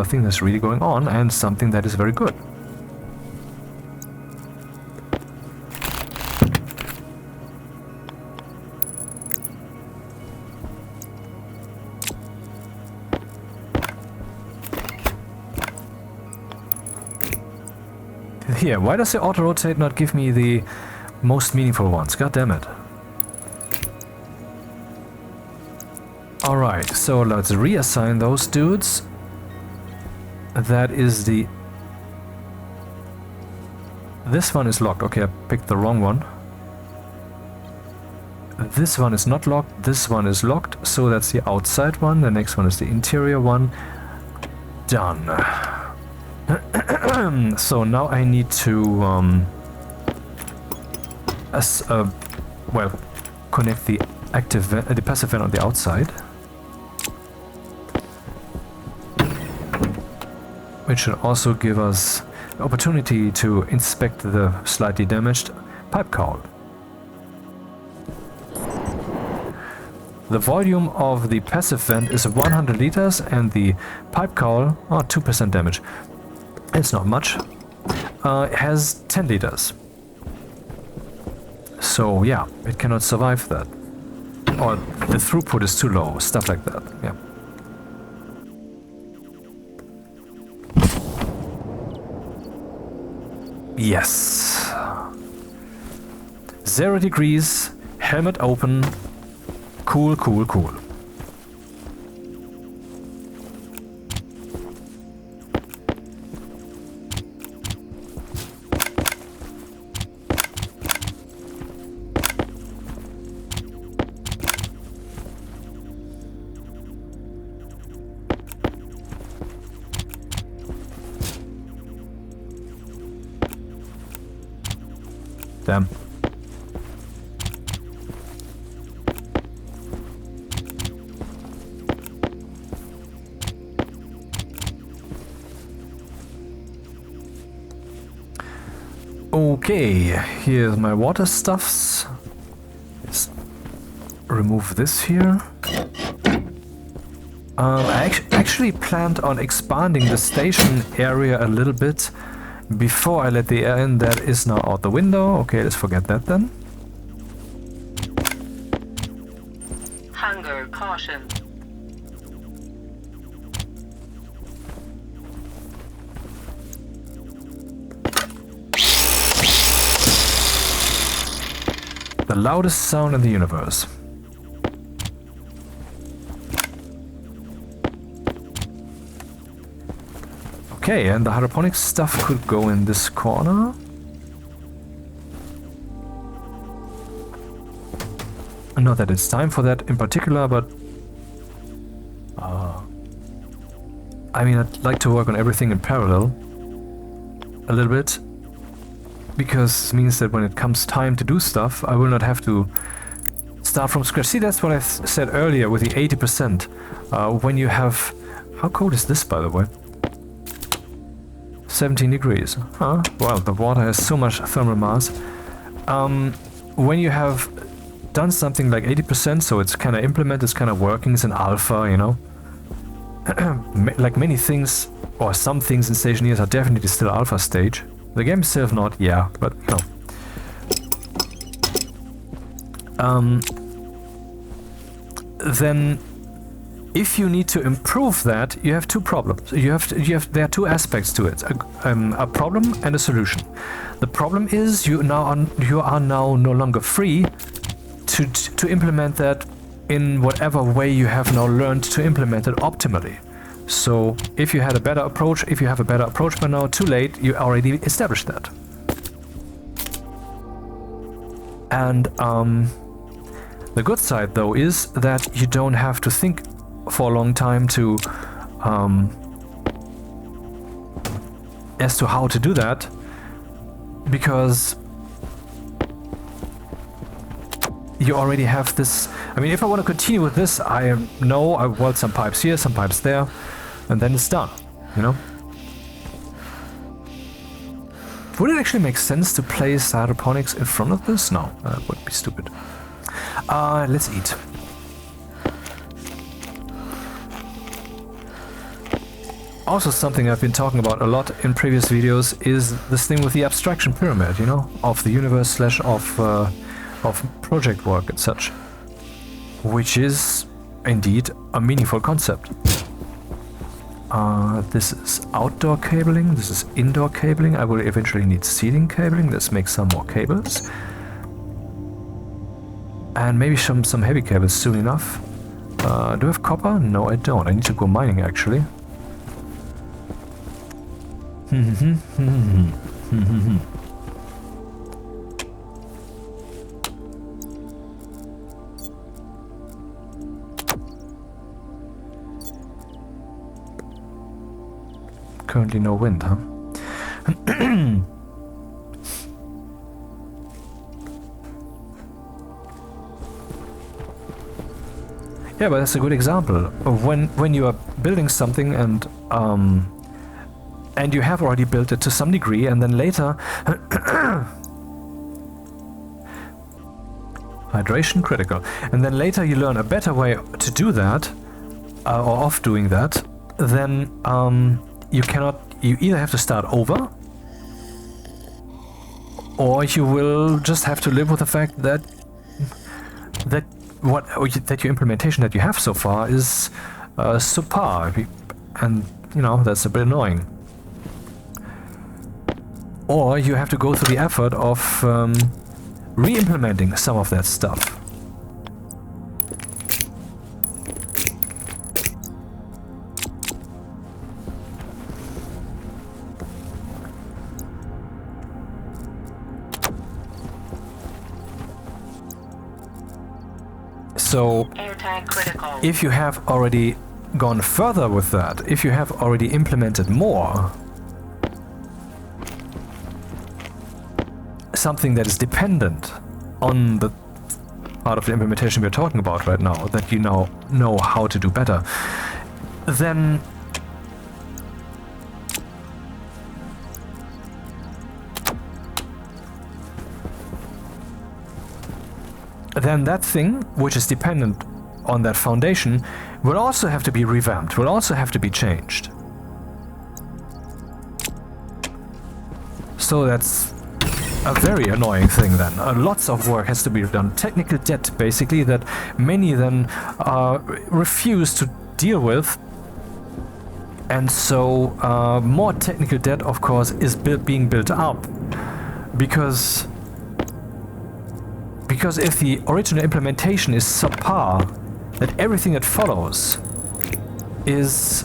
thing that's really going on, and something that is very good. Here, why does the auto-rotate not give me the most meaningful ones? God damn it. Alright, so let's reassign those dudes. That is the... This one is locked. Okay, I picked the wrong one. This one is not locked. This one is locked. So that's the outside one. The next one is the interior one. Done. So now I need to well, connect the the passive vent on the outside, which should also give us the opportunity to inspect the slightly damaged pipe cowl. The volume of the passive vent is 100 liters and the pipe cowl, 2% damage. It's not much. It has 10 liters. So yeah, it cannot survive that. Or the throughput is too low, stuff like that, yeah. Yes. 0 degrees, helmet open. Cool, cool, cool. Damn. Okay, here's my water stuffs. Let's remove this here. I actually planned on expanding the station area a little bit before I let the air in. That is now out the window. Okay, let's forget that then. Hunger caution. The loudest sound in the universe. Okay, and the hydroponic stuff could go in this corner. Not that it's time for that in particular, but I mean, I'd like to work on everything in parallel a little bit, because it means that when it comes time to do stuff, I will not have to start from scratch. See, that's what I said earlier with the 80%. When you have... How cold is this, by the way? 17 degrees. Huh? Well, the water has so much thermal mass. When you have done something like 80%, so it's kind of implemented, it's kind of working, it's an alpha, you know? Like many things, or some things in Stationeers are definitely still alpha stage. The game itself not, yeah, but no. Then, if you need to improve that, you have two problems. There are two aspects to it: a problem and a solution. The problem is you are now no longer free to implement that in whatever way you have now learned to implement it optimally. So if you had a better approach, if you have a better approach by now, too late, you already established that. And the good side though is that you don't have to think for a long time to as to how to do that, because you already have this. I mean, if I want to continue with this, I know I weld some pipes here, some pipes there, and then it's done, you know? Would it actually make sense to place hydroponics in front of this? No, that would be stupid. Let's eat. Also, something I've been talking about a lot in previous videos is this thing with the abstraction pyramid, you know, of the universe / of project work and such, which is indeed a meaningful concept. This is outdoor cabling, this is indoor cabling. I will eventually need ceiling cabling. Let's make some more cables. And maybe some heavy cables soon enough. Do I have copper? No, I don't. I need to go mining actually. Currently no wind, huh? Yeah, but that's a good example of when you are building something and you have already built it to some degree, and then later hydration critical, and then later you learn a better way to do that, or of doing that, then you either have to start over, or you will just have to live with the fact that your implementation that you have so far is subpar, and you know, that's a bit annoying. Or you have to go through the effort of re-implementing some of that stuff. So, if you have already gone further with that, if you have already implemented more, something that is dependent on the part of the implementation we're talking about right now, that you now know how to do better, then that thing, which is dependent on that foundation, will also have to be revamped, will also have to be changed. So that's a very annoying thing then. Lots of work has to be done. Technical debt, basically, that many then refuse to deal with. And so more technical debt, of course, is being built up. Because if the original implementation is subpar, that everything that follows is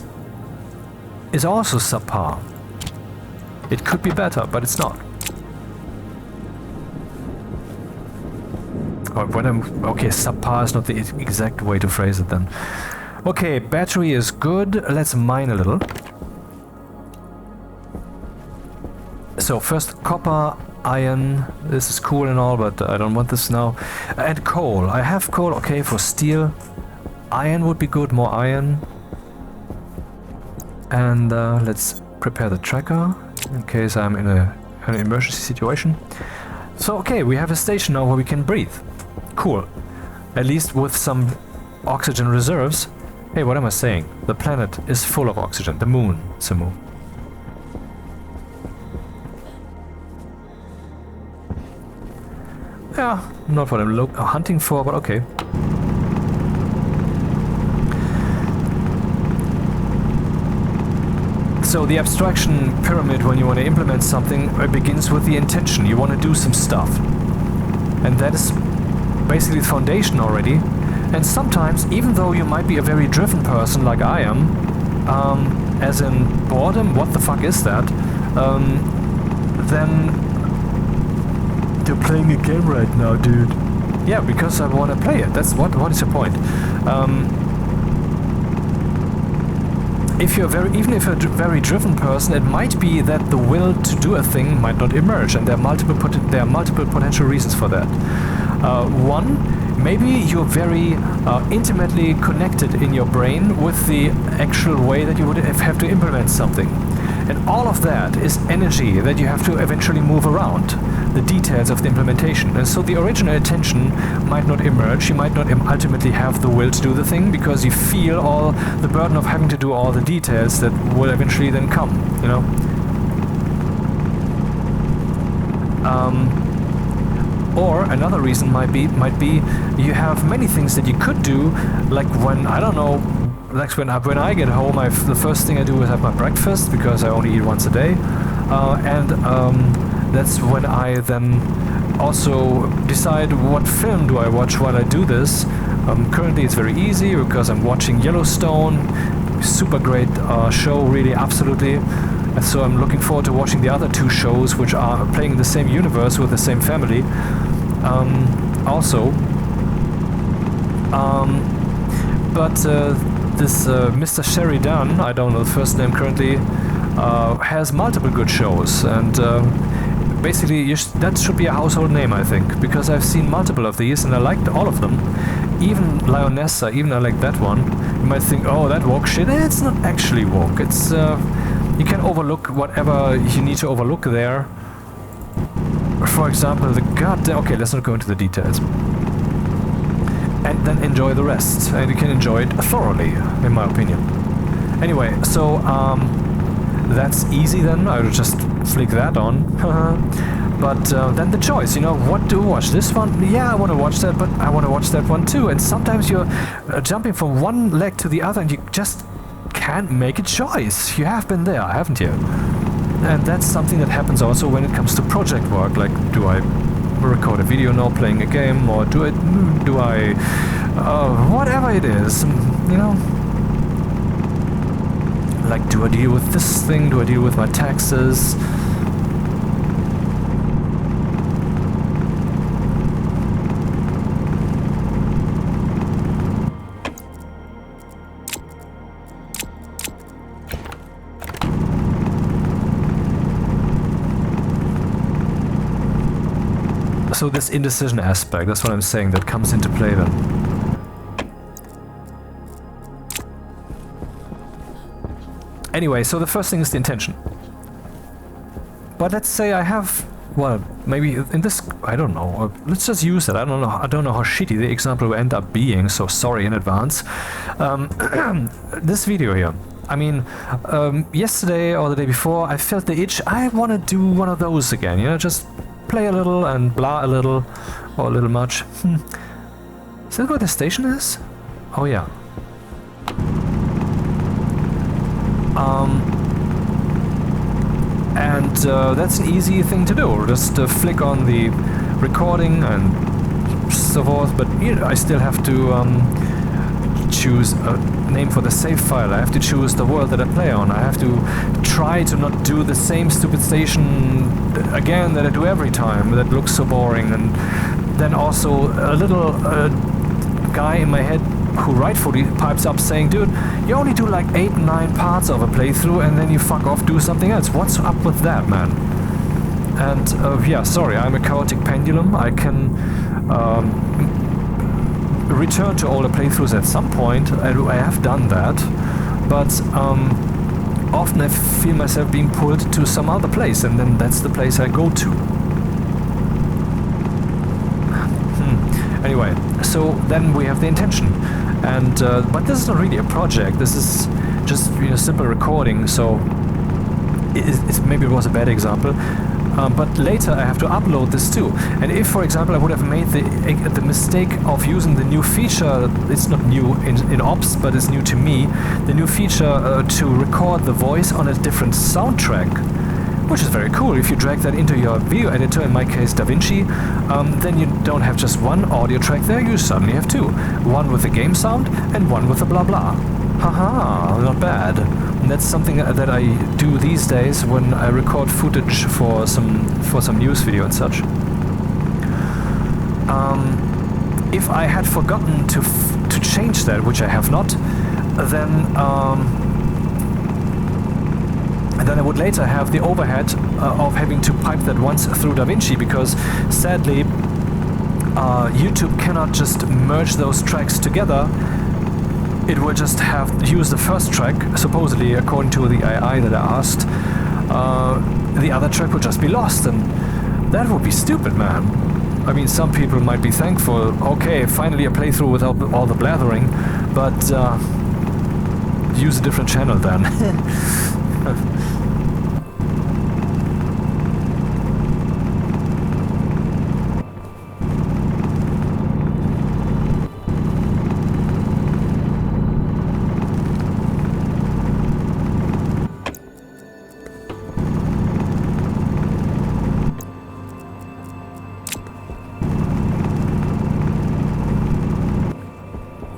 also subpar. It could be better, but it's not. Okay, subpar is not the exact way to phrase it then. Okay, battery is good. Let's mine a little. So first copper, iron. This is cool and all, but I don't want this now. And coal. I have coal. Okay, for steel. Iron would be good. More iron. And let's prepare the tracker in case I'm in an emergency situation. So okay, we have a station now where we can breathe. Cool. At least with some oxygen reserves. Hey, what am I saying? The planet is full of oxygen. The moon. It's a moon. Yeah, not what I'm hunting for, but okay. So the abstraction pyramid, when you want to implement something, it begins with the intention. You want to do some stuff. And that is basically the foundation already. And sometimes, even though you might be a very driven person like I am, as in boredom, what the fuck is that? Then you're playing a game right now, dude. Yeah, because I want to play it. That's what is your point? If you're even if you're a very driven person, it might be that the will to do a thing might not emerge, and there are multiple potential reasons for that. One, maybe you're very intimately connected in your brain with the actual way that you would have to implement something. And all of that is energy that you have to eventually move around, the details of the implementation. And so the original intention might not emerge, you might not ultimately have the will to do the thing, because you feel all the burden of having to do all the details that will eventually then come, you know? Or another reason might be you have many things that you could do, like when, I don't know, like when I get home, the first thing I do is have my breakfast, because I only eat once a day, and that's when I then also decide what film do I watch while I do this. Currently it's very easy, because I'm watching Yellowstone, super great show, really, absolutely. And so I'm looking forward to watching the other two shows, which are playing in the same universe with the same family. This Mr. Sheridan, I don't know the first name currently, has multiple good shows, and basically that should be a household name, I think, because I've seen multiple of these and I liked all of them. Even Lionessa, even I like that one. You might think, oh, that woke shit. It's not actually woke. It's you can overlook whatever you need to overlook there. For example, okay, let's not go into the details. And then enjoy the rest, and you can enjoy it thoroughly, in my opinion. Anyway, so that's easy then. I'll just flick that on. But then the choice, you know, what do I watch? This one? Yeah, I want to watch that, but I want to watch that one too. And sometimes you're jumping from one leg to the other, and you just can't make a choice. You have been there, haven't you? And that's something that happens also when it comes to project work. Like, do I record a video now playing a game, or do I whatever it is, you know? Like, do I deal with this thing? Do I deal with my taxes? So this indecision aspect, that's what I'm saying, that comes into play then. Anyway, so the first thing is the intention. But let's say I have, well, maybe in this, I don't know, let's just use it. I don't know how shitty the example will end up being, so sorry in advance. This video here. I mean, yesterday or the day before, I felt the itch. I want to do one of those again, you know, just play a little and blah a little, or a little much. Is that where the station is? Oh yeah. And that's an easy thing to do. Just flick on the recording and so forth, but you know, I still have to choose a name for the save file. I have to choose the world that I play on. I have to try to not do the same stupid station again that I do every time. That looks so boring. And then also a little guy in my head who rightfully pipes up saying, dude, you only do like 8-9 parts of a playthrough and then you fuck off, do something else. What's up with that, man? And yeah, sorry, I'm a chaotic pendulum. I can return to older playthroughs at some point. I have done that, but often I feel myself being pulled to some other place, and then that's the place I go to. Anyway, so then we have the intention, and but this is not really a project. This is just, you know, simple recording. So maybe it was a bad example. But later I have to upload this too. And if, for example, I would have made the mistake of using the new feature, it's not new in Ops, but it's new to me, the new feature to record the voice on a different soundtrack, which is very cool. If you drag that into your video editor, in my case DaVinci, then you don't have just one audio track there, you suddenly have two. One with the game sound and one with the blah blah. Haha, not bad. And that's something that I do these days when I record footage for some news video and such. If I had forgotten to change that, which I have not, then I would later have the overhead of having to pipe that once through DaVinci, because sadly YouTube cannot just merge those tracks together. It will just use the first track, supposedly according to the AI that I asked. The other track would just be lost, and that would be stupid, man. I mean, some people might be thankful, okay, finally a playthrough without all the blathering, but use a different channel then.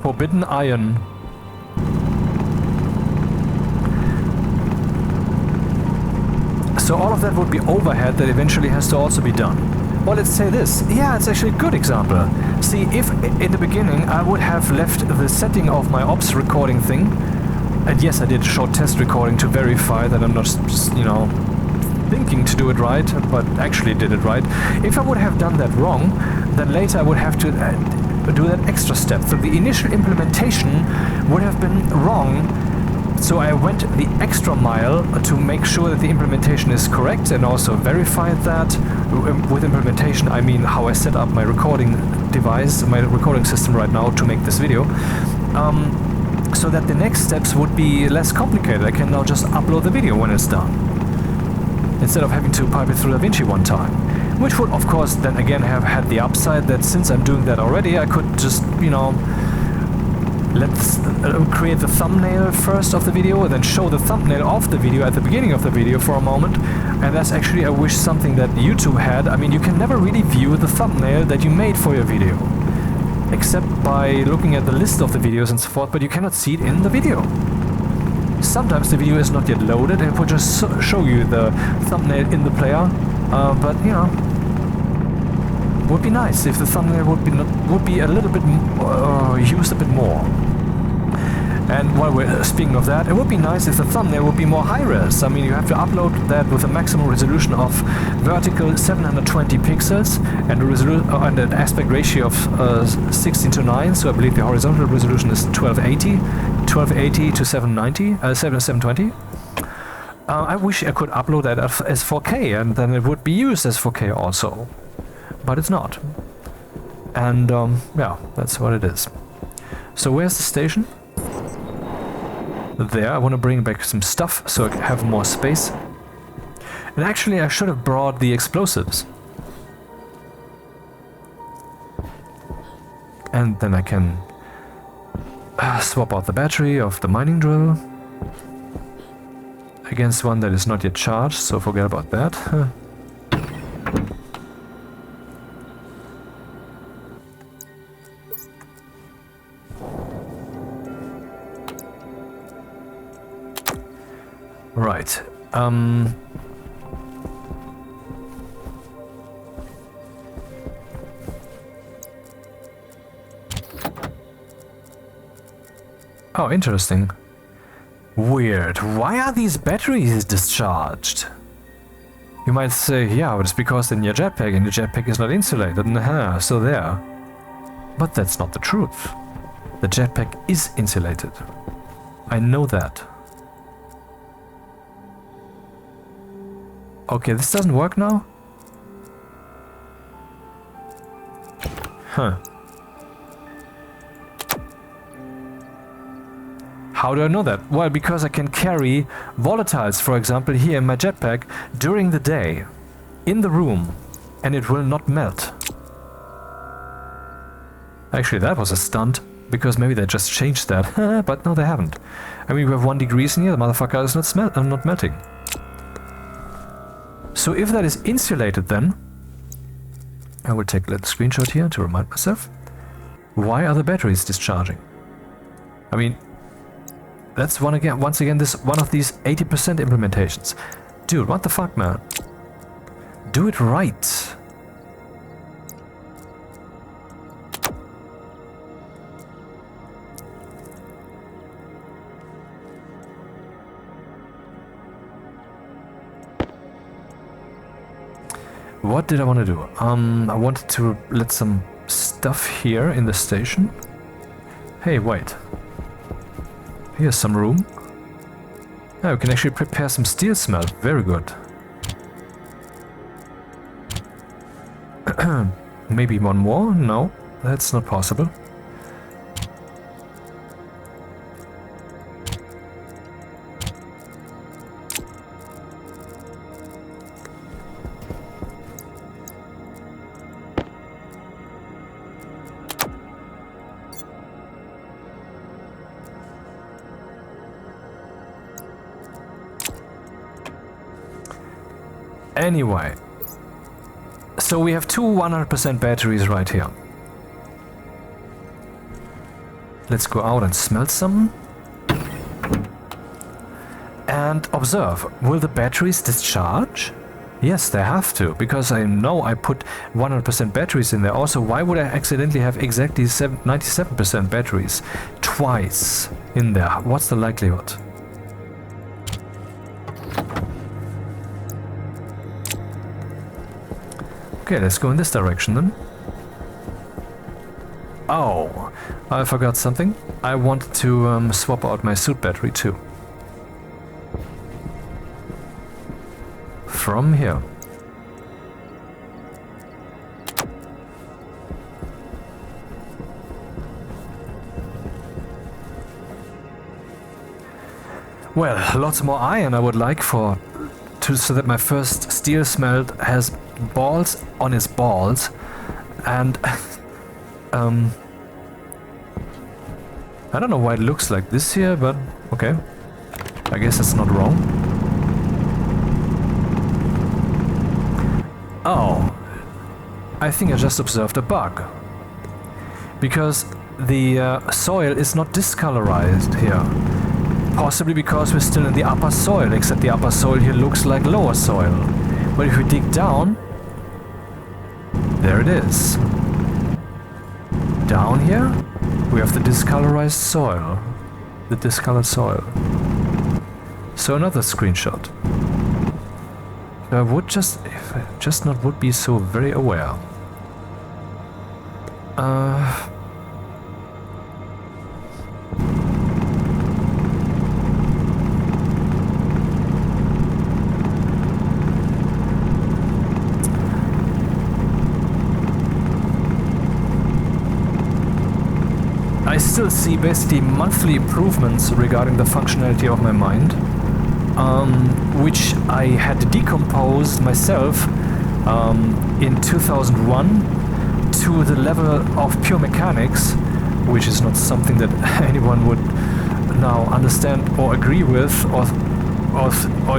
Forbidden Iron. So all of that would be overhead that eventually has to also be done. Well, let's say this. Yeah, it's actually a good example. See, if in the beginning I would have left the setting of my Ops recording thing, and yes, I did a short test recording to verify that I'm not just, you know, thinking to do it right, but actually did it right. If I would have done that wrong, then later I would have to do that extra step. So the initial implementation would have been wrong, so I went the extra mile to make sure that the implementation is correct, and also verified that. With implementation I mean how I set up my recording device, my recording system right now to make this video, so that the next steps would be less complicated. I can now just upload the video when it's done, instead of having to pipe it through DaVinci one time. Which would, of course, then again have had the upside that since I'm doing that already, I could just, you know, let's create the thumbnail first of the video, and then show the thumbnail of the video at the beginning of the video for a moment. And that's actually, I wish, something that YouTube had. I mean, you can never really view the thumbnail that you made for your video, except by looking at the list of the videos and so forth, but you cannot see it in the video. Sometimes the video is not yet loaded and it will just show you the thumbnail in the player, but you know, would be nice if the thumbnail would be a little bit used a bit more. And while we're speaking of that, it would be nice if the thumbnail would be more high-res. I mean, you have to upload that with a maximum resolution of vertical 720 pixels and an aspect ratio of 16:9. So I believe the horizontal resolution is 1280 to 720. I wish I could upload that as 4K, and then it would be used as 4K also. But it's not. And yeah, that's what it is. So where's the station? There. I want to bring back some stuff so I can have more space. And actually I should have brought the explosives. And then I can swap out the battery of the mining drill against one that is not yet charged, so forget about that. Right. Oh, interesting. Weird. Why are these batteries discharged? You might say, yeah, but it's because in your jetpack, and your jetpack is not insulated. Nah, so there. But that's not the truth. The jetpack is insulated. I know that. Okay, this doesn't work now? Huh. How do I know that? Well, because I can carry volatiles, for example, here in my jetpack during the day, in the room, and it will not melt. Actually, that was a stunt, because maybe they just changed that, but no, they haven't. I mean, we have 1 degree in here, the motherfucker is not melting. So if that is insulated, then I will take a little screenshot here to remind myself. Why are the batteries discharging? I mean, that's once again this one of these 80% implementations. Dude, what the fuck, man? Do it right. What did I want to do? I wanted to let some stuff here in the station. Hey, wait. Here's some room. Oh, we can actually prepare some steel smelt. Very good. Maybe one more? No, that's not possible. Anyway, so we have two 100% batteries right here. Let's go out and smelt some. And observe, will the batteries discharge? Yes, they have to, because I know I put 100% batteries in there. Also, why would I accidentally have exactly 97% batteries twice in there? What's the likelihood? Okay, let's go in this direction then. Oh, I forgot something. I wanted to swap out my suit battery too. From here. Well, lots more iron I would like so that my first steel smelt has balls on its balls, and I don't know why it looks like this here, but okay. I guess that's not wrong. Oh, I think I just observed a bug. Because the soil is not discolorized here. Possibly because we're still in the upper soil, except the upper soil here looks like lower soil. But if we dig down, there it is. Down here, we have the discolorized soil. The discolored soil. So another screenshot. If I just not would be so very aware. I still see basically monthly improvements regarding the functionality of my mind, which I had decomposed myself in 2001 to the level of pure mechanics, which is not something that anyone would now understand or agree with, or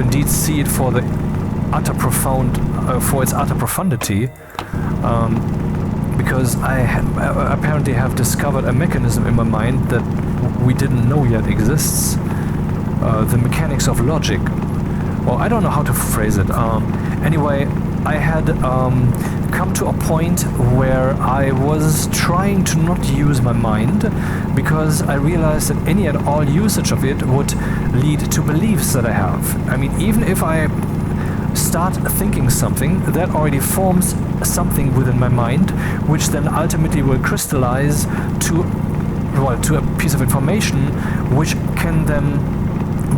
indeed see it for the utter profound, for its utter profundity. Because I apparently have discovered a mechanism in my mind that we didn't know yet exists. The mechanics of logic. Well, I don't know how to phrase it. Anyway, I had come to a point where I was trying to not use my mind because I realized that any and all usage of it would lead to beliefs that I have. I mean, even if I start thinking something, that already forms something within my mind, which then ultimately will crystallize to a piece of information, which can then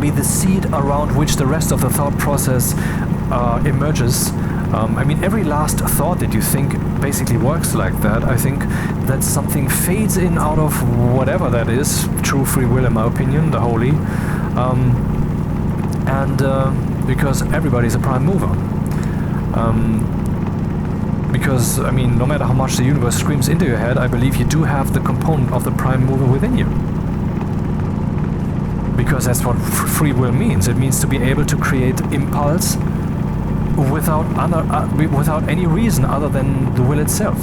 be the seed around which the rest of the thought process emerges. I mean, every last thought that you think basically works like that. I think that something fades in out of whatever that is, true free will in my opinion, the holy. Because everybody's a prime mover. Because, I mean, no matter how much the universe screams into your head, I believe you do have the component of the prime mover within you. Because that's what free will means. It means to be able to create impulse without any reason other than the will itself.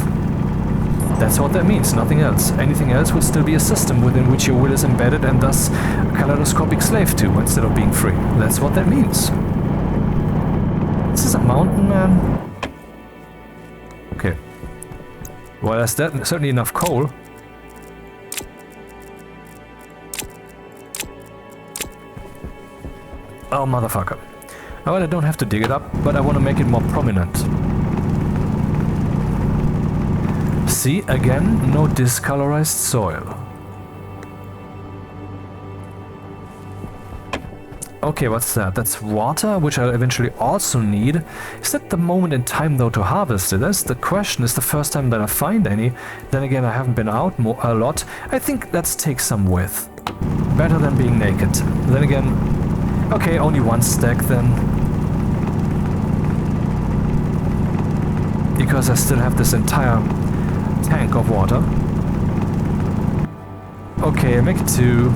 That's what that means, nothing else. Anything else would still be a system within which your will is embedded and thus a kaleidoscopic slave to, instead of being free. That's what that means. This is a mountain, man. Okay. Well, that's certainly enough coal. Oh, motherfucker. Well, I don't have to dig it up, but I want to make it more prominent. See, again, no discolorized soil. Okay, what's that? That's water, which I'll eventually also need. Is that the moment in time, though, to harvest it? That's the question. It's the first time that I find any. Then again, I haven't been out a lot. I think let's take some with. Better than being naked. Then again, okay, only one stack then. Because I still have this entire tank of water. Okay, I make it 2.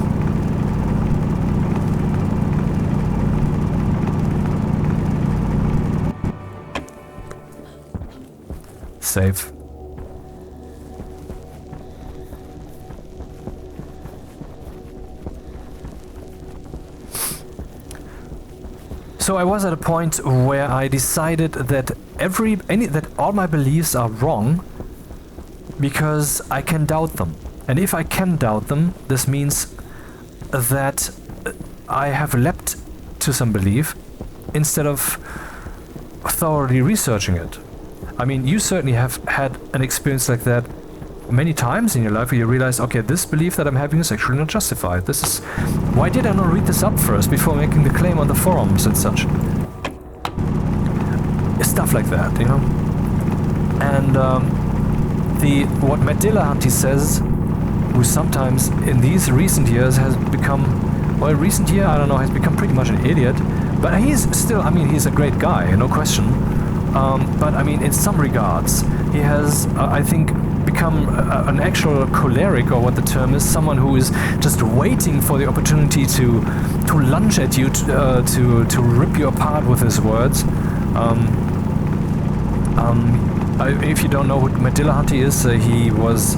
Save. So I was at a point where I decided that that all my beliefs are wrong because I can doubt them. And if I can doubt them, this means that I have leapt to some belief instead of thoroughly researching it. I mean, you certainly have had an experience like that many times in your life where you realize, okay, this belief that I'm having is actually not justified. Why did I not read this up first before making the claim on the forums and such? Stuff like that, you know? And what Matt Dillahunty says, who sometimes in these recent years has become, well, recent year, I don't know, has become pretty much an idiot, but he's still, I mean, he's a great guy, no question. But I mean, in some regards, he has, I think, become an actual choleric, or what the term is, someone who is just waiting for the opportunity to lunge at you, to rip you apart with his words. If you don't know who Matt Dillahunty is, he was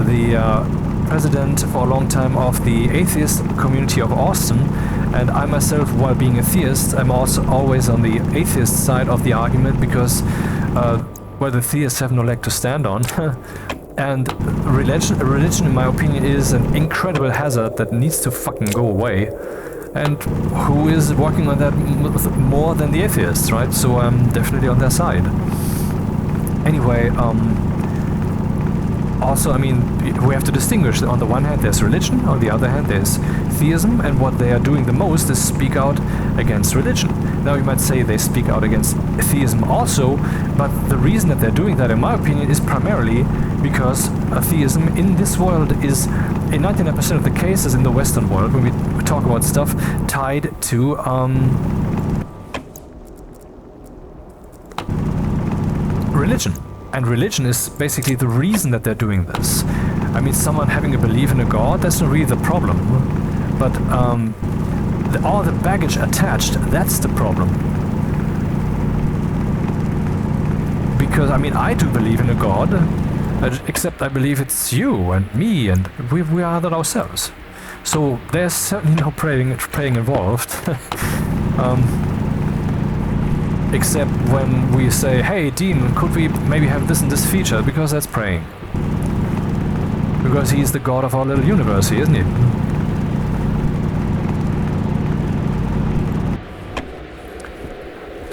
the president for a long time of the atheist community of Austin, and I myself, while being a theist, I'm also always on the atheist side of the argument, because well, the theists have no leg to stand on. And religion, in my opinion, is an incredible hazard that needs to fucking go away. And who is working on that more than the atheists, right? So I'm definitely on their side. Anyway, also, I mean, we have to distinguish. On the one hand, there's religion. On the other hand, there's theism. And what they are doing the most is speak out against religion. Now, you might say they speak out against theism also, but the reason that they're doing that, in my opinion, is primarily because theism in this world is, in 99% of the cases in the Western world, when we talk about stuff, tied to religion. And religion is basically the reason that they're doing this. I mean, someone having a belief in a god, that's not really the problem. But all the baggage attached, that's the problem. Because, I mean, I do believe in a god, except I believe it's you and me, and we are that ourselves. So there's certainly no praying involved. Except when we say, hey Dean, could we maybe have this and this feature? Because that's praying. Because he's the god of our little universe, isn't he?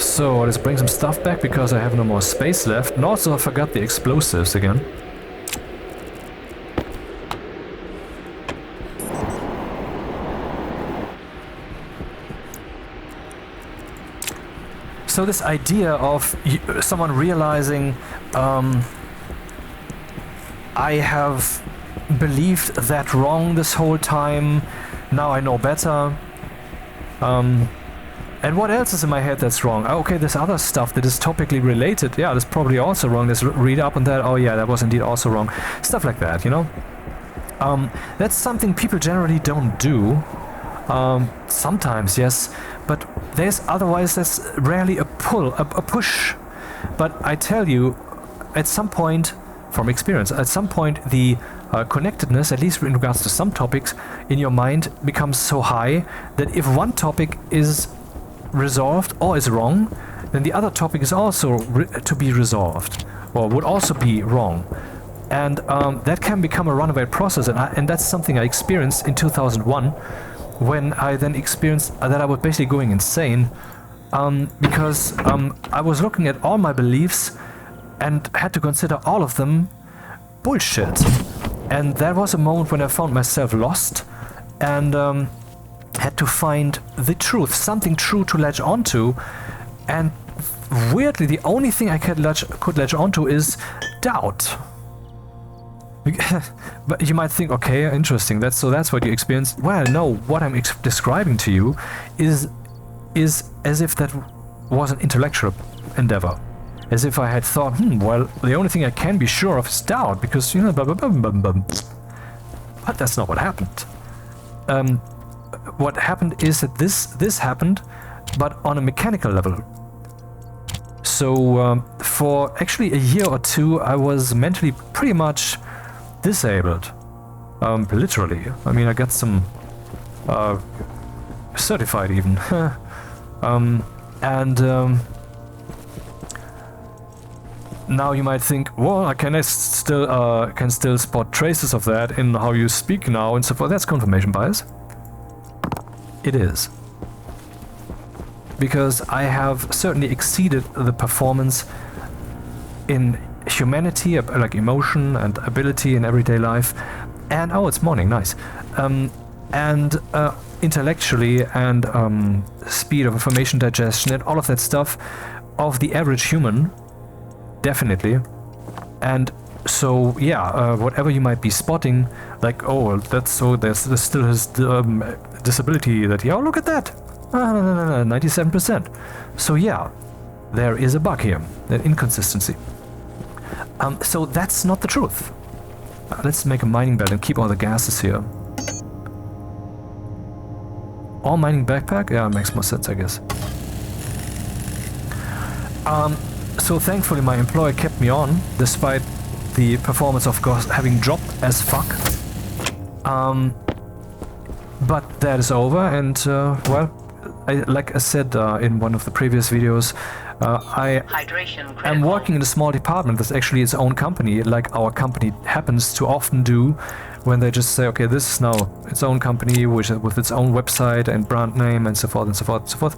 So let's bring some stuff back, because I have no more space left. And also I forgot the explosives again. So this idea of someone realizing, I have believed that wrong this whole time, now I know better. And what else is in my head that's wrong? Okay, this other stuff that is topically related, yeah, that's probably also wrong. Let's read up on that. Oh yeah, that was indeed also wrong. Stuff like that, you know? That's something people generally don't do. Sometimes, yes, but there's rarely a push. But I tell you, at some point, from experience, at some point the connectedness, at least in regards to some topics, in your mind becomes so high that if one topic is resolved or is wrong, then the other topic is also to be resolved, or would also be wrong. And that can become a runaway process, and that's something I experienced in 2001, when I then experienced that I was basically going insane, because I was looking at all my beliefs and had to consider all of them bullshit. And that was a moment when I found myself lost and had to find the truth, something true to latch onto. And weirdly, the only thing I could latch onto is doubt. But you might think, okay, interesting, that's what you experienced. Well, no, what I'm describing to you is as if that was an intellectual endeavor. As if I had thought, well, the only thing I can be sure of is doubt, because, you know, blah, blah, blah, blah, blah. But that's not what happened. What happened is that this happened, but on a mechanical level. So for actually a year or two, I was mentally pretty much disabled. Literally. I mean, I got some certified even. Now you might think, well, can I still spot traces of that in how you speak now and so forth. That's confirmation bias. It is. Because I have certainly exceeded the performance in humanity, like emotion and ability in everyday life, and oh, it's morning, nice, and intellectually and speed of information digestion and all of that stuff of the average human, definitely. And so yeah, whatever you might be spotting, like, oh, that's so there's still his disability that, oh, look at that, 97%. So yeah, there is a bug here, an inconsistency. So that's not the truth. Let's make a mining belt and keep all the gases here. All mining backpack? Yeah, makes more sense, I guess. So thankfully my employer kept me on, despite the performance of course having dropped as fuck. But that is over, and well, like I said in one of the previous videos, I am working in a small department that's actually its own company, like our company happens to often do, when they just say, okay, this is now its own company with its own website and brand name and so forth and so forth and so forth.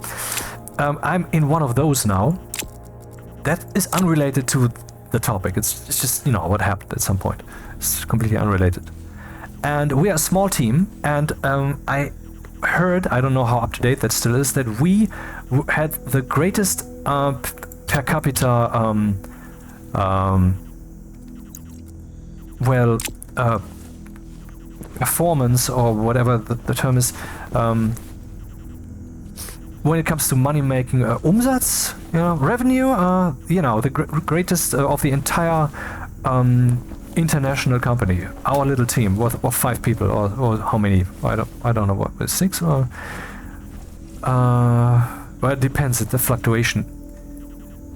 I'm in one of those now. That is unrelated to the topic. It's just, you know, what happened at some point. It's completely unrelated. And we are a small team, and I heard, I don't know how up to date that still is, that we had the greatest per capita performance, or whatever the term is, when it comes to money making, Umsatz, you know, revenue, you know, the greatest of the entire international company. Our little team of 5 people, or how many? I don't know, what, 6 or well, it depends. It's the fluctuation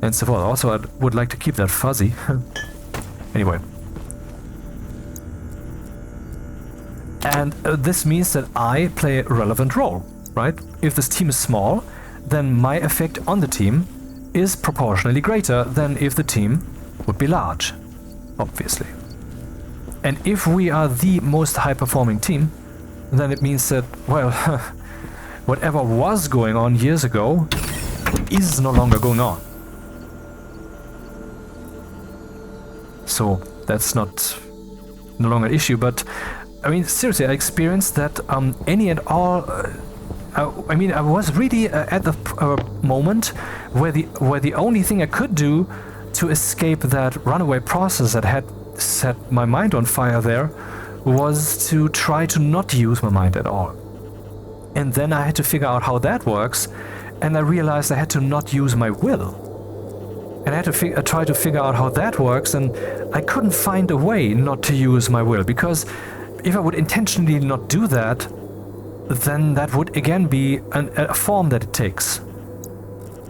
and so forth. Also, I would like to keep that fuzzy. Anyway. And this means that I play a relevant role, right? If this team is small, then my effect on the team is proportionally greater than if the team would be large, obviously. And if we are the most high-performing team, then it means that, well, whatever was going on years ago is no longer going on. So that's no longer an issue, but I mean, seriously, I experienced that any and all. I mean, I was really at the moment where the only thing I could do to escape that runaway process that had set my mind on fire there was to try to not use my mind at all. And then I had to figure out how that works, and I realized I had to not use my will. And I had to try to figure out how that works, and I couldn't find a way not to use my will, because if I would intentionally not do that, then that would again be a form that it takes,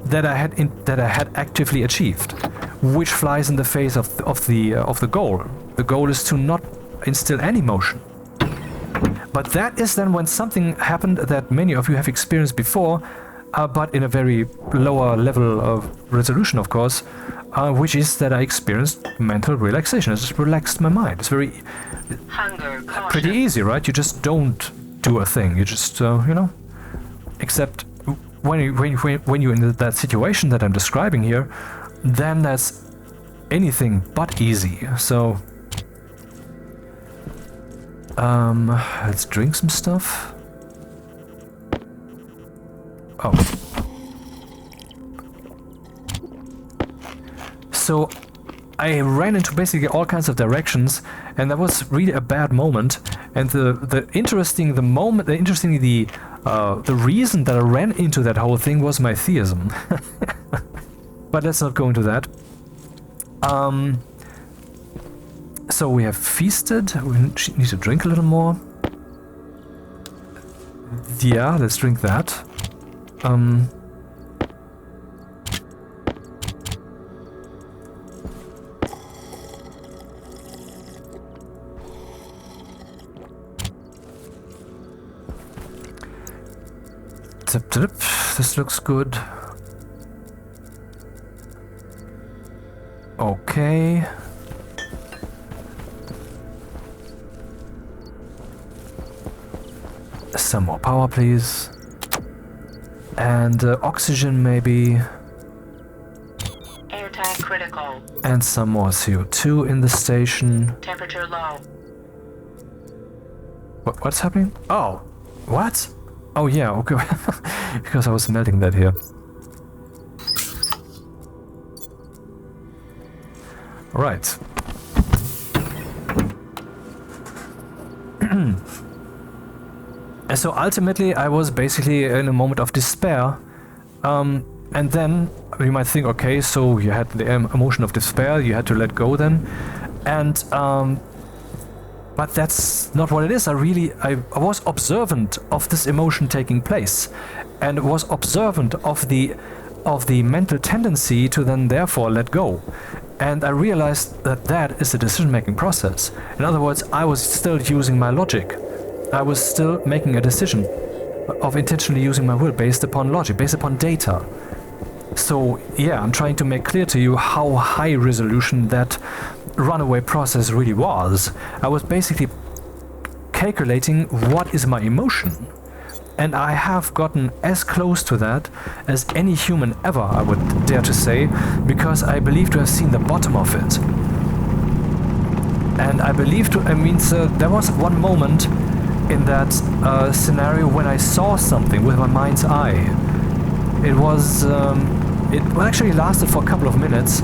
that I had actively achieved, which flies in the face of the goal. The goal is to not instill any motion. But that is then when something happened that many of you have experienced before, but in a very lower level of resolution, of course, which is that I experienced mental relaxation. I just relaxed my mind. It's very pretty easy, right? You just don't do a thing. You just, you know, except when you're in that situation that I'm describing here, then that's anything but easy. So, let's drink some stuff. Oh. So I ran into basically all kinds of directions, and that was really a bad moment. And the reason that I ran into that whole thing was my theism. But let's not go into that. So we have feasted. We need to drink a little more. Yeah, let's drink that. This looks good. Okay. Some more power, please. And oxygen, maybe. Air tank critical. And some more CO2 in the station. Temperature low. What's happening? Oh, what? Oh yeah, okay. Because I was melting that here. Right. So ultimately I was basically in a moment of despair, and then you might think, okay, so you had the emotion of despair, you had to let go then, and but that's not what it is. I was observant of this emotion taking place, and was observant of the mental tendency to then therefore let go. And I realized that that is a decision-making process. In other words, I was still using my logic. I was still making a decision of intentionally using my will based upon logic, based upon data. So yeah, I'm trying to make clear to you how high resolution that runaway process really was. I was basically calculating what is my emotion. And I have gotten as close to that as any human ever, I would dare to say, because I believe to have seen the bottom of it. And I believe there was one moment in that scenario when I saw something with my mind's eye. It was, it actually lasted for a couple of minutes.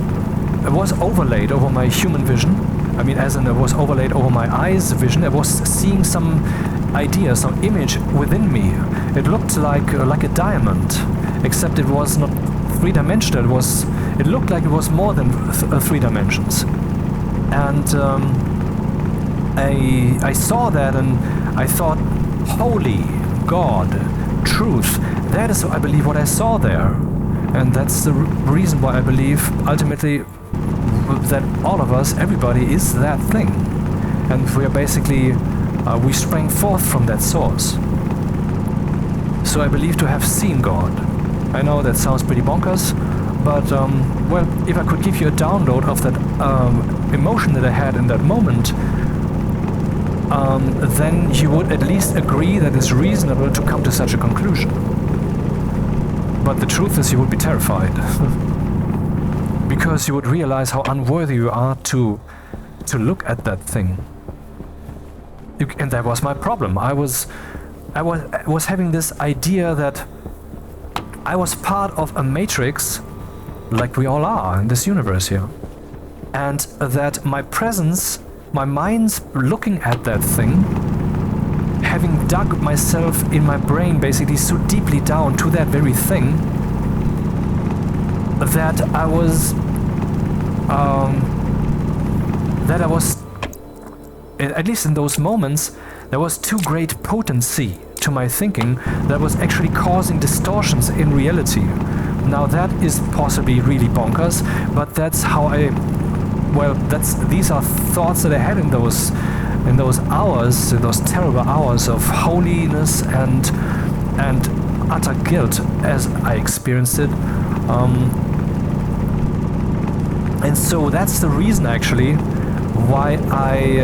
It was overlaid over my human vision. I mean, as in it was overlaid over my eyes vision. I was seeing some idea, some image within me. It looked like a diamond, except it was not three-dimensional. It looked like it was more than 3 dimensions. And I saw that and I thought, holy God, truth, that is, I believe, what I saw there. And that's the reason why I believe ultimately that all of us, everybody, is that thing. And we are basically, we sprang forth from that source. So I believe to have seen God. I know that sounds pretty bonkers, but well, if I could give you a download of that emotion that I had in that moment, then you would at least agree that it's reasonable to come to such a conclusion. But the truth is, you would be terrified. Because you would realize how unworthy you are to look at that thing. And that was my problem. I was having this idea that I was part of a matrix, like we all are in this universe here. And that my presence, my mind's looking at that thing, having dug myself in my brain basically so deeply down to that very thing, that I was, at least in those moments, there was too great potency to my thinking that was actually causing distortions in reality. Now that is possibly really bonkers, but that's how these are thoughts that I had in those hours, in those terrible hours of holiness and utter guilt as I experienced it. And so that's the reason actually why I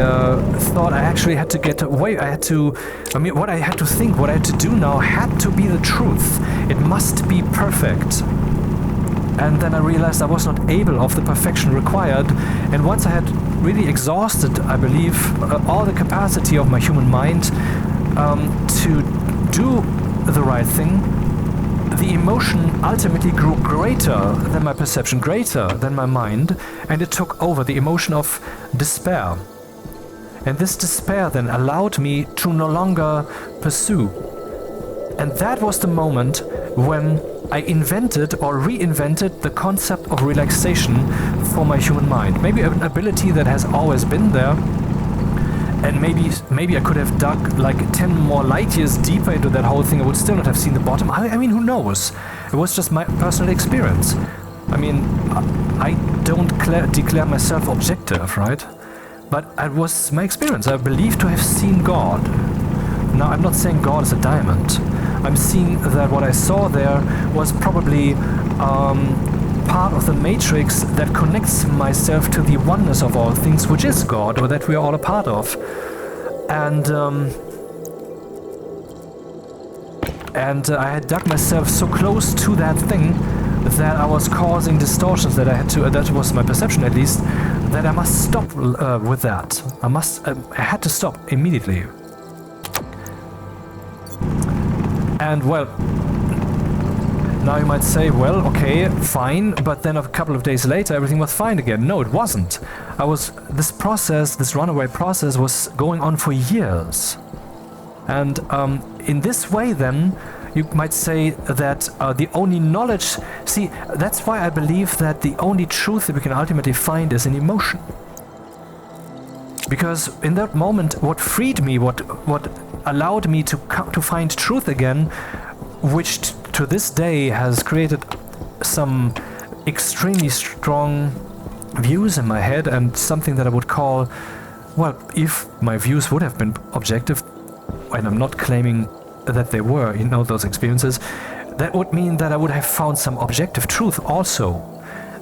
thought I actually had to get away. What I had to think, what I had to do now had to be the truth. It must be perfect. And then I realized I was not able of the perfection required. And once I had really exhausted, I believe, all the capacity of my human mind to do the right thing, the emotion ultimately grew greater than my perception, greater than my mind, and it took over, the emotion of despair. And this despair then allowed me to no longer pursue. And that was the moment when I invented or reinvented the concept of relaxation for my human mind. Maybe an ability that has always been there, and maybe I could have dug like 10 more light years deeper into that whole thing. I would still not have seen the bottom. I mean, who knows? It was just my personal experience. I mean, I don't declare myself objective, right? But it was my experience. I believe to have seen God. Now, I'm not saying God is a diamond. I'm seeing that what I saw there was probably part of the matrix that connects myself to the oneness of all things, which is God, or that we are all a part of. And I had dug myself so close to that thing that I was causing distortions that I had to, that was my perception at least, that I must stop with that. I had to stop immediately. And well, now you might say, well, okay, fine, but then a couple of days later everything was fine again. No, it wasn't. This runaway process was going on for years. And in this way then, you might say that the only knowledge... See, that's why I believe that the only truth that we can ultimately find is in emotion. Because in that moment, what freed me, what allowed me to find truth again, which to this day has created some extremely strong views in my head, and something that I would call, well, if my views would have been objective, and I'm not claiming that they were, you know, those experiences, that would mean that I would have found some objective truth also.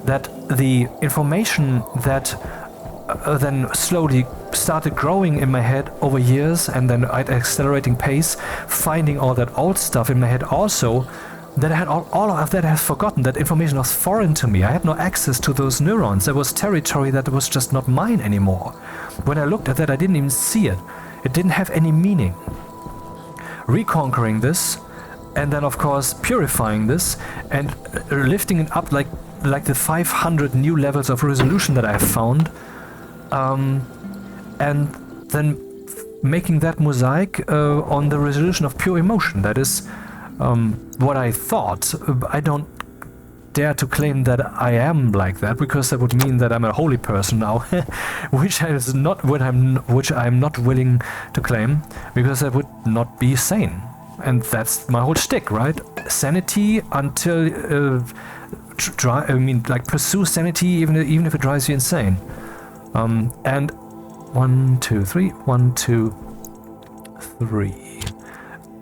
That the information that then slowly started growing in my head over years, and then at accelerating pace, finding all that old stuff in my head also, that I had all of that I had forgotten. That information was foreign to me. I had no access to those neurons. There was territory that was just not mine anymore. When I looked at that, I didn't even see it. It didn't have any meaning. Reconquering this, and then of course purifying this, and lifting it up like the 500 new levels of resolution that I have found, and then making that mosaic on the resolution of pure emotion. That is what I thought. I don't dare to claim that I am like that, because that would mean that I'm a holy person now, which is not what which I'm not willing to claim, because that would not be sane. And that's my whole shtick, right? Sanity until pursue sanity even if it drives you insane. And 1, 2, 3, 1, 2, 3.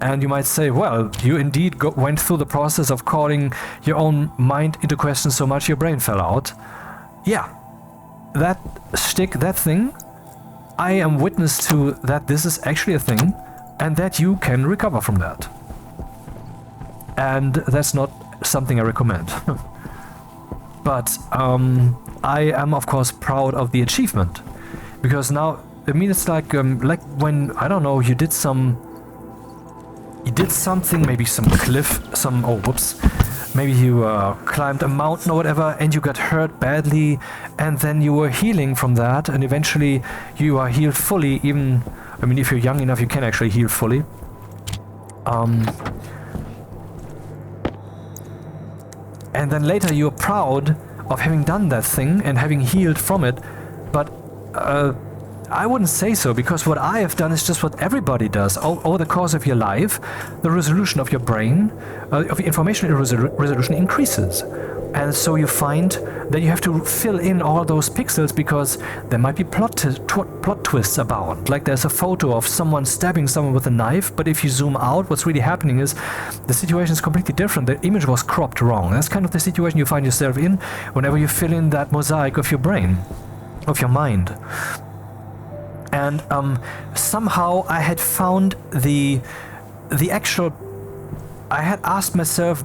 And you might say, well, you indeed went through the process of calling your own mind into question so much your brain fell out. Yeah, that shtick, that thing, I am witness to that this is actually a thing, and that you can recover from that. And that's not something I recommend. But I am, of course, proud of the achievement. Because now, I mean, it's like when, I don't know, you did something, maybe some cliff, maybe you climbed a mountain or whatever, and you got hurt badly, and then you were healing from that, and eventually you are healed fully. Even, I mean, if you're young enough, you can actually heal fully. And then later you're proud of having done that thing and having healed from it, but I wouldn't say so, because what I have done is just what everybody does. Over the course of your life, the resolution of your brain, of information resolution increases. And so you find that you have to fill in all those pixels, because there might be plot twists about. Like there's a photo of someone stabbing someone with a knife, but if you zoom out, what's really happening is the situation is completely different. The image was cropped wrong. That's kind of the situation you find yourself in whenever you fill in that mosaic of your brain, of your mind. And somehow I had found the actual... I had asked myself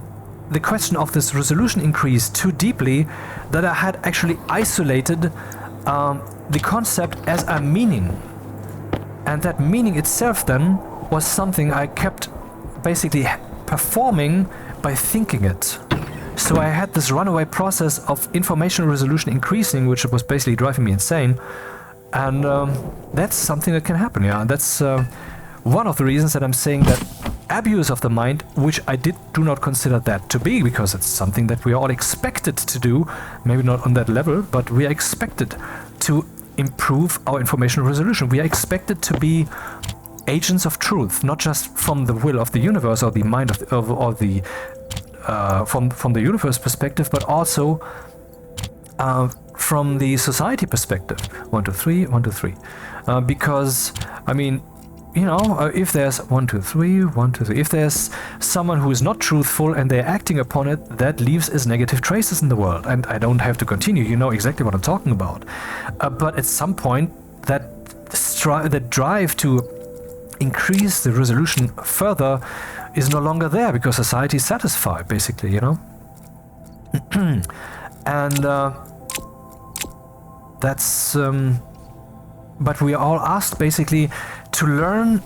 the question of this resolution increase too deeply, that I had actually isolated the concept as a meaning. And that meaning itself then was something I kept basically performing by thinking it. So I had this runaway process of information resolution increasing, which was basically driving me insane. And that's something that can happen, yeah. That's one of the reasons that I'm saying that abuse of the mind, which I do not consider that to be, because it's something that we are all expected to do, maybe not on that level, but we are expected to improve our information resolution. We are expected to be agents of truth, not just from the will of the universe or the mind from the universe perspective, but also from the society perspective. 1, 2, 3, 1, 2, 3. Because, I mean, you know, if there's 1, 2, 3, 1, 2, 3, if there's someone who is not truthful and they're acting upon it, that leaves its negative traces in the world. And I don't have to continue, you know exactly what I'm talking about. But at some point, that drive to increase the resolution further is no longer there, because society is satisfied, basically, you know? And that's... but we are all asked, basically, to learn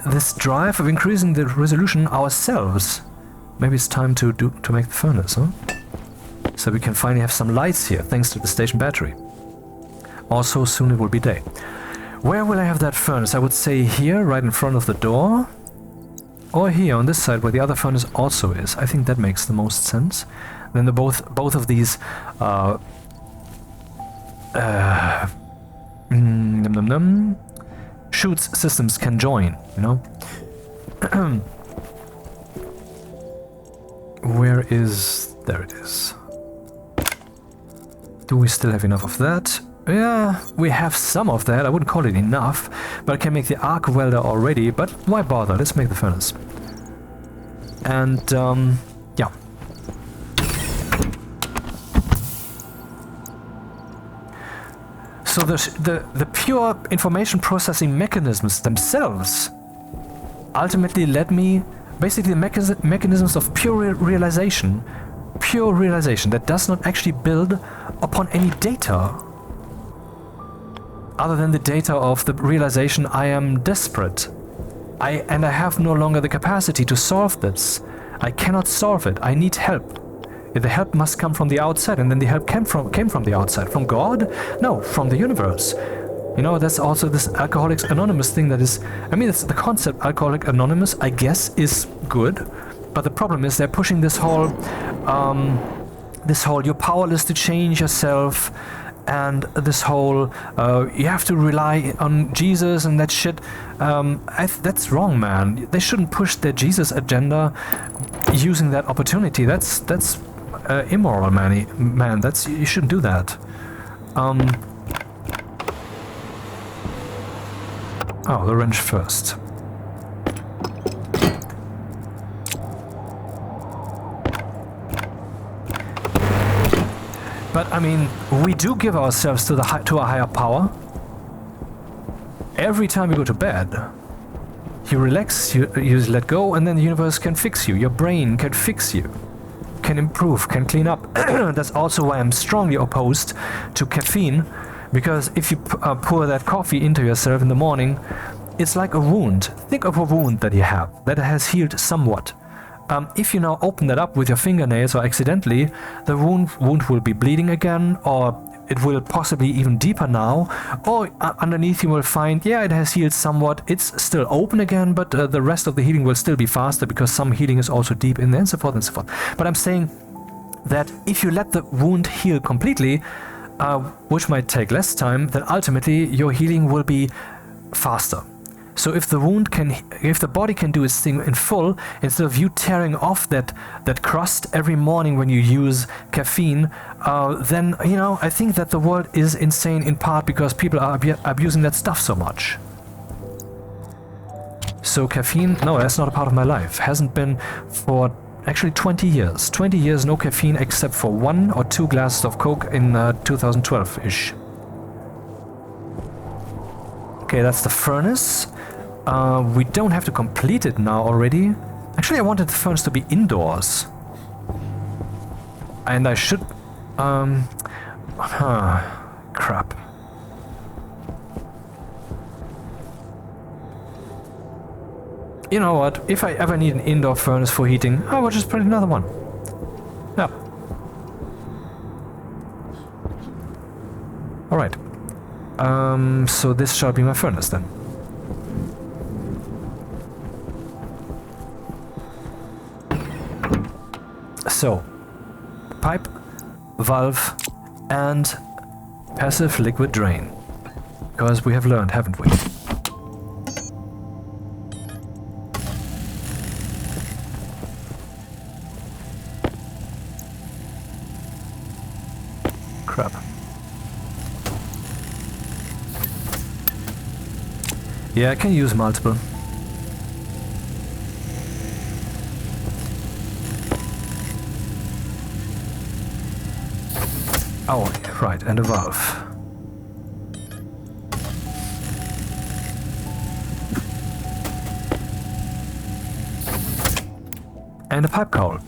this drive of increasing the resolution ourselves. Maybe it's time to make the furnace, huh? So we can finally have some lights here, thanks to the station battery. Also, soon it will be day. Where will I have that furnace? I would say here, right in front of the door. Or here on this side where the other furnace also is. I think that makes the most sense. Then the both of these chutes systems can join, you know? Where is... there it is. Do we still have enough of that? Yeah, we have some of that. I wouldn't call it enough, but I can make the arc welder already, but why bother? Let's make the furnace. And, yeah. So the pure information processing mechanisms themselves ultimately led me, basically the mechanisms of pure realization that does not actually build upon any data other than the data of the realization I am desperate. I have no longer the capacity to solve this. I cannot solve it. I need help. The help must come from the outside, and then the help came from the outside. From God? No, from the universe. You know, that's also this Alcoholics Anonymous thing that is... I mean, it's the concept Alcoholic Anonymous, I guess, is good. But the problem is they're pushing this whole you're powerless to change yourself, and this whole you have to rely on Jesus and that shit. That's wrong, man. They shouldn't push their Jesus agenda using that opportunity. That's immoral, man. That's, you shouldn't do that. Oh, the wrench first. But I mean, we do give ourselves to a higher power. Every time you go to bed, you relax, you let go, and then the universe can fix you. Your brain can fix you, can improve, can clean up. That's also why I'm strongly opposed to caffeine, because if you pour that coffee into yourself in the morning, it's like a wound. Think of a wound that you have that has healed somewhat. If you now open that up with your fingernails or accidentally, the wound will be bleeding again, or it will possibly even deeper now, or underneath you will find, yeah, it has healed somewhat, it's still open again, but the rest of the healing will still be faster because some healing is also deep in there, and so forth and so forth. But I'm saying that if you let the wound heal completely, which might take less time, then ultimately your healing will be faster. So if the body can do its thing in full, instead of you tearing off that crust every morning when you use caffeine, then, you know, I think that the world is insane in part because people are abusing that stuff so much. So caffeine, no, that's not a part of my life. Hasn't been for actually 20 years. 20 years no caffeine except for 1 or 2 glasses of Coke in 2012-ish. Okay, that's the furnace. We don't have to complete it now already. Actually, I wanted the furnace to be indoors. And I should... crap. You know what? If I ever need an indoor furnace for heating, I will just put another one. Yeah. Alright. So this shall be my furnace then. So, pipe, valve, and passive liquid drain. Because we have learned, haven't we? Crap. Yeah, I can use multiple. Oh, right, and a valve. And a pipe cowl.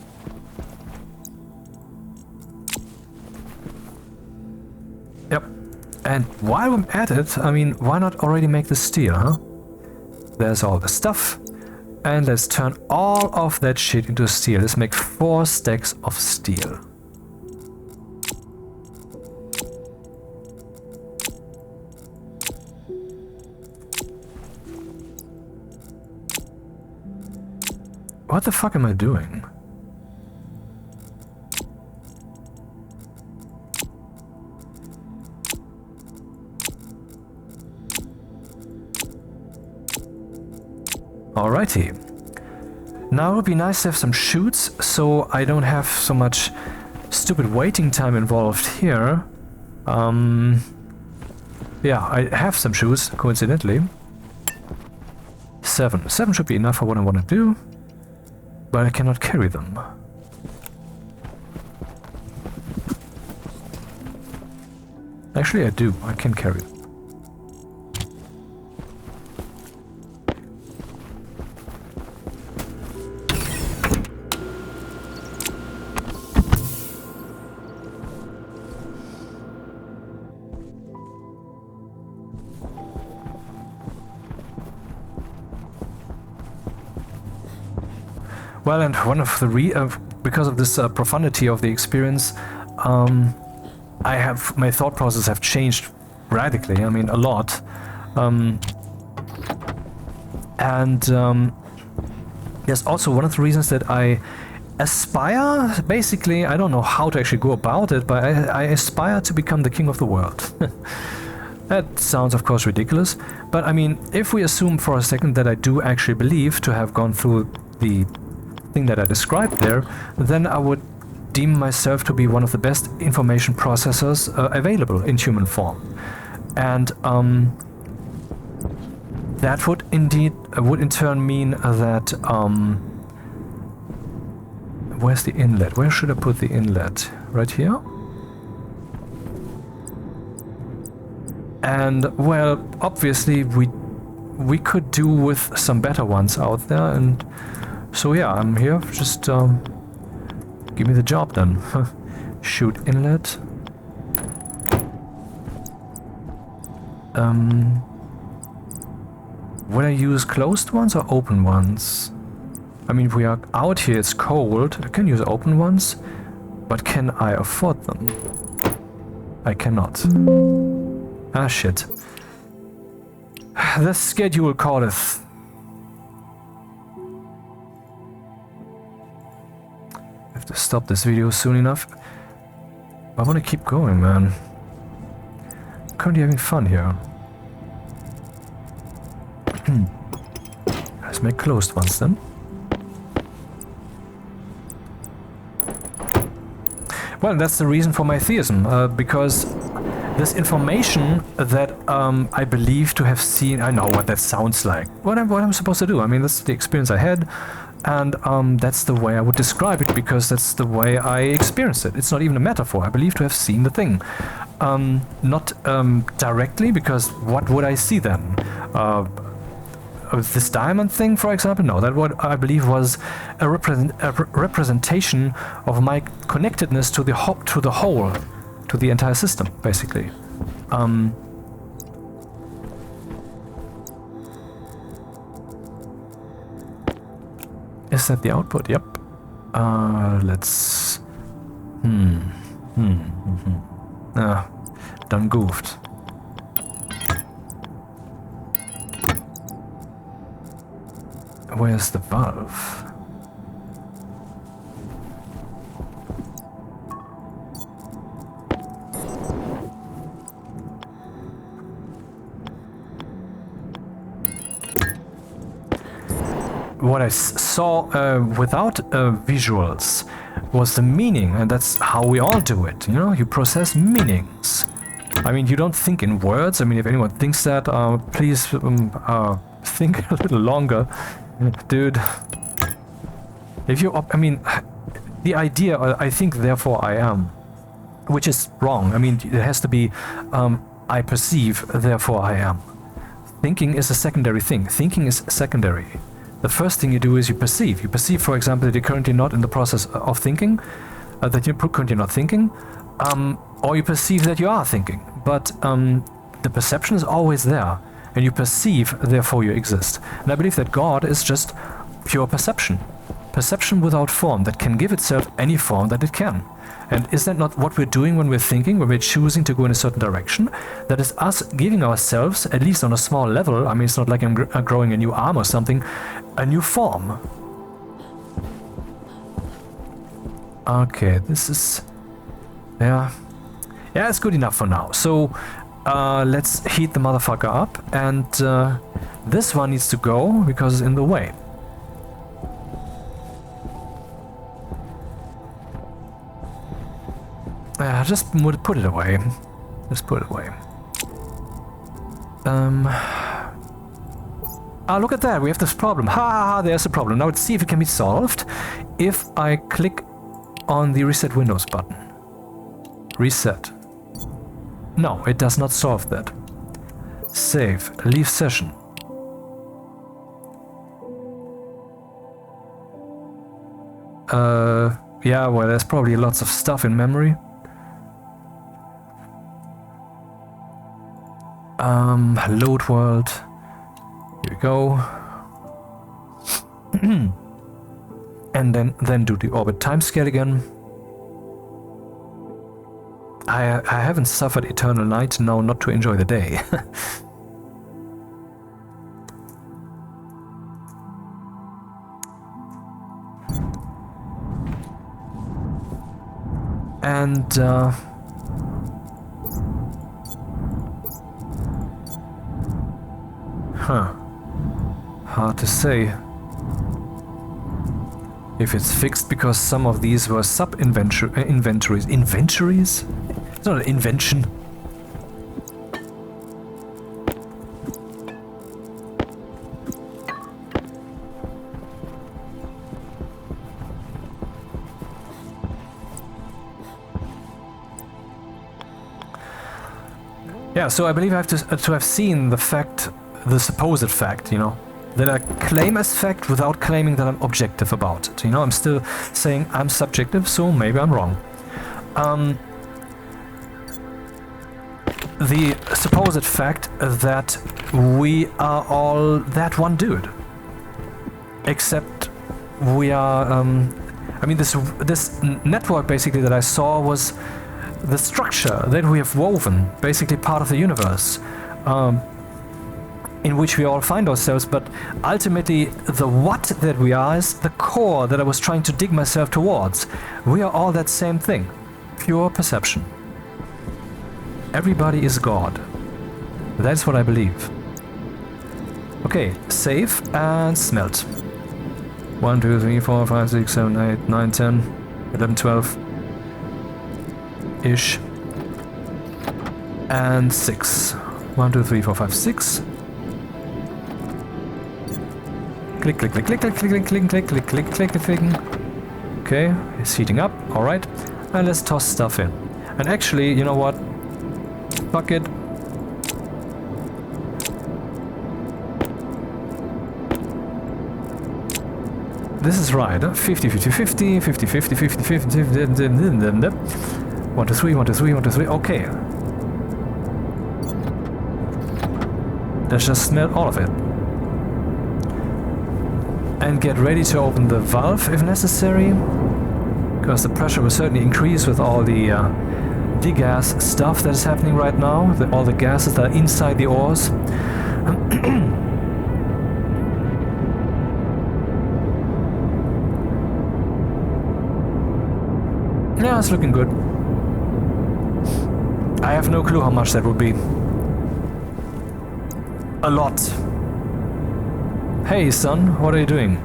Yep. And while I'm at it, I mean, why not already make the steel, huh? There's all the stuff. And let's turn all of that shit into steel. Let's make 4 stacks of steel. What the fuck am I doing? Alrighty. Now it would be nice to have some chutes, so I don't have so much stupid waiting time involved here. Yeah, I have some chutes, coincidentally. 7. 7 should be enough for what I want to do, but I cannot carry them. Actually, I do. I can carry them. Well, and one of the because of this profundity of the experience, my thought process have changed radically. I mean, a lot, there's also one of the reasons that I aspire. Basically, I don't know how to actually go about it, but I aspire to become the king of the world. That sounds, of course, ridiculous, but I mean, if we assume for a second that I do actually believe to have gone through the thing that I described there, then I would deem myself to be one of the best information processors available in human form. And that would in turn mean that where's the inlet? Where should I put the inlet? Right here? And well, obviously we could do with some better ones out there, and so yeah, I'm here. Just give me the job then. Shoot inlet. Would I use closed ones or open ones? I mean, if we are out here, it's cold. I can use open ones, but can I afford them? I cannot. Ah, shit. The schedule calleth. I have to stop this video soon enough. I want to keep going, man. I'm currently having fun here. Let's make closed ones then. Well, that's the reason for my theism, because this information that I believe to have seen, I know what that sounds like. What I'm supposed to do. I mean, that's the experience I had, and that's the way I would describe it, because that's the way I experienced it. It's not even a metaphor. I believe to have seen the thing. Not directly, because what would I see then? This diamond thing, for example? No, that what I believe was a representation of my connectedness to the whole, to the entire system, basically. Is that the output? Yep. Let's... done goofed. Where's the valve? What I saw without visuals was the meaning, and that's how we all do it. You know, you process meanings. I mean, you don't think in words. I mean, if anyone thinks that, please think a little longer. Dude, if you, I mean, the idea, I think, therefore I am, which is wrong. I mean, it has to be, I perceive, therefore I am. Thinking is a secondary thing. Thinking is secondary. The first thing you do is you perceive. You perceive, for example, that you're currently not in the process of thinking, that you're currently not thinking, or you perceive that you are thinking. But the perception is always there. And you perceive, therefore you exist. And I believe that God is just pure perception. Perception without form, that can give itself any form that it can. And is that not what we're doing when we're thinking, when we're choosing to go in a certain direction? That is us giving ourselves, at least on a small level, I mean, it's not like I'm growing a new arm or something, a new form. Okay, this is... Yeah. Yeah, it's good enough for now. So, let's heat the motherfucker up. And this one needs to go because it's in the way. Just put it away. Just put it away. Ah, look at that. We have this problem. Ha ha ha, there's a problem. Now let's see if it can be solved. If I click on the Reset Windows button. Reset. No, it does not solve that. Save. Leave session. Yeah, well, there's probably lots of stuff in memory. Load world. Here we go. And then do the orbit timescale again. I haven't suffered eternal night, now not to enjoy the day. And hard to say if it's fixed because some of these were sub-inventories. Inventories? It's not an invention. Yeah, so I believe I have to have seen the fact, the supposed fact, you know, that I claim as fact without claiming that I'm objective about it. You know, I'm still saying I'm subjective, so maybe I'm wrong. The supposed fact that we are all that one dude. Except we are, I mean, this network basically that I saw was the structure that we have woven, basically part of the universe, in which we all find ourselves, but ultimately the what that we are is the core that I was trying to dig myself towards. We are all that same thing, pure perception. Everybody is God. That's what I believe. Okay, save and smelt. 1, 2, 3, 4, 5, 6, 7, 8, 9, 10, 11, 12 ish. And 6. 1, 2, 3, 4, 5, 6. Click, click, click, click, click, click, click, click, click, click, click, click, click. Okay, it's heating up. Alright. And let's toss stuff in. And actually, you know what? Fuck it. This is right. 50, 50, 50, 50, 50, 50, 50, 50, 1, 2, 3, 1, 2, 3, 1, 2, 3. Okay. Let's just smell all of it. And get ready to open the valve if necessary. Because the pressure will certainly increase with all the degas stuff that is happening right now. All the gases that are inside the ores. Yeah, it's looking good. I have no clue how much that would be. A lot. Hey son, what are you doing?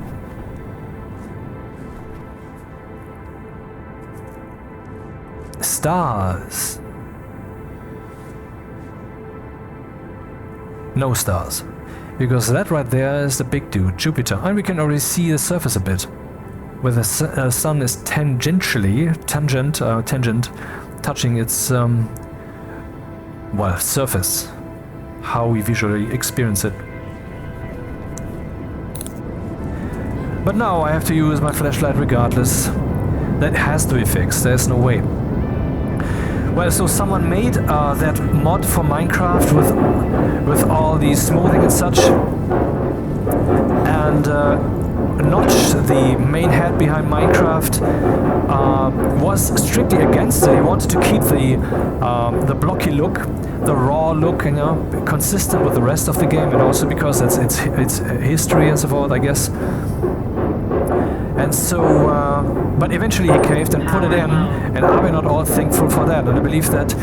Stars. No stars. Because that right there is the big dude, Jupiter. And we can already see the surface a bit. Where the sun is tangent, touching its, well, surface. How we visually experience it. But now I have to use my flashlight regardless. That has to be fixed, there's no way. Well, so someone made that mod for Minecraft with all the smoothing and such. And Notch, the main head behind Minecraft, was strictly against it. He wanted to keep the blocky look, the raw look, you know, consistent with the rest of the game, and also because it's history and so forth, I guess. And so But eventually he caved and put it in, and are we not all thankful for that? And I believe that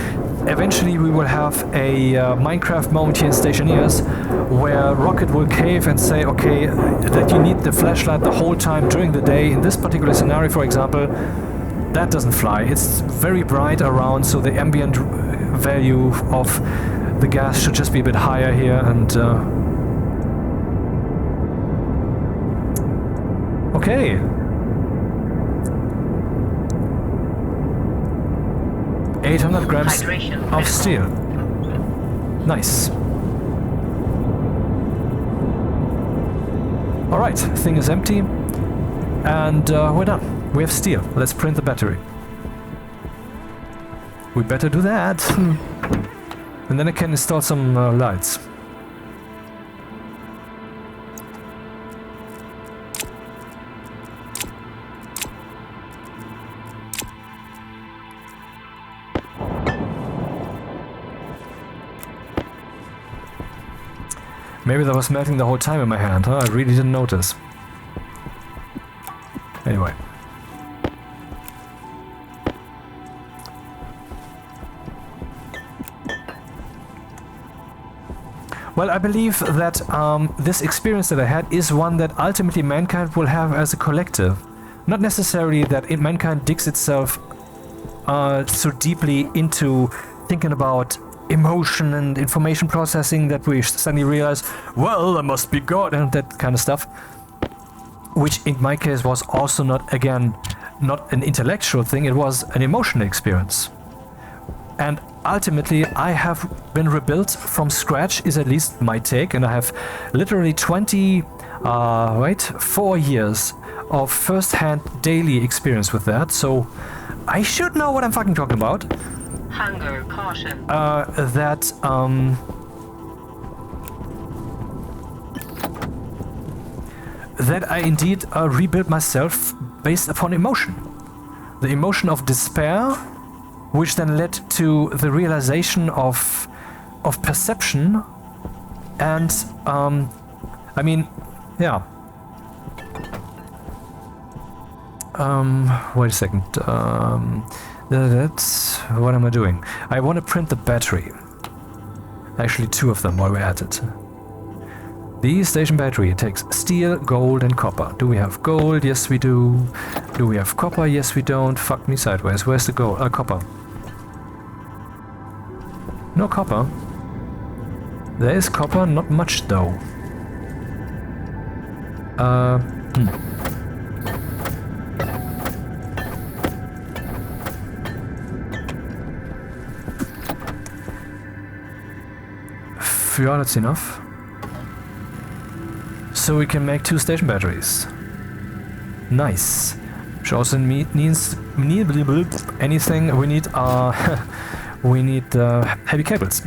eventually we will have a Minecraft moment here in Stationeers where Rocket will cave and say, okay, that you need the flashlight the whole time during the day. In this particular scenario, for example, that doesn't fly. It's very bright around, so the ambient value of the gas should just be a bit higher here. And okay. 800 grams of steel. Nice. Alright, thing is empty. And we're done. We have steel. Let's print the battery. We better do that. And then I can install some lights. Maybe that was melting the whole time in my hand, huh? I really didn't notice. Anyway. Well, I believe that this experience that I had is one that ultimately mankind will have as a collective. Not necessarily that mankind digs itself so deeply into thinking about emotion and information processing that we suddenly realize, well, I must be God, and that kind of stuff. Which in my case was also not, again, not an intellectual thing, it was an emotional experience. And ultimately I have been rebuilt from scratch, is at least my take, and I have literally 4 years of first-hand daily experience with that, so I should know what I'm fucking talking about. Hunger, caution. That I indeed rebuilt myself based upon emotion. The emotion of despair, which then led to the realization of perception, and I mean, yeah. Wait a second. That's what am I doing? I want to print the battery. Actually, 2 of them while we're at it. The station battery takes steel, gold, and copper. Do we have gold? Yes, we do. Do we have copper? Yes, we don't. Fuck me sideways. Where's the gold? Copper. No copper. There is copper, not much though. Yeah, that's enough. So we can make 2 station batteries. Nice. Which also means anything we need we need heavy cables.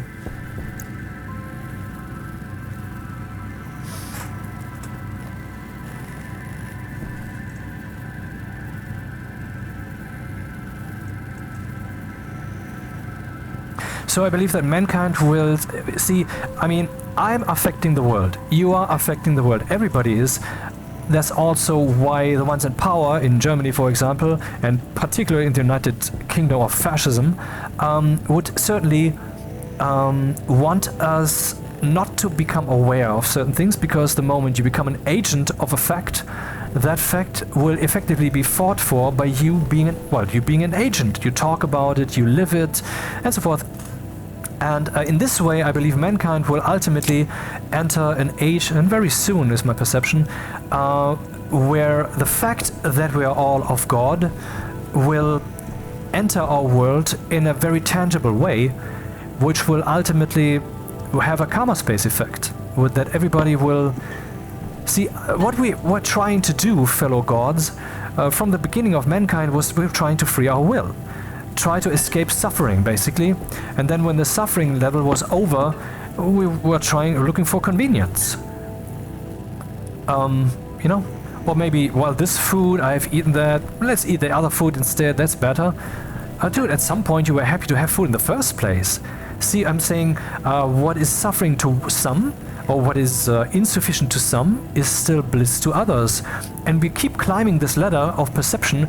So I believe that mankind will see, I mean, I'm affecting the world, you are affecting the world, everybody is. That's also why the ones in power, in Germany for example, and particularly in the United Kingdom of fascism, would certainly want us not to become aware of certain things, because the moment you become an agent of a fact, that fact will effectively be fought for by you being an agent. You talk about it, you live it, and so forth. And in this way, I believe mankind will ultimately enter an age, and very soon is my perception, where the fact that we are all of God will enter our world in a very tangible way, which will ultimately have a karma space effect, with that everybody will see what we were trying to do, fellow gods, from the beginning of mankind was we were trying to free our will. Try to escape suffering, basically, and then when the suffering level was over, we were looking for convenience. You know, or maybe, well, this food, I've eaten that, let's eat the other food instead, that's better. Dude, at some point you were happy to have food in the first place. See, I'm saying what is suffering to some, or what is insufficient to some, is still bliss to others. And we keep climbing this ladder of perception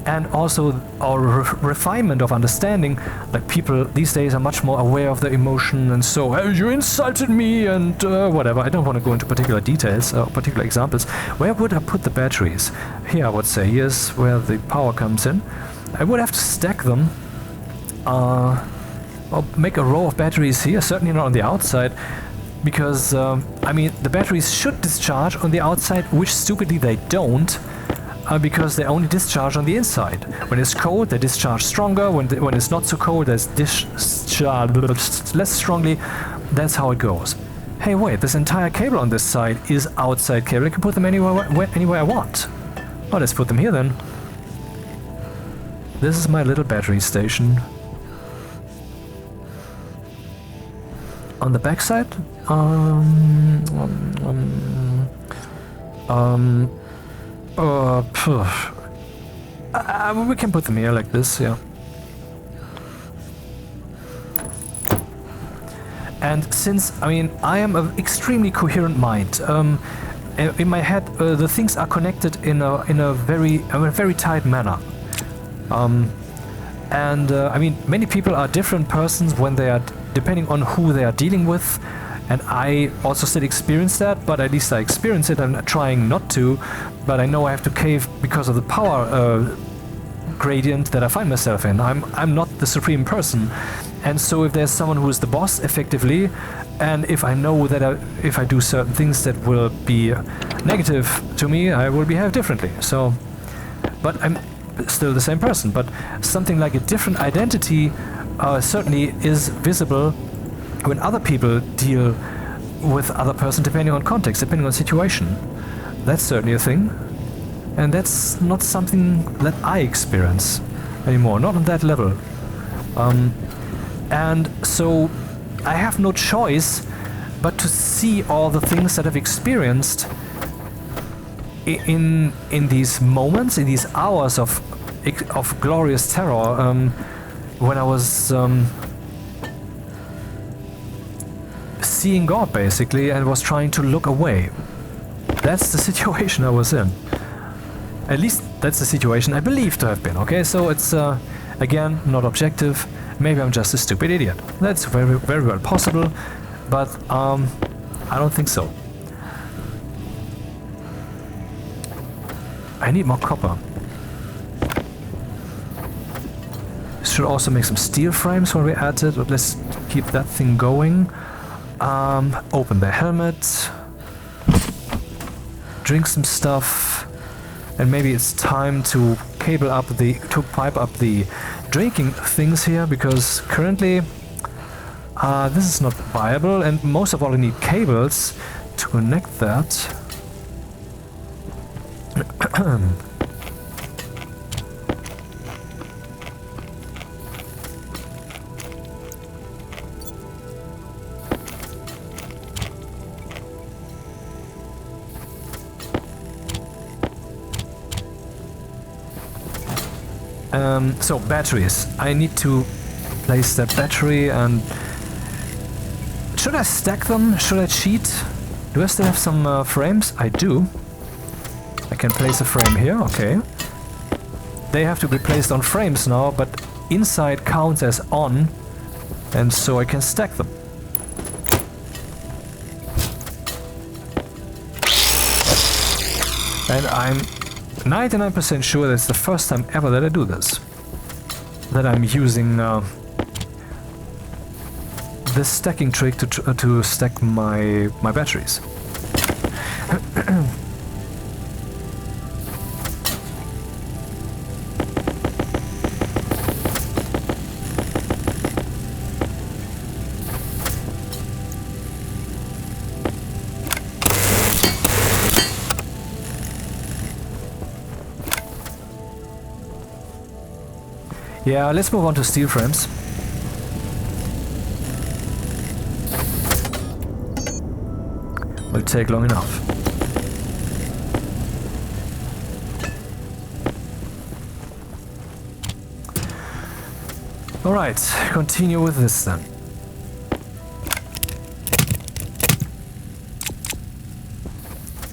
and also our refinement of understanding. Like people these days are much more aware of their emotion, and so, hey, you insulted me and whatever. I don't want to go into particular details or particular examples. Where would I put the batteries? Here I would say, here's where the power comes in. I would have to stack them. Or make a row of batteries here, certainly not on the outside, because, I mean, the batteries should discharge on the outside, which stupidly they don't, because they only discharge on the inside. When it's cold, they discharge stronger. When it's not so cold, they discharge less strongly. That's how it goes. Hey, wait, this entire cable on this side is outside cable. I can put them anywhere I want. Oh, let's put them here then. This is my little battery station. On the backside, we can put them here like this, yeah. And since, I mean, I am an extremely coherent mind, in my head, the things are connected in a very tight manner. I mean, many people are different persons when they are, depending on who they are dealing with, and I also still experience that, but at least I experience it. I'm trying not to, but I know I have to cave because of the power gradient that I find myself in. I'm not the supreme person, and so if there's someone who is the boss effectively, and if I know that if I do certain things that will be negative to me, I will behave differently. So, but I'm still the same person, but something like a different identity certainly is visible when other people deal with other person, depending on context, depending on situation. That's certainly a thing, and that's not something that I experience anymore, not on that level. And so I have no choice but to see all the things that I've experienced in these moments, in these hours of glorious terror, when I was seeing God basically and was trying to look away. That's the situation I was in. At least that's the situation I believe to have been. Okay, so it's again not objective. Maybe I'm just a stupid idiot. That's very, very well possible, but I don't think so. I need more copper. Should also make some steel frames when we add it, but let's keep that thing going. Open the helmet. Drink some stuff. And maybe it's time to pipe up the drinking things here, because currently this is not viable, and most of all I need cables to connect that. So batteries. I need to place that battery, and should I stack them? Should I cheat? Do I still have some frames? I do. I can place a frame here, okay. They have to be placed on frames now, but inside counts as on, and so I can stack them. And I'm 99% sure that's the first time ever that I do this. That I'm using this stacking trick to stack my batteries. Yeah, let's move on to steel frames. Will take long enough. Alright, continue with this then.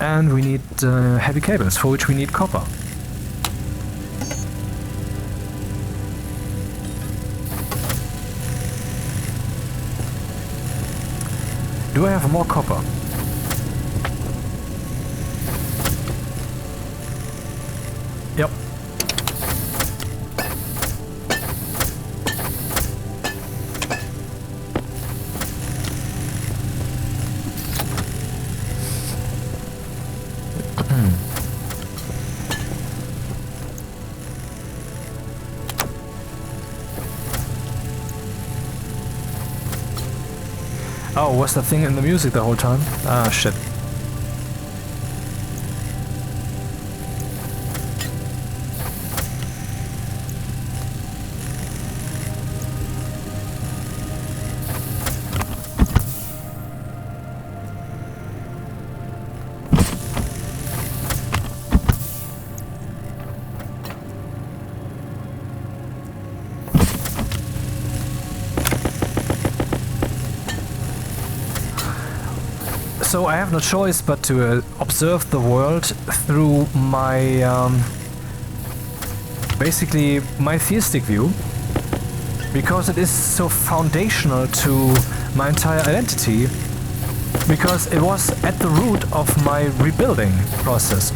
and we need heavy cables, for which we need copper. Do I have more copper? Yep. Oh, was the thing in the music the whole time? Ah, shit. So I have no choice but to observe the world through my, basically my theistic view, because it is so foundational to my entire identity, because it was at the root of my rebuilding process.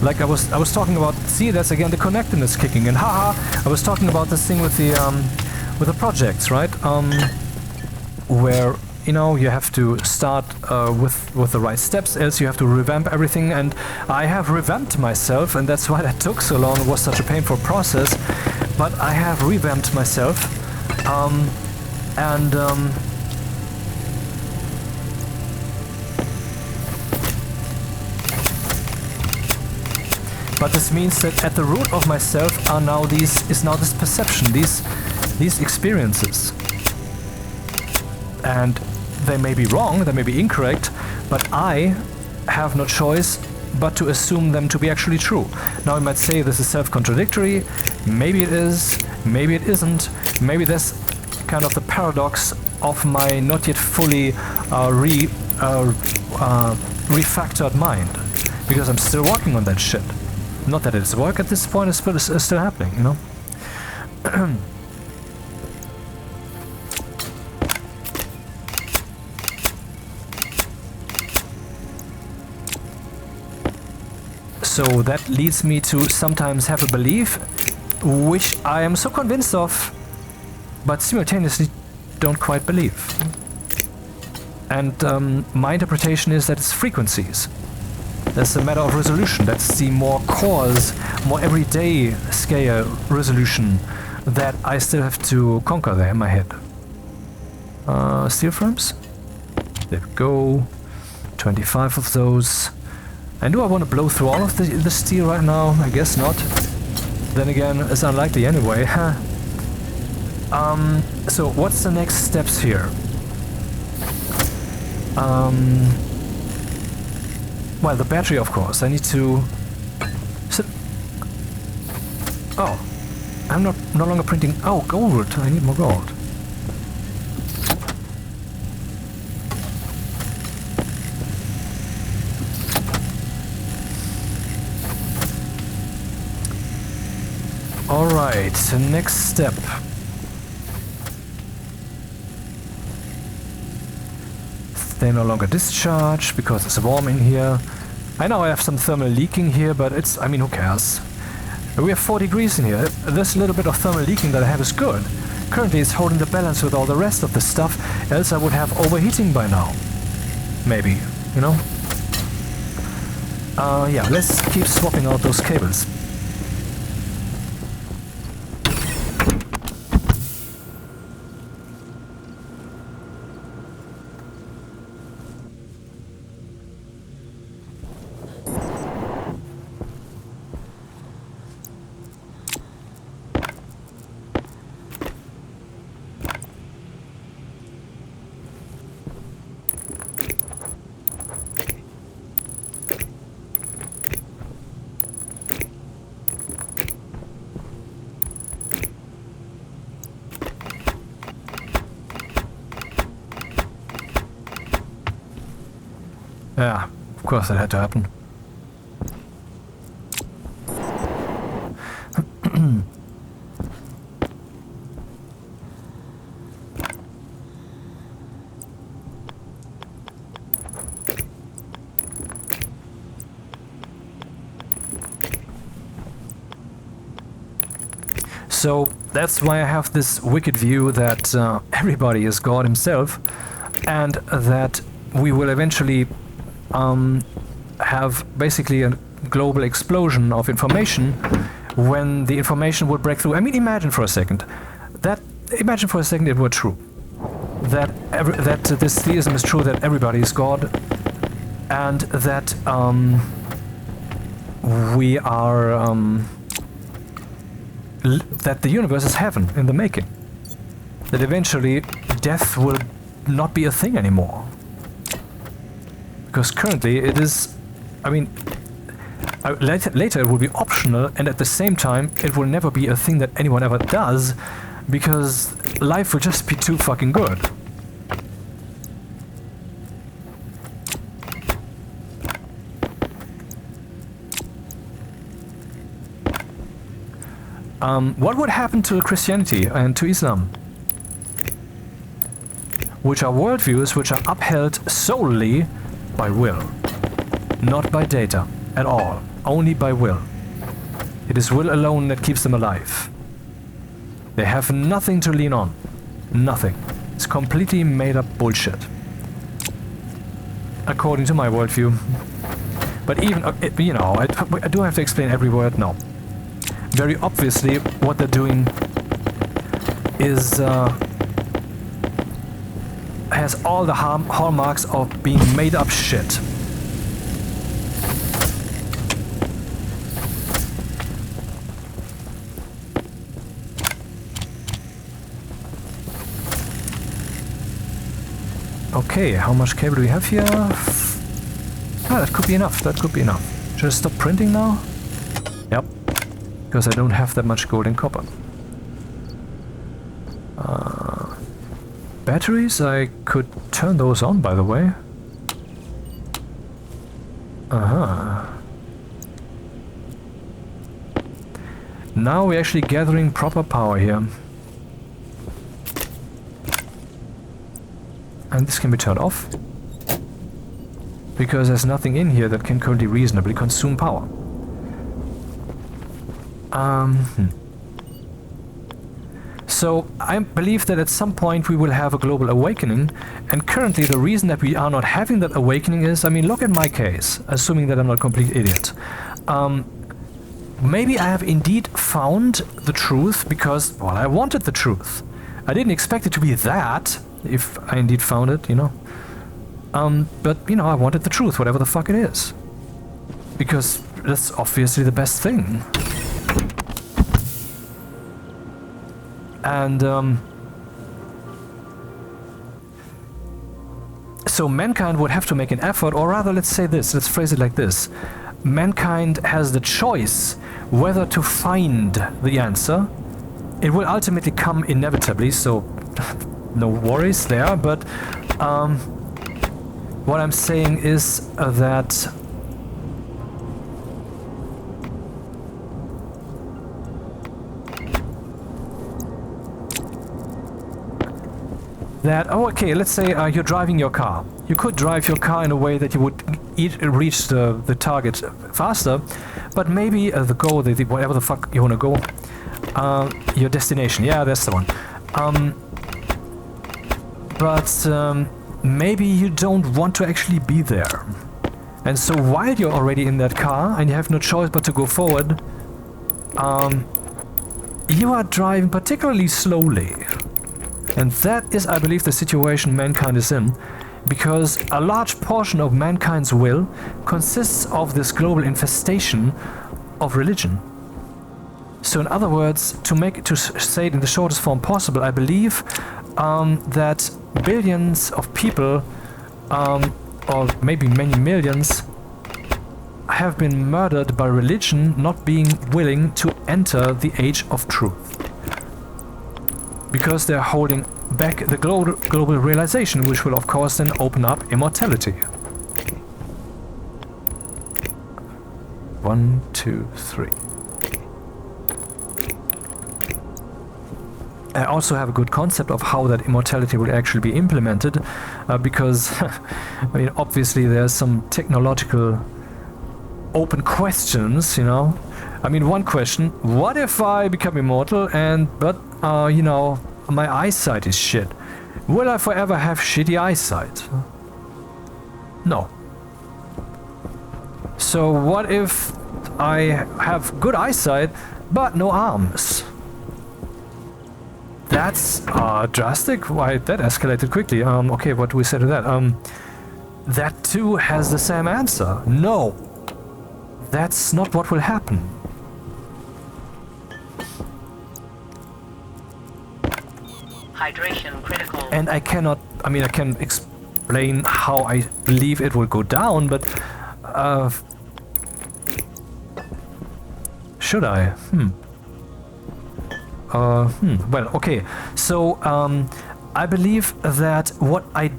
Like I was talking about, see, that's again the connectedness kicking in, haha, I was talking about this thing with the projects, right? Where, you know, you have to start with the right steps, else you have to revamp everything, and I have revamped myself, and that's why that took so long. It was such a painful process, but I have revamped myself, but this means that at the root of myself are now this perception, these experiences, and they may be wrong, they may be incorrect, but I have no choice but to assume them to be actually true. Now you might say this is self-contradictory, maybe it is, maybe it isn't, maybe that's kind of the paradox of my not yet fully refactored mind, because I'm still working on that shit. Not that it's work at this point, it's still happening, you know? So that leads me to sometimes have a belief, which I am so convinced of, but simultaneously don't quite believe. And my interpretation is that it's frequencies. That's a matter of resolution. That's the more coarse, more everyday scale resolution that I still have to conquer there in my head. Steel frames? There we go. 25 of those. And do I want to blow through all of the steel right now? I guess not. Then again, it's unlikely anyway. So what's the next steps here? Well, the battery, of course. I need to... Oh, I'm no longer printing... Oh, gold! I need more gold. Alright, next step. They no longer discharge because it's warm in here. I know I have some thermal leaking here, but it's, I mean, who cares? We have 4 degrees in here. This little bit of thermal leaking that I have is good. Currently it's holding the balance with all the rest of the stuff, else I would have overheating by now. Maybe, you know? Yeah, let's keep swapping out those cables. Of course that had to happen. So that's why I have this wicked view that everybody is God himself, and that we will eventually have basically a global explosion of information when the information would break through. I mean, imagine for a second it were true. That this theism is true, that everybody is God, and that we are... that the universe is heaven in the making. That eventually death will not be a thing anymore. Because currently it is... I mean... later it will be optional, and at the same time it will never be a thing that anyone ever does, because life will just be too fucking good. What would happen to Christianity and to Islam? Which are worldviews which are upheld solely by will. Not by data at all. Only by will. It is will alone that keeps them alive. They have nothing to lean on. Nothing. It's completely made up bullshit. According to my worldview. But even, you know, I do have to explain every word? No. Very obviously, what they're doing is has all the hallmarks of being made up shit. Okay, how much cable do we have here? Ah, that could be enough. That could be enough. Should I stop printing now? Yep. Because I don't have that much gold and copper. Batteries, I could turn those on, by the way. Now we're actually gathering proper power here. And this can be turned off. Because there's nothing in here that can currently reasonably consume power. So I believe that at some point we will have a global awakening, and currently the reason that we are not having that awakening is, I mean, look at my case, assuming that I'm not a complete idiot. Maybe I have indeed found the truth because, well, I wanted the truth. I didn't expect it to be that, if I indeed found it, you know. But, you know, I wanted the truth, whatever the fuck it is. Because that's obviously the best thing. And so mankind would have to make an effort, or rather, let's say this, let's phrase it like this. Mankind has the choice whether to find the answer. It will ultimately come inevitably, so no worries there, but what I'm saying is that oh, okay, let's say you're driving your car. You could drive your car in a way that you would reach the target faster, but maybe the goal, whatever the fuck you want to go, your destination, yeah, that's the one. But maybe you don't want to actually be there. And so while you're already in that car and you have no choice but to go forward, you are driving particularly slowly. And that is, I believe, the situation mankind is in, because a large portion of mankind's will consists of this global infestation of religion. So in other words, to say it in the shortest form possible, I believe that billions of people, or maybe many millions, have been murdered by religion not being willing to enter the age of truth. Because they're holding back the global realization, which will of course then open up immortality. 1, 2, 3. I also have a good concept of how that immortality will actually be implemented, because, I mean, obviously there's some technological open questions, you know. I mean, one question, what if I become immortal but, you know, my eyesight is shit? Will I forever have shitty eyesight? No. So what if I have good eyesight, but no arms? That's drastic. Why, that escalated quickly. Okay, what do we say to that? That too has the same answer. No. That's not what will happen. Hydration critical. And I cannot, I mean, I can explain how I believe it will go down, but should I? Well, okay. So, I believe that what I...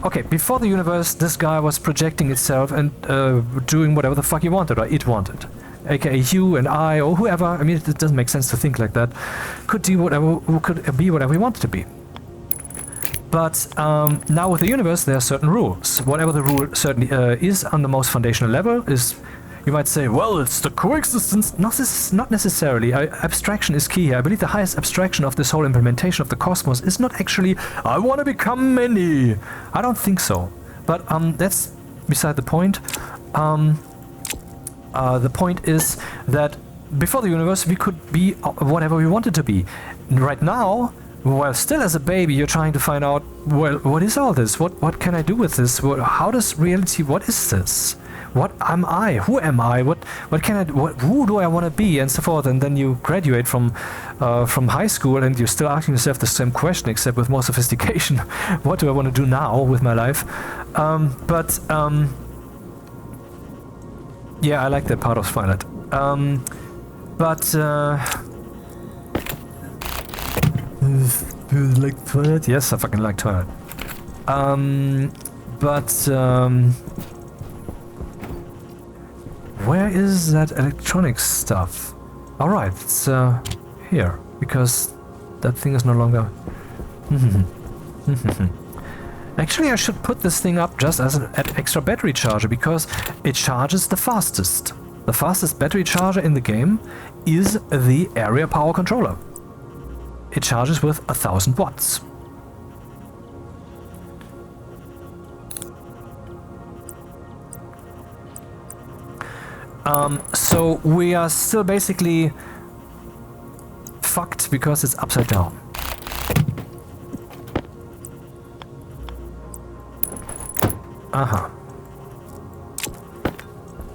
Okay, before the universe, this guy was projecting itself and doing whatever the fuck he wanted, or it wanted. AKA you and I, or whoever. I mean, it doesn't make sense to think like that. Could do whatever, could be whatever he wanted to be. But now with the universe, there are certain rules. Whatever the rule certainly is on the most foundational level is... You might say, well, it's the coexistence. Not necessarily. Abstraction is key here. I believe the highest abstraction of this whole implementation of the cosmos is not actually, I want to become many. I don't think so. But that's beside the point. The point is that before the universe, we could be whatever we wanted to be. Right now, well, still as a baby, you're trying to find out, well, what is all this? What can I do with this? How does reality, what is this? What am I? Who am I? What can I? Who do I want to be? And so forth. And then you graduate from high school, and you're still asking yourself the same question, except with more sophistication. What do I want to do now with my life? Yeah, I like that part of Twilight. Like Twilight? Yes, I fucking like Twilight. Where is that electronic stuff? Alright, it's here, because that thing is no longer... Actually, I should put this thing up just as an extra battery charger, because it charges the fastest. The fastest battery charger in the game is the area power controller. It charges with 1000 watts. So we are still basically fucked because it's upside down.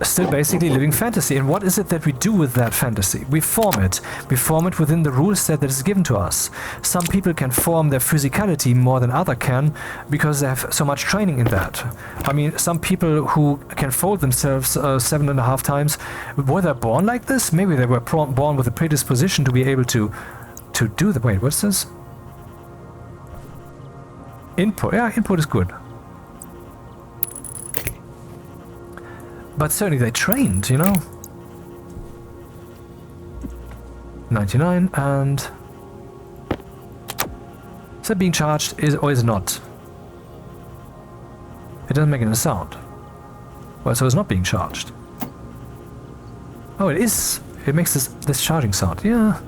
Still basically living fantasy. And what is it that we do with that fantasy? We form it. We form it within the rule set that is given to us. Some people can form their physicality more than others can because they have so much training in that. I mean, some people who can fold themselves 7.5 times, were they born like this? Maybe they were born with a predisposition to be able to do the... Wait, what's this? Input. Yeah, input is good. But certainly they trained, you know? 99 and... Is that being charged or is it not? It doesn't make any sound. Well, so it's not being charged. Oh, it is. It makes this charging sound, yeah.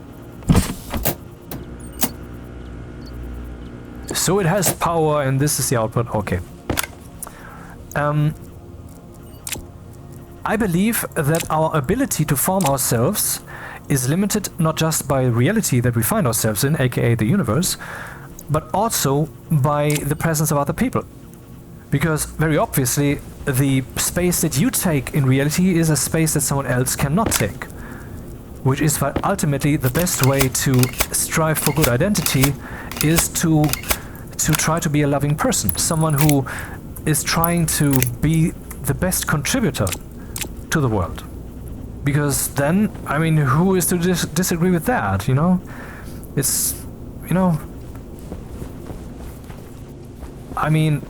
So it has power and this is the output, okay. I believe that our ability to form ourselves is limited not just by reality that we find ourselves in, aka the universe, but also by the presence of other people. Because very obviously, the space that you take in reality is a space that someone else cannot take. Which is why ultimately the best way to strive for good identity is to try to be a loving person. Someone who is trying to be the best contributor to the world. Because then, I mean, who is to disagree with that, you know? It's, you know... I mean...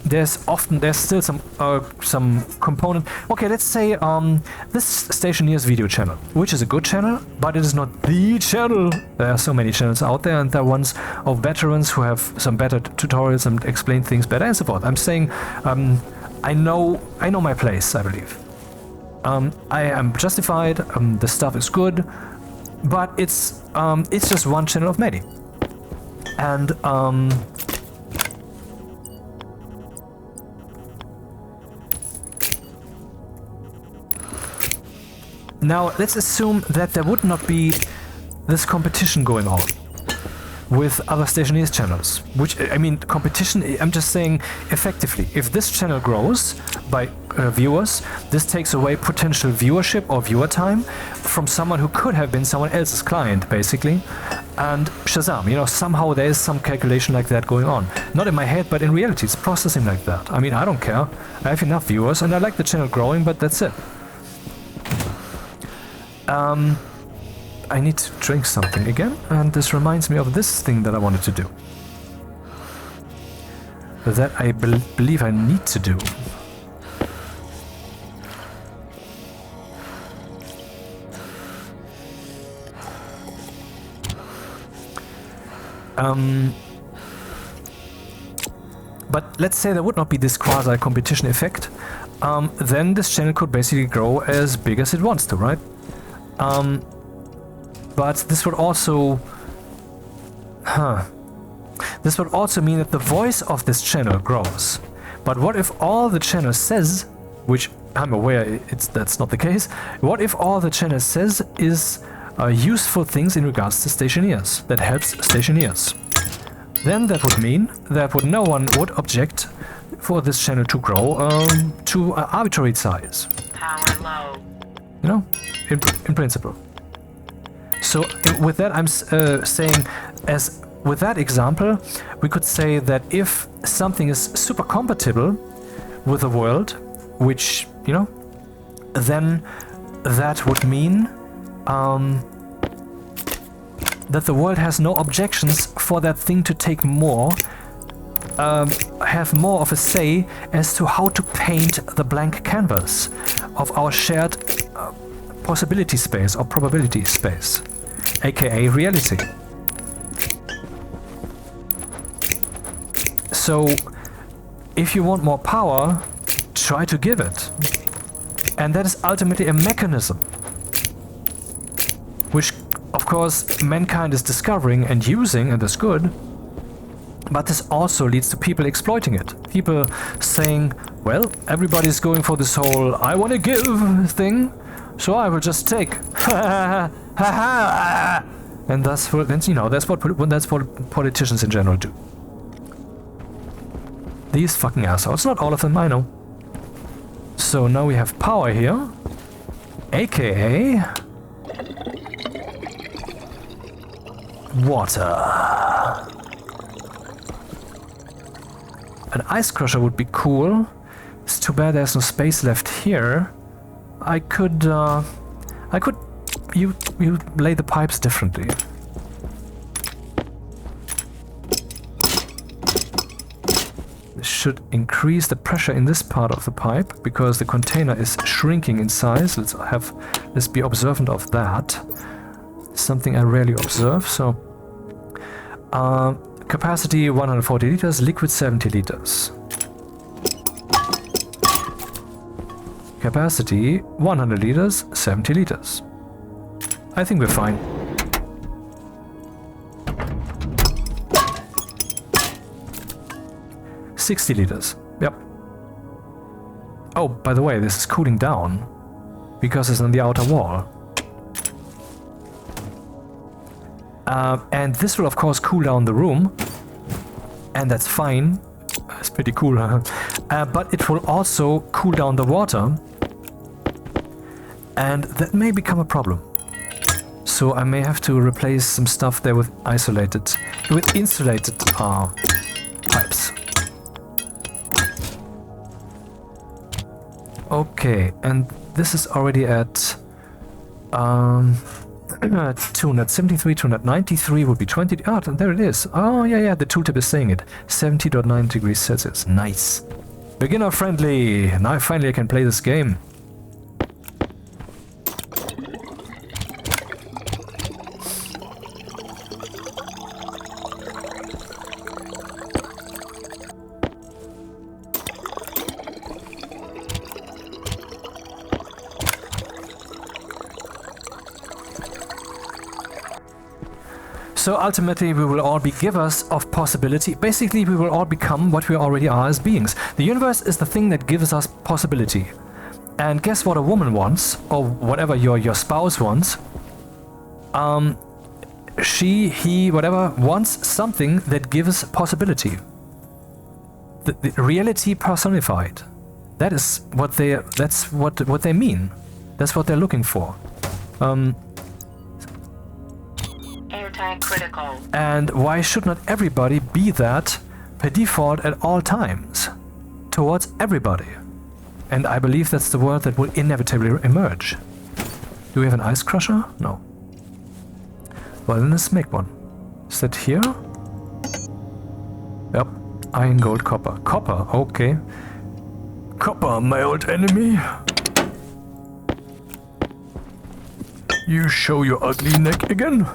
there's still some component. Okay, let's say this Stationeers video channel, which is a good channel, but it is not the channel. There are so many channels out there, and they're ones of veterans who have some better tutorials and explain things better and so forth. I'm saying I know my place, I believe. I am justified. The stuff is good, but it's just one channel of many, and now let's assume that there would not be this competition going on with other Stationeers channels. Which, I mean, competition, I'm just saying effectively, if this channel grows by viewers, this takes away potential viewership or viewer time from someone who could have been someone else's client, basically. And Shazam, you know, somehow there is some calculation like that going on. Not in my head, but in reality, it's processing like that. I mean, I don't care. I have enough viewers and I like the channel growing, but that's it. I need to drink something again, and this reminds me of this thing that I wanted to do. That I believe I need to do. But let's say there would not be this quasi-competition effect, then this channel could basically grow as big as it wants to, right? But this would also... This would also mean that the voice of this channel grows. But what if all the channel says, which I'm aware that's not the case, what if all the channel says is useful things in regards to Stationeers, that helps Stationeers? Then that would mean that no one would object for this channel to grow to an arbitrary size. Power low. You know, in principle. So with that, I'm saying, as with that example, we could say that if something is super compatible with the world, which, you know, then that would mean that the world has no objections for that thing to take more, have more of a say as to how to paint the blank canvas of our shared possibility space or probability space, aka reality. So if you want more power, try to give it. And that is ultimately a mechanism which, of course, mankind is discovering and using, and that's good. But this also leads to people exploiting it. People saying, well, everybody's going for this whole I want to give thing, so I will just take. And that's what, you know, that's what politicians in general do. These fucking assholes, not all of them, I know. So now we have power here, aka water. An ice crusher would be cool. It's too bad there's no space left here. You lay the pipes differently. This should increase the pressure in this part of the pipe because the container is shrinking in size. Let's be observant of that. Something I rarely observe. So capacity 140 liters, liquid 70 liters. Capacity 100 liters, 70 liters. I think we're fine. $60 liters. Yep. Oh, by the way, this is cooling down because it's on the outer wall. And this will, of course, cool down the room, and that's fine. It's pretty cool, huh? But it will also cool down the water, and that may become a problem. So I may have to replace some stuff there with insulated pipes. Okay, and this is already at 273, 293 would be 20. Ah, there it is. Oh, yeah, the tooltip is saying it. 70.9 degrees Celsius. Nice. Beginner friendly. Now finally I can play this game. So ultimately we will all be givers of possibility. Basically we will all become what we already are as beings. The universe is the thing that gives us possibility. And guess what a woman wants, or whatever your spouse wants. She, he, whatever, wants something that gives possibility. The reality personified. That is what that's what they mean. That's what they're looking for. Airtag critical. And why should not everybody be that per default at all times? Towards everybody. And I believe that's the world that will inevitably emerge. Do we have an ice crusher? No. Well, then let's make one. Is that here? Yep. Iron, gold, copper. Copper, okay. Copper, my old enemy. You show your ugly neck again.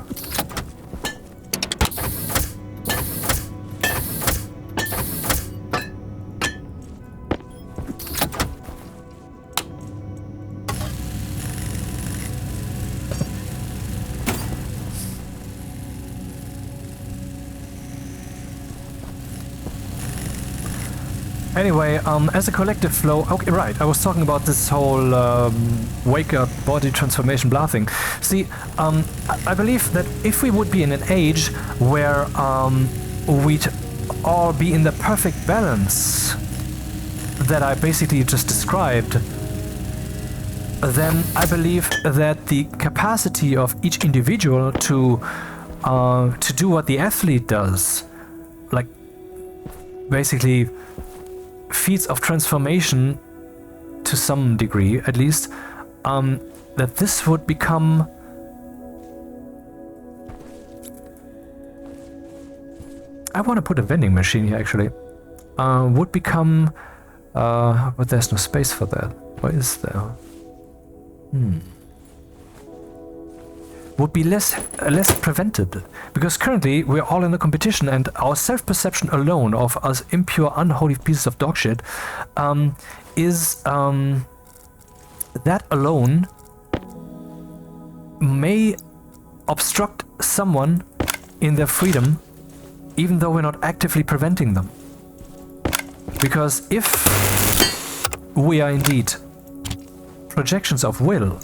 Anyway, as a collective flow, okay, right, I was talking about this whole wake-up body transformation blah thing. See, I believe that if we would be in an age where we'd all be in the perfect balance that I basically just described, then I believe that the capacity of each individual to do what the athlete does, like basically feats of transformation to some degree at least, that this would become I want to put a vending machine here actually, would become but there's no space for that. What is there? Would be less prevented, because currently we're all in a competition, and our self-perception alone of us impure, unholy pieces of dog shit is that alone may obstruct someone in their freedom, even though we're not actively preventing them. Because if we are indeed projections of will,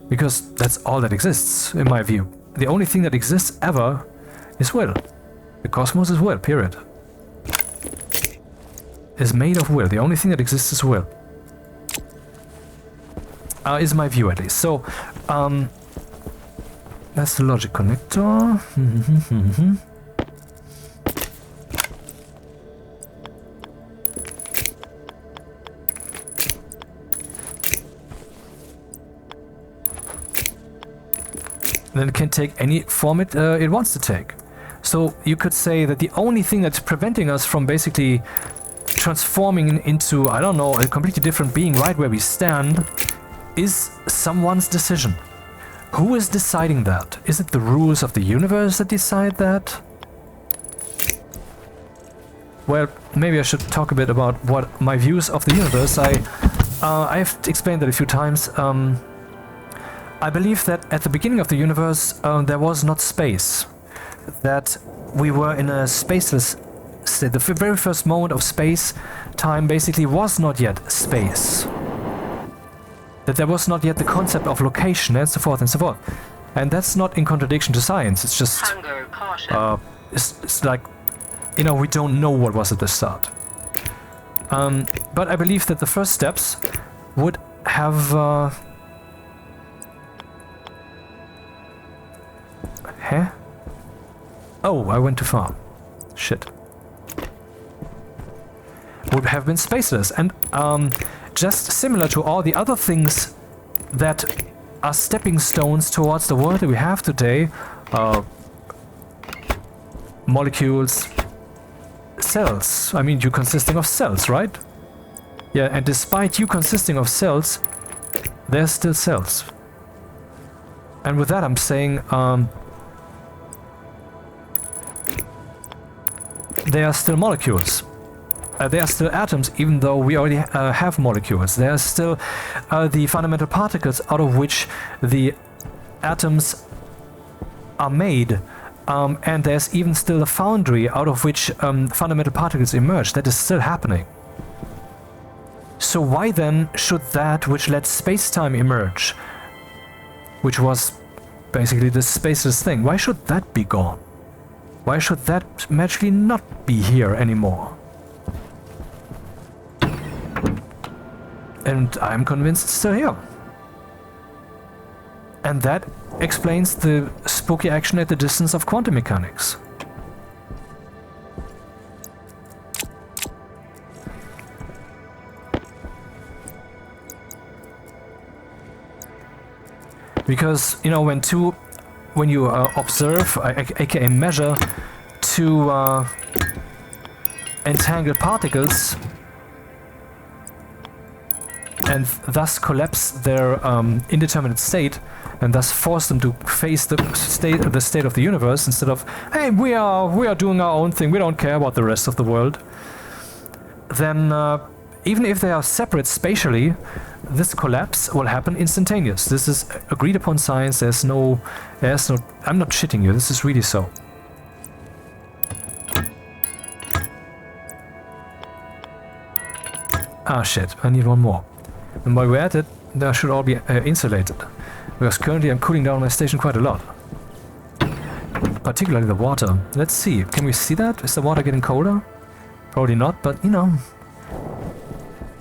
because that's all that exists, in my view. The only thing that exists ever is will. The cosmos is will, period. Is made of will. The only thing that exists is will. Is my view at least. So, that's the logic connector. Then it can take any form it wants to take. So you could say that the only thing that's preventing us from basically transforming into, I don't know, a completely different being right where we stand is someone's decision. Who is deciding that? Is it the rules of the universe that decide that? Well, maybe I should talk a bit about what my views of the universe. I've explained that a few times. I believe that at the beginning of the universe there was not space, that we were in a spaceless state. The very first moment of space-time basically was not yet space. That there was not yet the concept of location and so forth and so forth. And that's not in contradiction to science, it's just... Hunger, caution. It's like, you know, we don't know what was at the start. But I believe that the first steps would have... Huh? Oh, I went too far. Shit. Would have been spaceless, and just similar to all the other things that are stepping stones towards the world that we have today, molecules, cells. I mean, you're consisting of cells, right? Yeah, and despite you consisting of cells, there's still cells. And with that I'm saying, they are still molecules. They are still atoms, even though we already have molecules. They are still the fundamental particles out of which the atoms are made. And there's even still a foundry out of which fundamental particles emerge. That is still happening. So why then should that which let space-time emerge, which was basically the spaceless thing, why should that be gone? Why should that magically not be here anymore? And I'm convinced it's still here. And that explains the spooky action at the distance of quantum mechanics. Because, you know, when you observe, aka measure, two entangled particles, and thus collapse their indeterminate state, and thus force them to face the state of the universe instead of, hey, we are doing our own thing, we don't care about the rest of the world. Then even if they are separate spatially, this collapse will happen instantaneous. This is agreed upon science. There's no. I'm not shitting you. This is really so. Ah shit! I need one more. And while we're at it, they should all be insulated, because currently I'm cooling down my station quite a lot. Particularly the water. Let's see. Can we see that? Is the water getting colder? Probably not, but you know.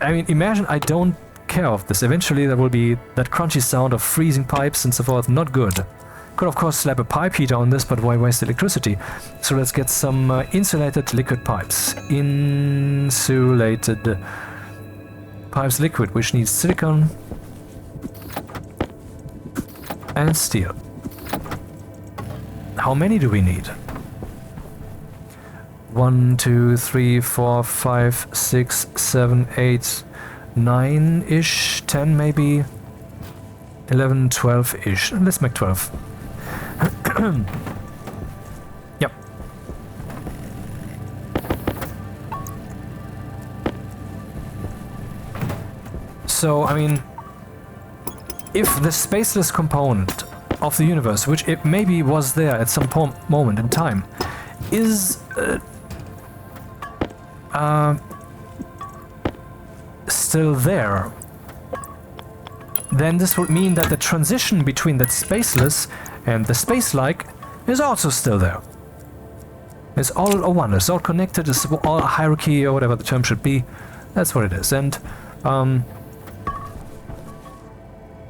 I mean, imagine I don't care of this. Eventually there will be that crunchy sound of freezing pipes and so forth. Not good. Could of course slap a pipe heater on this, but why waste electricity? So let's get some insulated liquid pipes. Insulated pipes liquid, which needs silicon and steel. How many do we need? 1, 2, 3, 4, 5, 6, 7, 8, 9-ish, 10 maybe, 11, 12-ish. Let's make 12. Yep. So, I mean, if the spaceless component of the universe, which it maybe was there at some moment in time, is still there, then this would mean that the transition between that spaceless and the space-like is also still there. It's all a one, it's all connected, it's all a hierarchy or whatever the term should be. That's what it is. And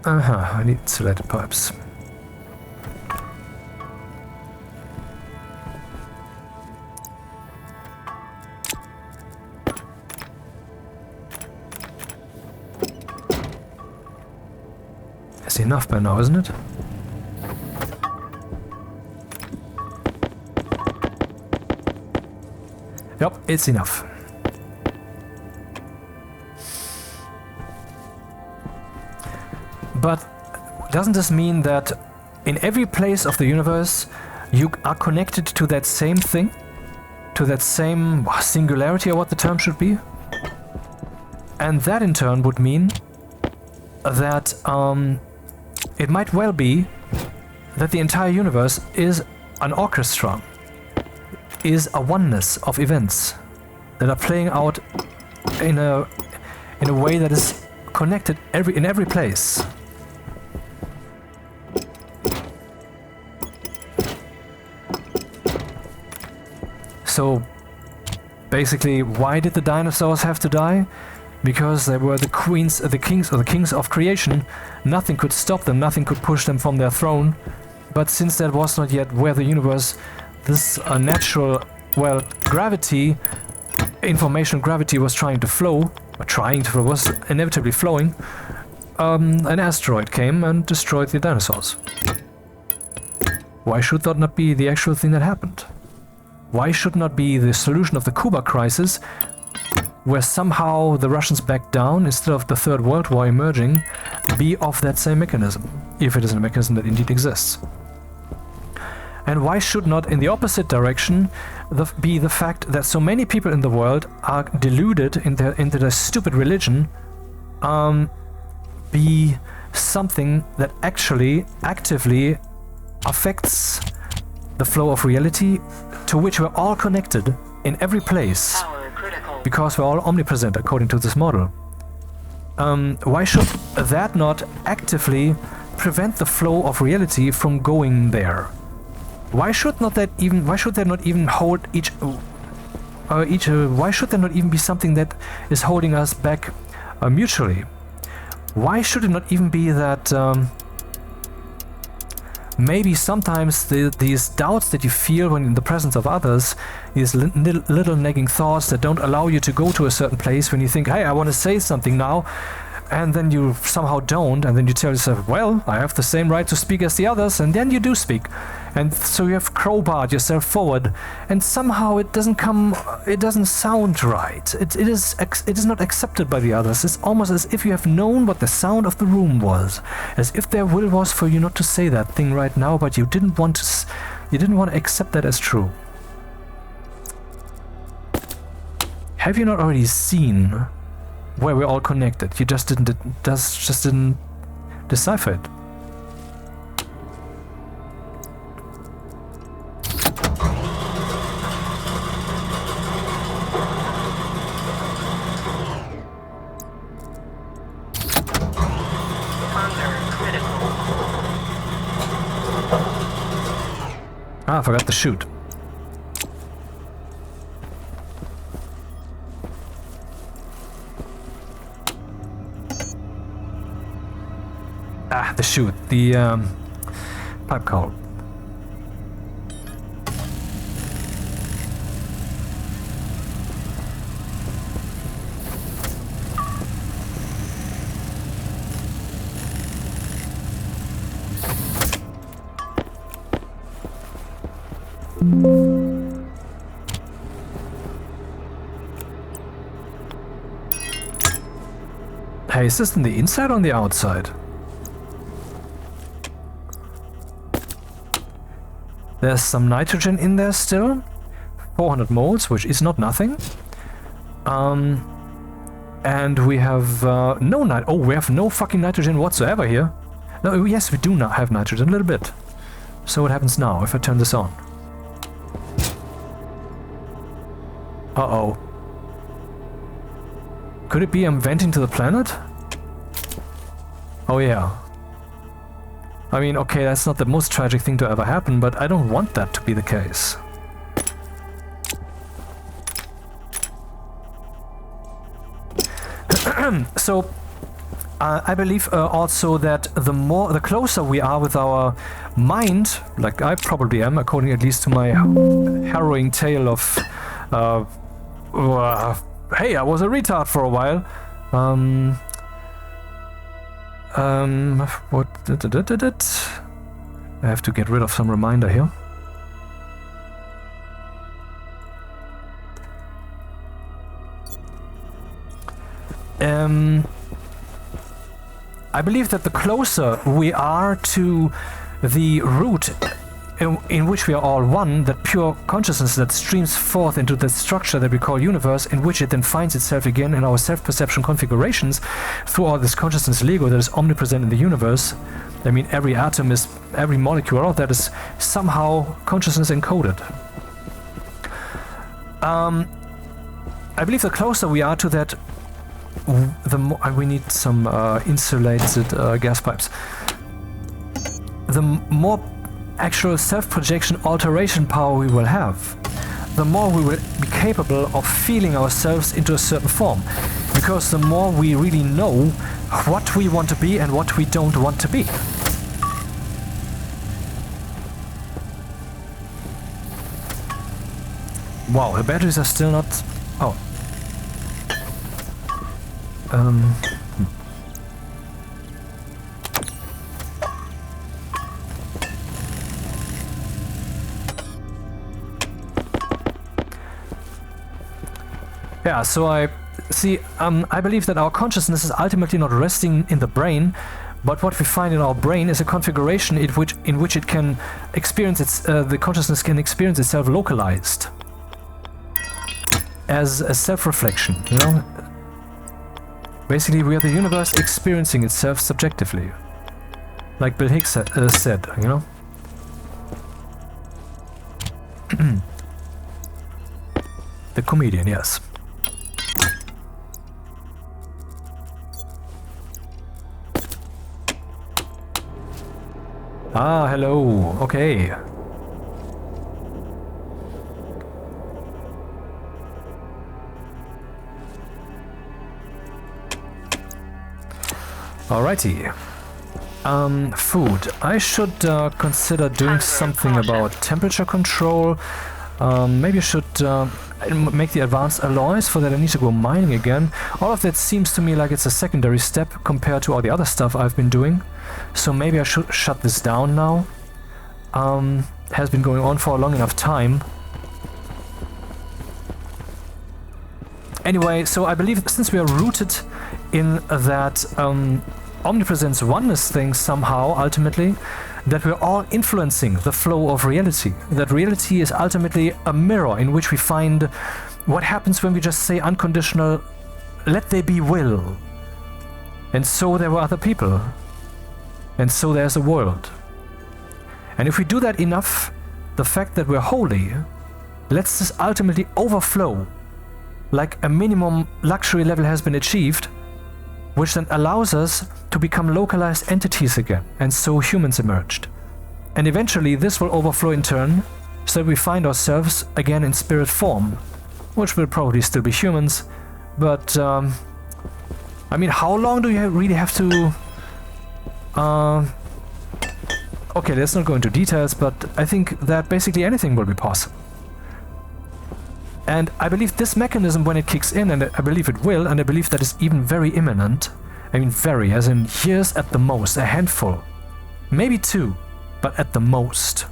I need insulated pipes. That's enough by now, isn't it? Yep, it's enough. But doesn't this mean that in every place of the universe you are connected to that same thing? To that same singularity, or what the term should be? And that in turn would mean that it might well be that the entire universe is an orchestra, is a oneness of events that are playing out in a way that is connected in every place. So basically, why did the dinosaurs have to die? Because they were the kings of creation. Nothing could stop them, nothing could push them from their throne. But since that was not yet where the universe, this natural, well, gravity, information gravity was trying to flow, was inevitably flowing, an asteroid came and destroyed the dinosaurs. Why should that not be the actual thing that happened? Why should not be the solution of the Cuba crisis where somehow the Russians back down instead of the Third World War emerging, be of that same mechanism, if it is a mechanism that indeed exists. And why should not, in the opposite direction, be the fact that so many people in the world are deluded into their stupid religion, be something that actually actively affects the flow of reality to which we're all connected in every place, because we're all omnipresent according to this model. Why should that not actively prevent the flow of reality from going there? Why should that not even hold why should there not even be something that is holding us back mutually? Why should it not even be that maybe sometimes these doubts that you feel when in the presence of others, these little nagging thoughts that don't allow you to go to a certain place when you think, hey, I want to say something now, and then you somehow don't, and then you tell yourself, well, I have the same right to speak as the others, and then you do speak. And so you have crowbarred yourself forward, and somehow it doesn't sound right. It is not accepted by the others. It's almost as if you have known what the sound of the room was, as if their will was for you not to say that thing right now, but you didn't want to accept that as true. Have you not already seen where we're all connected? You just didn't decipher it. I forgot to shoot. The chute, the pipe cowl. Hey, is this on the inside or on the outside? There's some nitrogen in there still. 400 moles, which is not nothing. And we have we have no fucking nitrogen whatsoever here. No, yes, we do not have nitrogen, a little bit. So what happens now if I turn this on? Uh-oh. Could it be I'm venting to the planet? Oh yeah. I mean, okay, that's not the most tragic thing to ever happen, but I don't want that to be the case. So, I believe also that the closer we are with our mind, like I probably am, according at least to my harrowing tale of, hey, I was a retard for a while. What? I have to get rid of some reminder here. I believe that the closer we are to the root in which we are all one, that pure consciousness that streams forth into the structure that we call universe, in which it then finds itself again in our self-perception configurations through all this consciousness Lego that is omnipresent in the universe. I mean, every atom is, every molecule, all of that is somehow consciousness encoded. I believe the closer we are to that, the more we need some insulated gas pipes. The more actual self-projection alteration power we will have, the more we will be capable of feeling ourselves into a certain form, because the more we really know what we want to be and what we don't want to be. Wow, the batteries are still not... Oh. Yeah, so I See, I believe that our consciousness is ultimately not resting in the brain, but what we find in our brain is a configuration in which it can experience the consciousness can experience itself localized as a self-reflection. You know, basically we are the universe experiencing itself subjectively, like Bill Hicks said. You know. The comedian, yes. Ah, hello. Okay. Alrighty. Food. I should consider doing something about temperature control. Maybe I should make the advanced alloys. For that I need to go mining again. All of that seems to me like it's a secondary step compared to all the other stuff I've been doing. So maybe I should shut this down now. Has been going on for a long enough time. Anyway, so I believe since we are rooted in that omnipresence oneness thing somehow, ultimately, that we're all influencing the flow of reality. That reality is ultimately a mirror in which we find what happens when we just say unconditional, let there be will. And so there were other people. And so there's a world. And if we do that enough, the fact that we're holy lets this ultimately overflow, like a minimum luxury level has been achieved, which then allows us to become localized entities again, and so humans emerged. And eventually this will overflow in turn, so that we find ourselves again in spirit form, which will probably still be humans, but I mean, how long do you really have to... Okay, let's not go into details, but I think that basically anything will be possible. And I believe this mechanism, when it kicks in, and I believe it will, and I believe that is even very imminent, I mean very, as in years at the most, a handful, maybe 2, but at the most,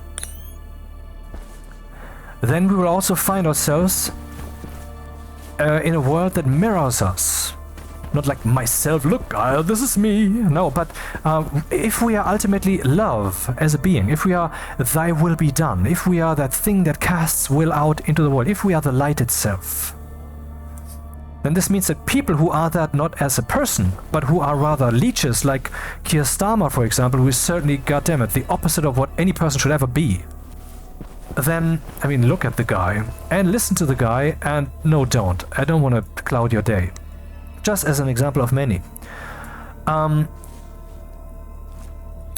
then we will also find ourselves in a world that mirrors us. Not like myself, look, this is me. No, but if we are ultimately love as a being, if we are thy will be done, if we are that thing that casts will out into the world, if we are the light itself, then this means that people who are that not as a person, but who are rather leeches, like Keir Starmer, for example, who is certainly, goddammit, the opposite of what any person should ever be, then, I mean, look at the guy and listen to the guy, and no, don't. I don't want to cloud your day. Just as an example of many.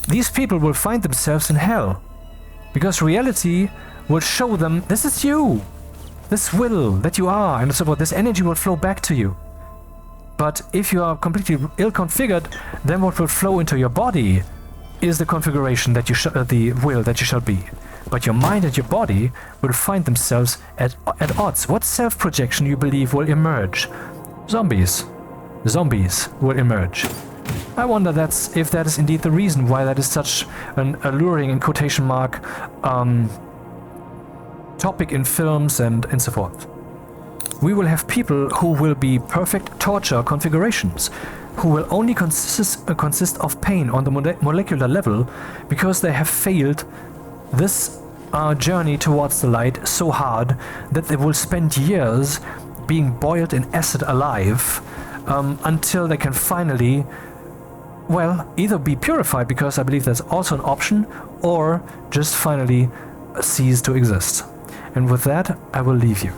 These people will find themselves in hell, because reality will show them, this is you, this will that you are, and so forth. This energy will flow back to you. But if you are completely ill-configured, then what will flow into your body is the configuration that you the will that you shall be. But your mind and your body will find themselves at odds. What self-projection you believe will emerge? Zombies. Zombies will emerge. I wonder if that is indeed the reason why that is such an alluring, in quotation mark, topic in films and so forth. We will have people who will be perfect torture configurations, who will only consist of pain on the molecular level, because they have failed this journey towards the light so hard that they will spend years being boiled in acid alive, until they can finally, well, either be purified, because I believe that's also an option, or just finally cease to exist. And with that, I will leave you.